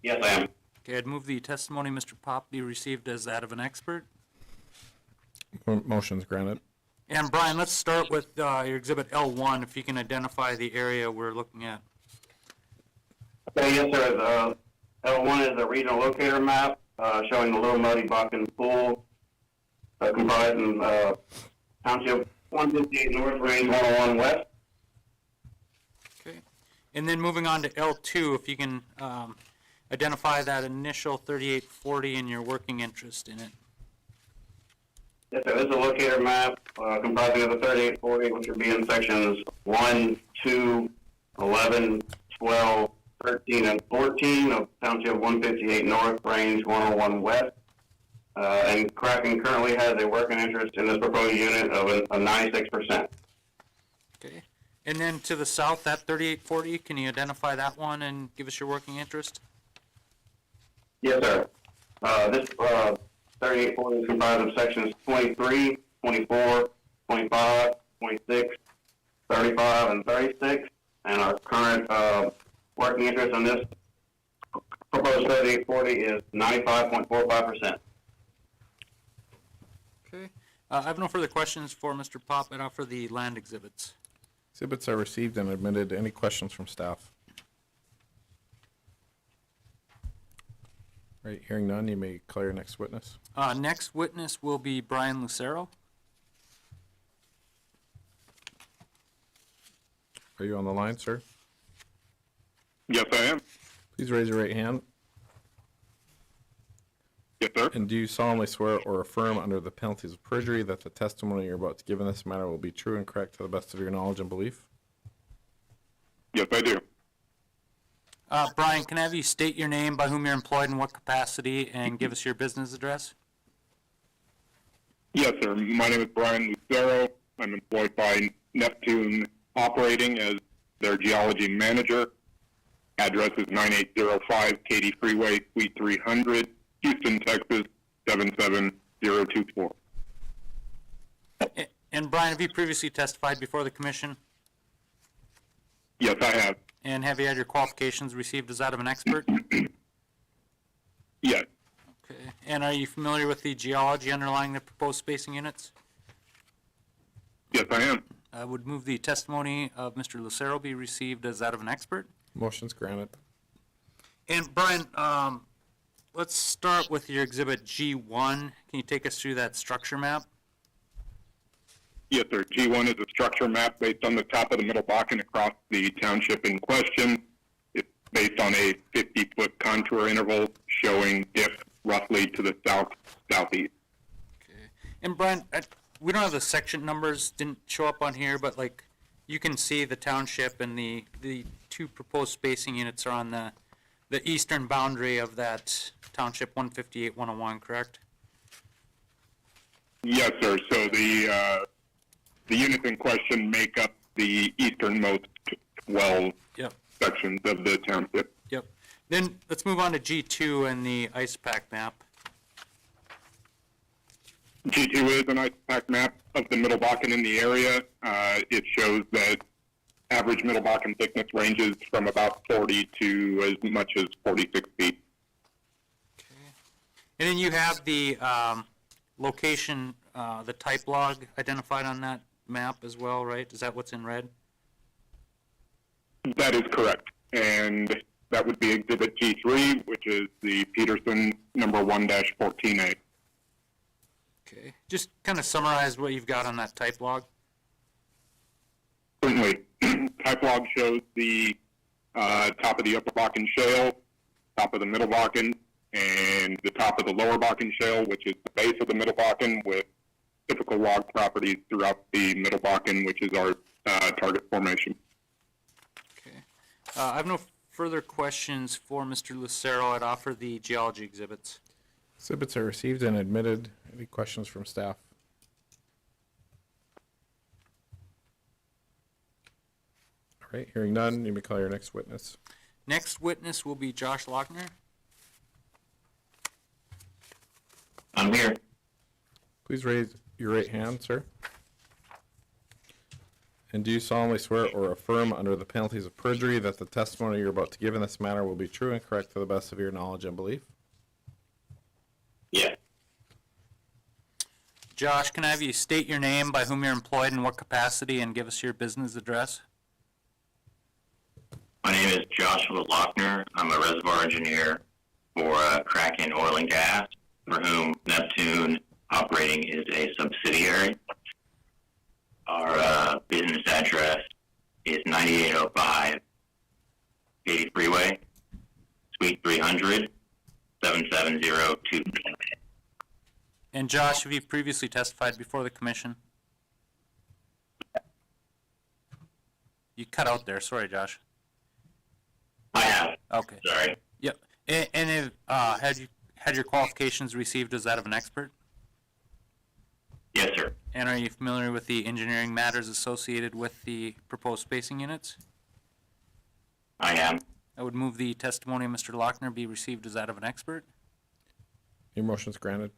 Yes, I am. Okay, I'd move the testimony, Mr. Popp, be received as that of an expert. Motion's granted. And Brian, let's start with your exhibit L1, if you can identify the area we're looking at. Okay, yes, sir. L1 is a regional locator map showing the Little Muddy Bakken Pool, comprising Township 158 North, Range 101 West. Okay. And then moving on to L2, if you can identify that initial 3840 and your working interest in it. Yes, sir. This is a locator map comprising of the 3840, which would be in sections 1, 2, 11, 12, 13, and 14 of Township 158 North, Range 101 West. And Kraken currently has a working interest in this proposed unit of 96%. Okay. And then to the south, that 3840, can you identify that one and give us your working interest? Yes, sir. This 3840 is comprised of sections 23, 24, 25, 26, 35, and 36. And our current working interest on this proposed 3840 is 95.45%. Okay. I have no further questions for Mr. Popp. I'd offer the land exhibits. Exhibits are received and admitted. Any questions from staff? All right, hearing none, you may call your next witness. Next witness will be Brian Lucero. Are you on the line, sir? Yes, I am. Please raise your right hand. Yes, sir. And do you solemnly swear or affirm under the penalties of perjury that the testimony you're about to give in this matter will be true and correct to the best of your knowledge and belief? Yes, I do. Brian, can I have you state your name, by whom you're employed, in what capacity, and give us your business address? Yes, sir. My name is Brian Lucero. I'm employed by Neptune Operating as their geology manager. Address is 9805 Katy Freeway, Suite 300, Houston, Texas, 77024. And Brian, have you previously testified before the commission? Yes, I have. And have you had your qualifications received as that of an expert? Yes. Okay. And are you familiar with the geology underlying the proposed spacing units? Yes, I am. I would move the testimony of Mr. Lucero be received as that of an expert. Motion's granted. And Brian, let's start with your exhibit G1. Can you take us through that structure map? Yes, sir. G1 is a structure map based on the top of the Middle Bakken across the township in question. It's based on a 50-foot contour interval showing dip roughly to the southeast. Okay. And Brian, we don't have the section numbers, didn't show up on here, but like you can see the township and the two proposed spacing units are on the eastern boundary of that township 158-101, correct? Yes, sir. So the units in question make up the easternmost 12 Yep. sections of the township. Yep. Then let's move on to G2 and the ice pack map. G2 is an ice pack map of the Middle Bakken in the area. It shows that average Middle Bakken thickness ranges from about 40 to as much as 46 feet. And then you have the location, the type log identified on that map as well, right? Is that what's in red? That is correct. And that would be Exhibit G3, which is the Peterson number 1-14A. Okay. Just kind of summarize what you've got on that type log. Certainly. Type log shows the top of the Upper Bakken Shale, top of the Middle Bakken, and the top of the Lower Bakken Shale, which is the base of the Middle Bakken, with typical log properties throughout the Middle Bakken, which is our target formation. Okay. I have no further questions for Mr. Lucero. I'd offer the geology exhibits. Exhibits are received and admitted. Any questions from staff? All right, hearing none, you may call your next witness. Next witness will be Josh Lochner. I'm here. Please raise your right hand, sir. And do you solemnly swear or affirm under the penalties of perjury that the testimony you're about to give in this matter will be true and correct to the best of your knowledge and belief? Yes. Josh, can I have you state your name, by whom you're employed, in what capacity, and give us your business address? My name is Joshua Lochner. I'm a reservoir engineer for Kraken Oil and Gas, for whom Neptune Operating is a subsidiary. Our business address is 9805 Katy Freeway, Suite 300, 7702. And Josh, have you previously testified before the commission? You cut out there. Sorry, Josh. I have. Okay. Sorry. Yep. And have had your qualifications received as that of an expert? Yes, sir. And are you familiar with the engineering matters associated with the proposed spacing units? I am. I would move the testimony of Mr. Lochner be received as that of an expert. Your motion's granted.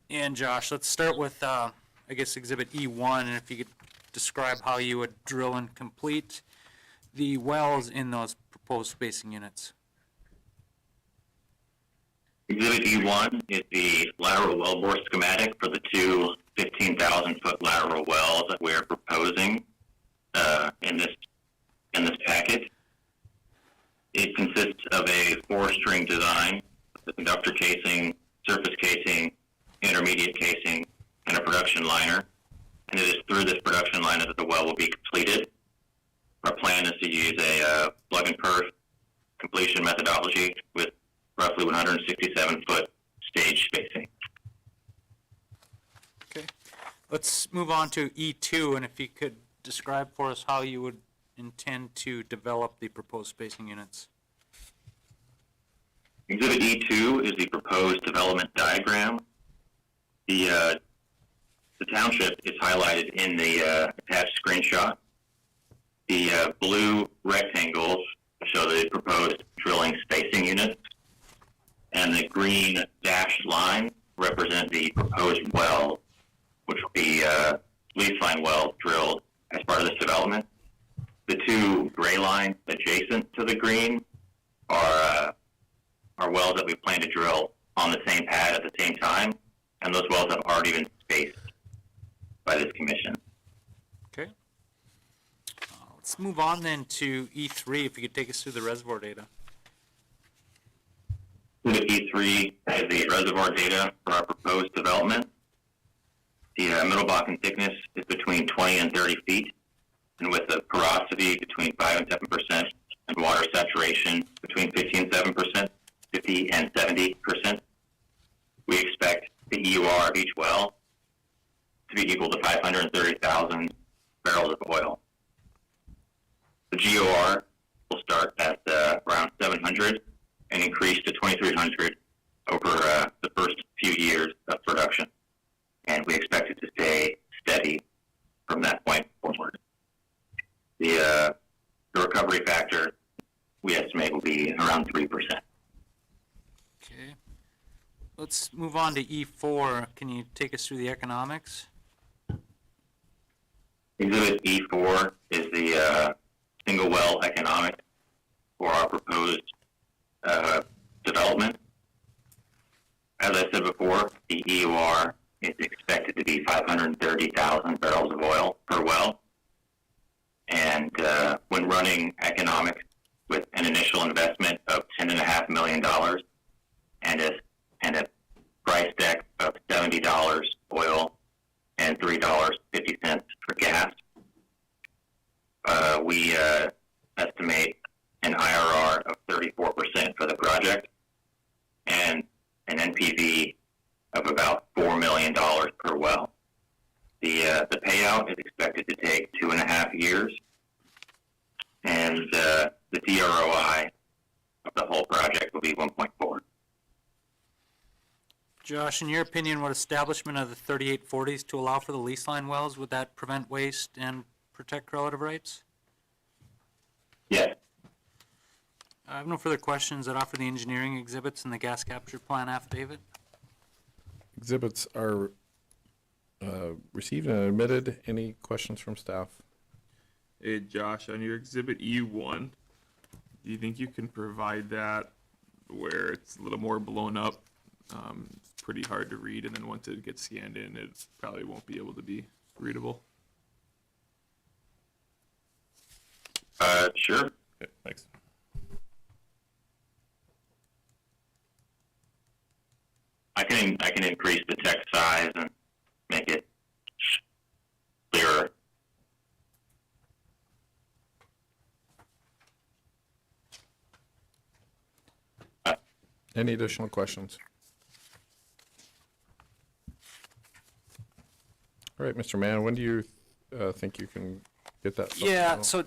And Josh, let's start with, I guess, Exhibit E1, and if you could describe how you would drill and complete the wells in those proposed spacing units. Exhibit E1 is the lateral wellbore schematic for the two 15,000-foot lateral wells that we're proposing in this packet. It consists of a 4-string design, the conductor casing, surface casing, intermediate casing, and a production liner. And it is through this production liner that the well will be completed. Our plan is to use a plug and perf completion methodology with roughly 167-foot stage spacing. Okay. Let's move on to E2, and if you could describe for us how you would intend to develop the proposed spacing units. Exhibit E2 is the proposed development diagram. The township is highlighted in the attached screenshot. The blue rectangles show the proposed drilling spacing units, and the green dashed lines represent the proposed wells, which will be lease line wells drilled as part of this development. The two gray lines adjacent to the green are wells that we plan to drill on the same pad at the same time, and those wells have already been spaced by this commission. Okay. Let's move on then to E3, if you could take us through the reservoir data. Exhibit E3 is the reservoir data for our proposed development. The Middle Bakken thickness is between 20 and 30 feet, and with a porosity between 5 and 7%, and water saturation between 50 and 70%. We expect the EUR of each well to be equal to 530,000 barrels of oil. The GOR will start at around 700 and increase to 2,300 over the first few years of production. And we expect it to stay steady from that point forward. The recovery factor we estimate will be around 3%. Okay. Let's move on to E4. Can you take us through the economics? Exhibit E4 is the single well economic for our proposed development. As I said before, the EUR is expected to be 530,000 barrels of oil per well. And when running economics with an initial investment of $10.5 million and a price deck of $70 oil and $3.50 for gas, we estimate an IRR of 34% for the project and an NPV of about $4 million per well. The payout is expected to take 2.5 years, and the DROI of the whole project will be 1.4. Josh, in your opinion, would establishment of the 3840s to allow for the lease line wells, would that prevent waste and protect relative rights? Yes. I have no further questions that offer the engineering exhibits and the gas capture plan affidavit. Exhibits are received and admitted. Any questions from staff? Hey, Josh, on your exhibit E1, do you think you can provide that where it's a little more blown up? It's pretty hard to read, and then once it gets scanned in, it probably won't be able to be readable. Sure. Okay, thanks. I can increase the text size and make it clearer. Any additional questions? All right, Mr. Mann, when do you think you can get that? Yeah, so,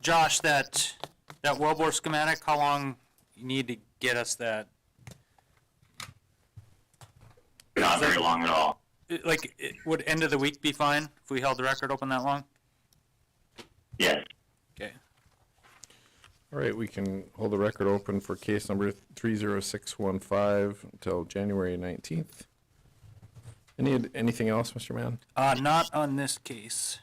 Josh, that wellbore schematic, how long you need to get us that? Not very long at all. Would end of the week be fine if we held the record open that long? Yes. Okay. All right, we can hold the record open for case number 30615 until January 19th. Anything else, Mr. Mann? Not on this case.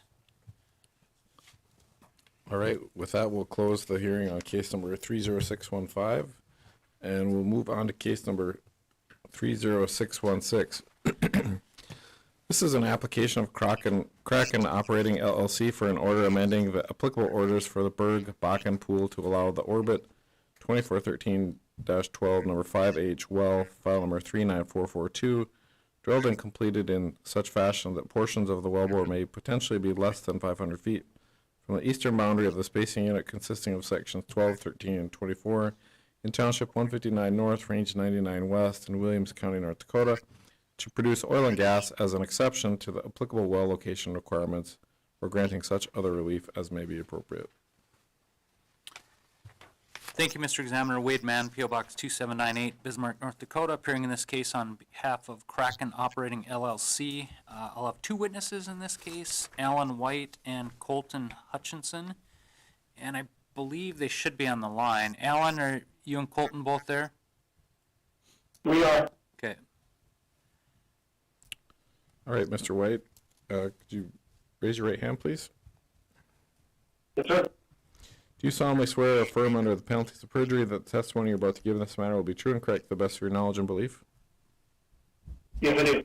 All right, with that, we'll close the hearing on case number 30615, and we'll move on to case number 30616. This is an application of Kraken Operating LLC for an order amending the applicable orders for the Berg Bakken pool to allow the Orbit 2413-12 number 5H well, file number 39442, drilled and completed in such fashion that portions of the wellbore may potentially be less than 500 feet from the eastern boundary of the spacing unit consisting of sections 12, 13, and 24 in Township 159 North, Range 99 West, in Williams County, North Dakota, to produce oil and gas as an exception to the applicable well location requirements, or granting such other relief as may be appropriate. Thank you, Mr. Examiner. Wade Mann, P.O. Box 2798, Bismarck, North Dakota, appearing in this case on behalf of Kraken Operating LLC. I'll have two witnesses in this case, Alan White and Colton Hutchinson, and I believe they should be on the line. Alan, are you and Colton both there? We are. Okay. All right, Mr. White, could you raise your right hand, please? Yes, sir. Do you solemnly swear or affirm under the penalties of perjury that the testimony you're about to give in this matter will be true and correct to the best of your knowledge and belief? Yes, I do.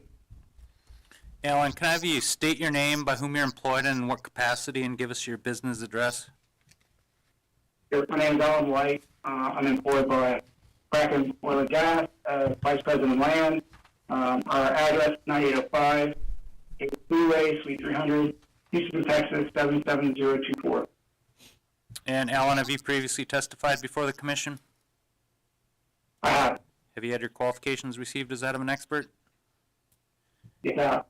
Alan, can I have you state your name, by whom you're employed, and in what capacity, and give us your business address? Yes, my name is Alan White. I'm employed by Kraken Oil and Gas, Vice President of Land. Our address, 9805, Freeway, Suite 300, Houston, Texas, 77024. And Alan, have you previously testified before the commission? I have. Have you had your qualifications received as that of an expert? Yeah.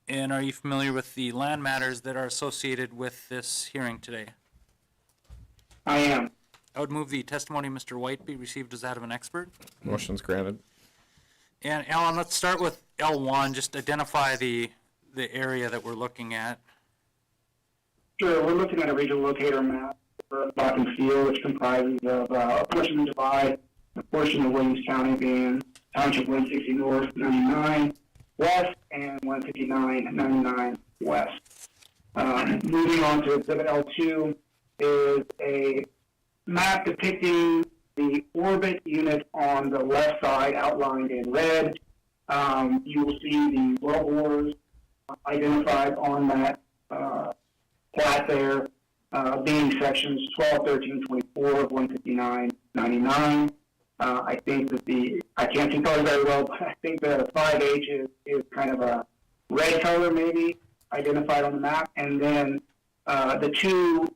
And are you familiar with the land matters that are associated with this hearing today? I am. I would move the testimony of Mr. White be received as that of an expert. Motion's granted. And Alan, let's start with L1, just identify the area that we're looking at. Sure. We're looking at a regional locator map for Bakken Field, which comprises of a portion of Divide, a portion of Williams County being Township 160 North, 99 West, and 159 and 99 West. Moving on to Exhibit L2 is a map depicting the orbit unit on the left side outlined in red. You will see the wellbores identified on that plat there, being sections 12, 13, 24 of 159, 99. I think that I can't see colors very well, but I think the 5H is kind of a red color maybe identified on the map. And then the two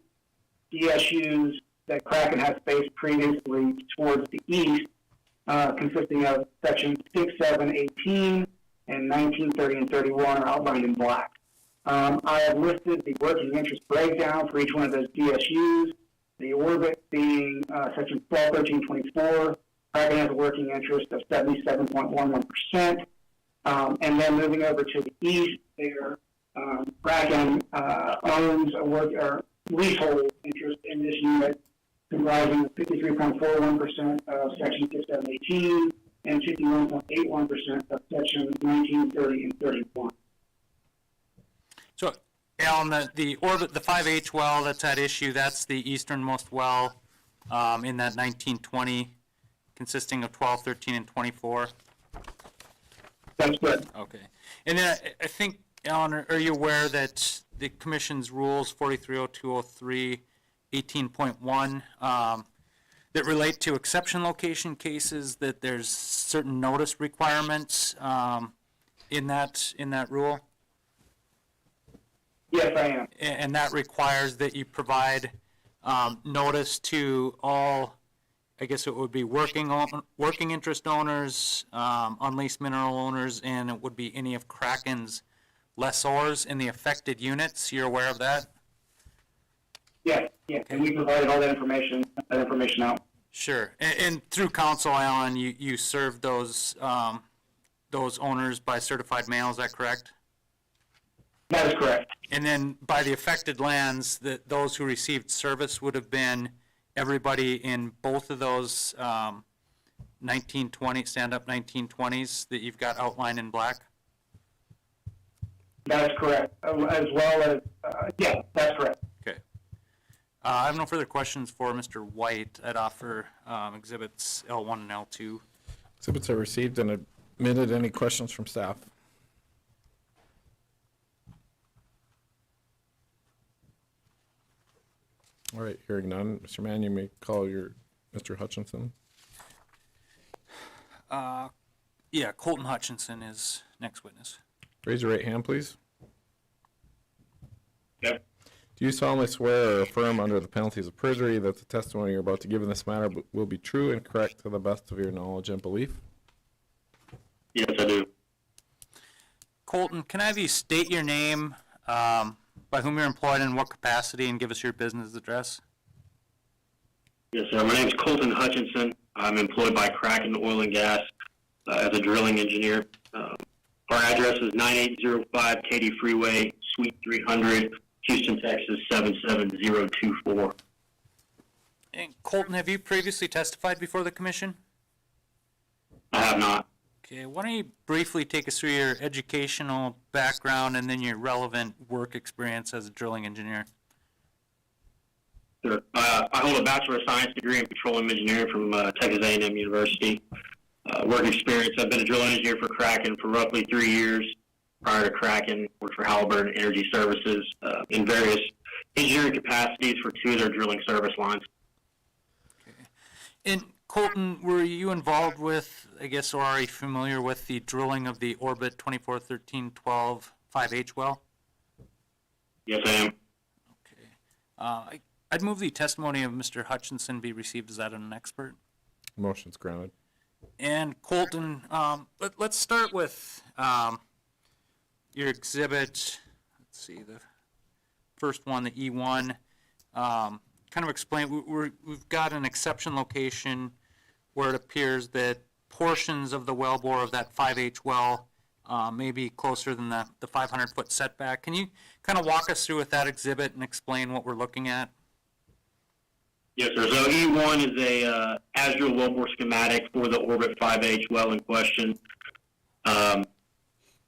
DSUs that Kraken has faced previously towards the east, consisting of sections 6, 7, 18, and 19, 30, and 31 are outlined in black. I have listed the working interest breakdown for each one of those DSUs. The orbit being section 12, 13, 24. Kraken has a working interest of 77.11%. And then moving over to the east there, Kraken owns a leasehold interest in this unit, comprising 53.41% of section 6, 7, 18, and 51.81% of section 19, 30, and 31. So, Alan, the orbit, the 5H well that's at issue, that's the easternmost well in that 1920, consisting of 12, 13, and 24. That's good. Okay. And then I think, Alan, are you aware that the Commission's rules 430203, 18.1, that relate to exception location cases, that there's certain notice requirements in that rule? Yes, I am. And that requires that you provide notice to all, I guess it would be working interest owners, unleased mineral owners, and it would be any of Kraken's lessors in the affected units. You're aware of that? Yes, yes, and we provided all that information out. Sure. And through council, Alan, you served those owners by certified mail, is that correct? That is correct. And then by the affected lands, those who received service would have been everybody in both of those 1920, stand-up 1920s that you've got outlined in black? That is correct. As well as, yeah, that's correct. Okay. I have no further questions for Mr. White. I'd offer exhibits L1 and L2. Exhibits are received and admitted. Any questions from staff? All right, hearing none. Mr. Mann, you may call your Mr. Hutchinson. Yeah, Colton Hutchinson is next witness. Raise your right hand, please. Yep. Do Do you solemnly swear or affirm under the penalties of perjury that the testimony you're about to give in this matter will be true and correct to the best of your knowledge and belief? Yes, I do. Colton, can I have you state your name, by whom you're employed, in what capacity, and give us your business address? Yes, sir. My name is Colton Hutchinson. I'm employed by Kraken Oil and Gas as a drilling engineer. Our address is 9805 Katy Freeway, Suite 300, Houston, Texas 77024. And Colton, have you previously testified before the commission? I have not. Okay, why don't you briefly take us through your educational background and then your relevant work experience as a drilling engineer? Sure. I hold a Bachelor of Science degree in Petroleum Engineering from Texas A&M University. Work experience, I've been a drilling engineer for Kraken for roughly 3 years. Prior to Kraken, worked for Halliburton Energy Services in various engineering capacities for 2 of their drilling service lines. And Colton, were you involved with, I guess, or are you familiar with the drilling of the Orbit 241312 5H well? Yes, I am. Okay. I'd move the testimony of Mr. Hutchinson be received as that of an expert. Motion's granted. And Colton, let's start with your exhibit. Let's see, the first one, the E1. Kind of explain, we've got an exception location where it appears that portions of the wellbore of that 5H well may be closer than the 500-foot setback. Can you kind of walk us through with that exhibit and explain what we're looking at? Yes, sir. So E1 is a Azure wellbore schematic for the Orbit 5H well in question.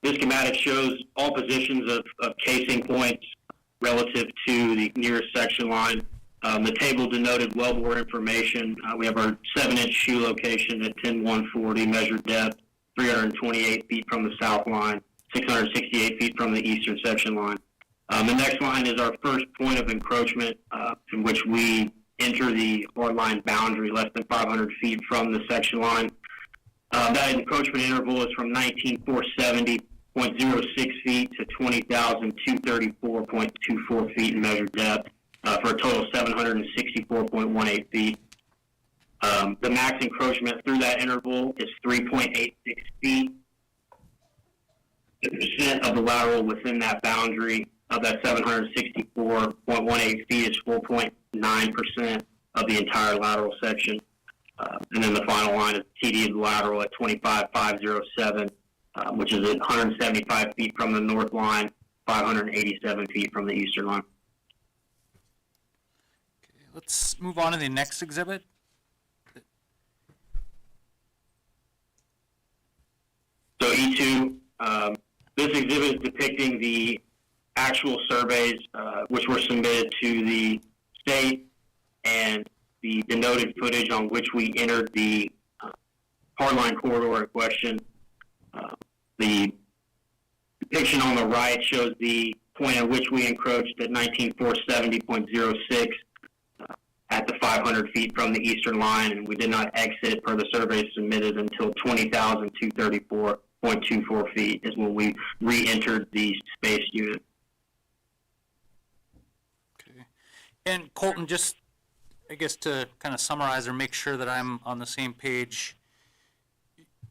This schematic shows all positions of casing points relative to the nearest section line. The table denoted wellbore information. We have our 7-inch shoe location at 10-140, measured depth, 328 feet from the south line, 668 feet from the eastern section line. The next line is our first point of encroachment in which we enter the hard line boundary less than 500 feet from the section line. That encroachment interval is from 19,470.06 feet to 20,234.24 feet in measured depth, for a total of 764.18 feet. The max encroachment through that interval is 3.86 feet. The percent of the lateral within that boundary of that 764.18 feet is 4.9% of the entire lateral section. And then the final line is TD of the lateral at 25,507, which is at 175 feet from the north line, 587 feet from the eastern line. Okay, let's move on to the next exhibit. So E2, this exhibit is depicting the actual surveys which were submitted to the state and the denoted footage on which we entered the hardline corridor in question. The depiction on the right shows the point at which we encroached at 19,470.06 at the 500 feet from the eastern line, and we did not exit per the survey submitted until 20,234.24 feet is when we re-entered the space unit. Okay. And Colton, just, I guess to kind of summarize or make sure that I'm on the same page,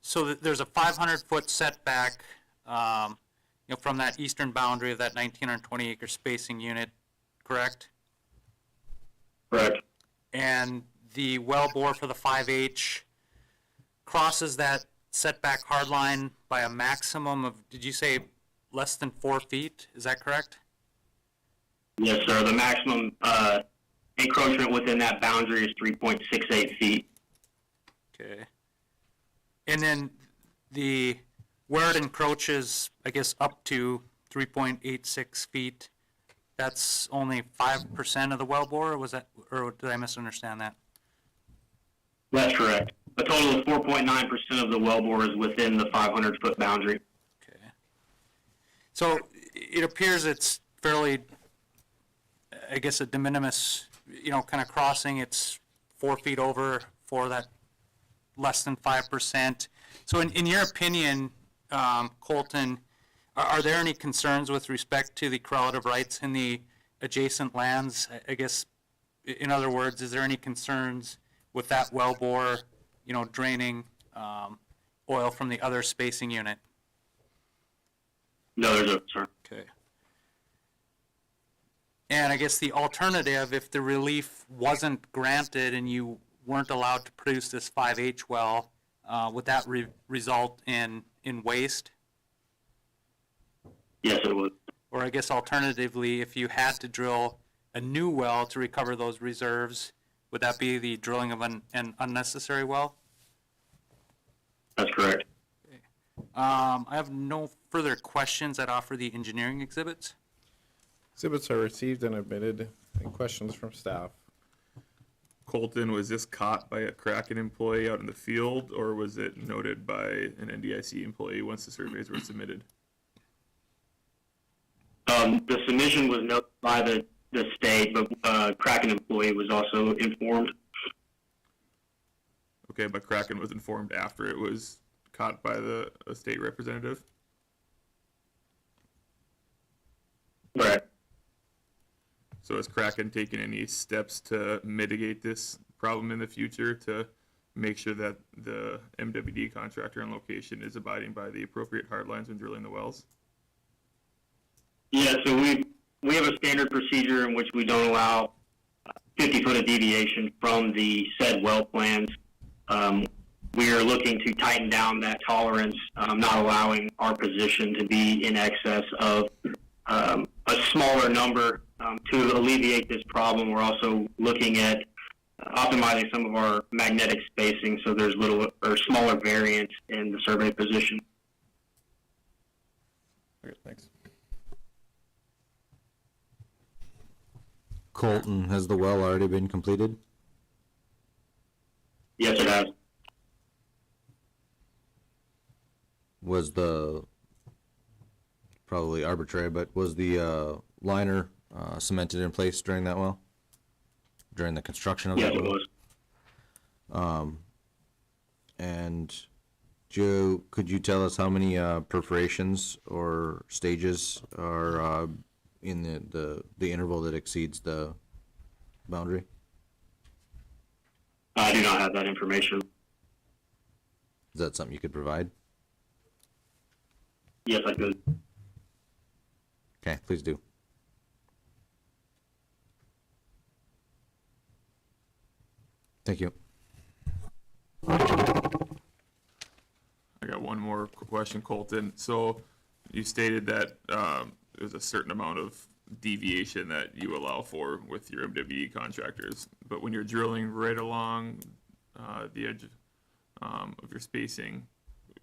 so that there's a 500-foot setback, from that eastern boundary of that 1,920-acre spacing unit, correct? Correct. And the wellbore for the 5H crosses that setback hardline by a maximum of, did you say less than 4 feet? Is that correct? Yes, sir. The maximum encroachment within that boundary is 3.68 feet. Okay. And then where it encroaches, I guess, up to 3.86 feet, that's only 5% of the wellbore, or did I misunderstand that? That's correct. A total of 4.9% of the wellbore is within the 500-foot boundary. Okay. So it appears it's fairly, I guess, a de minimis, kind of crossing. It's 4 feet over for that less than 5%. So in your opinion, Colton, are there any concerns with respect to the correlative rights in the adjacent lands? I guess, in other words, is there any concerns with that well bore, draining oil from the other spacing unit? No, there's no concern. Okay. And I guess the alternative, if the relief wasn't granted and you weren't allowed to produce this 5H well, would that result in waste? Yes, it would. Or I guess alternatively, if you had to drill a new well to recover those reserves, would that be the drilling of an unnecessary well? That's correct. I have no further questions. I'd offer the engineering exhibits. Exhibits are received and admitted. Any questions from staff? Colton, was this caught by a Kraken employee out in the field, or was it noted by an NDIC employee once the surveys were submitted? The submission was noted by the state, but Kraken employee was also informed. Okay, but Kraken was informed after it was caught by the state representative? Right. So has Kraken taken any steps to mitigate this problem in the future to make sure that the MWD contractor on location is abiding by the appropriate hard lines when drilling the wells? Yeah, so we have a standard procedure in which we don't allow 50-foot of deviation from the said well plans. We are looking to tighten down that tolerance, not allowing our position to be in excess of a smaller number. To alleviate this problem, we're also looking at optimizing some of our magnetic spacing so there's little or smaller variance in the survey position. Okay, thanks. Colton, has the well already been completed? Yes, it has. Was the, probably arbitrary, but was the liner cemented in place during that well? During the construction of Yes, that it well? was. And Joe, could you tell us how many perforations or stages are in the interval that exceeds the boundary? I do not have that information. Is that something you could provide? Yes, I could. Okay, please do. Thank you. I got one more question, Colton. So you stated that there's a certain amount of deviation that you allow for with your MWE contractors, but when you're drilling right along the edge of your spacing,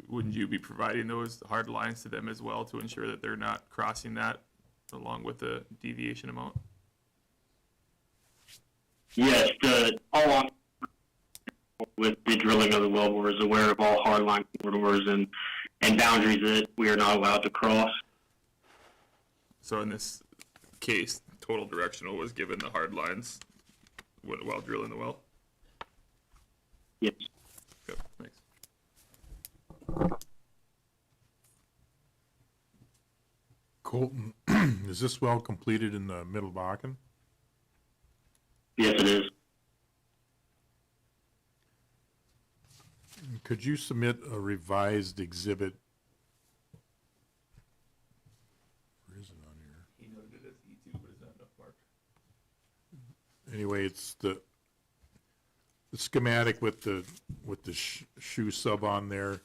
wouldn't you be providing those hard lines to them as well to ensure that they're not crossing that along with the deviation amount? Yes, all on with the drilling of the wellbore is aware of all hardline corridors and boundaries that we are not allowed to cross. So in this case, Total Directional was given the hard lines while drilling the well? Yes. Good, thanks. Colton, is this well completed in the Middle Bakken? Yes, it is. Could you submit a revised exhibit? Where is it on here? He noted it as E2, but is that enough mark? Anyway, it's the schematic with the shoe sub on there.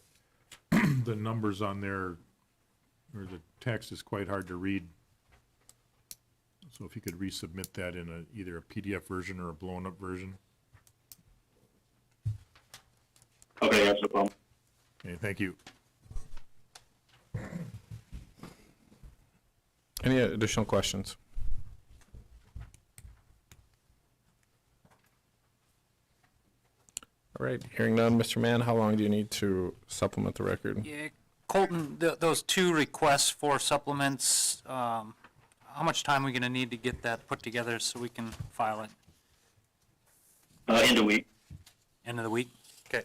The numbers on there, or the text is quite hard to read. So if you could resubmit that in either a PDF version or a blown up version. Okay, that's no problem. Okay, thank you. Any additional questions? All right, hearing none, Mr. Mann, how long do you need to supplement the record? Yeah, Colton, those two requests for supplements, how much time are we gonna need to get that put together so we can file it? End of week. End of the week? Okay.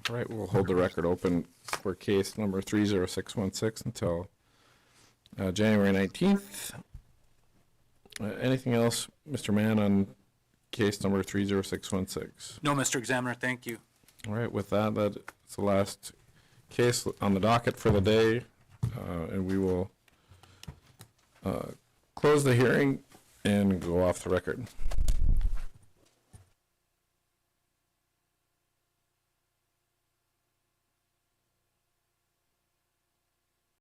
All right, we'll hold the record open for case number 30616 until January 19th. Anything else, Mr. Mann, on case number 30616? No, Mr. Examiner, thank you. All right, with that, that's the last case on the docket for the day, and we will close the hearing and go off the record.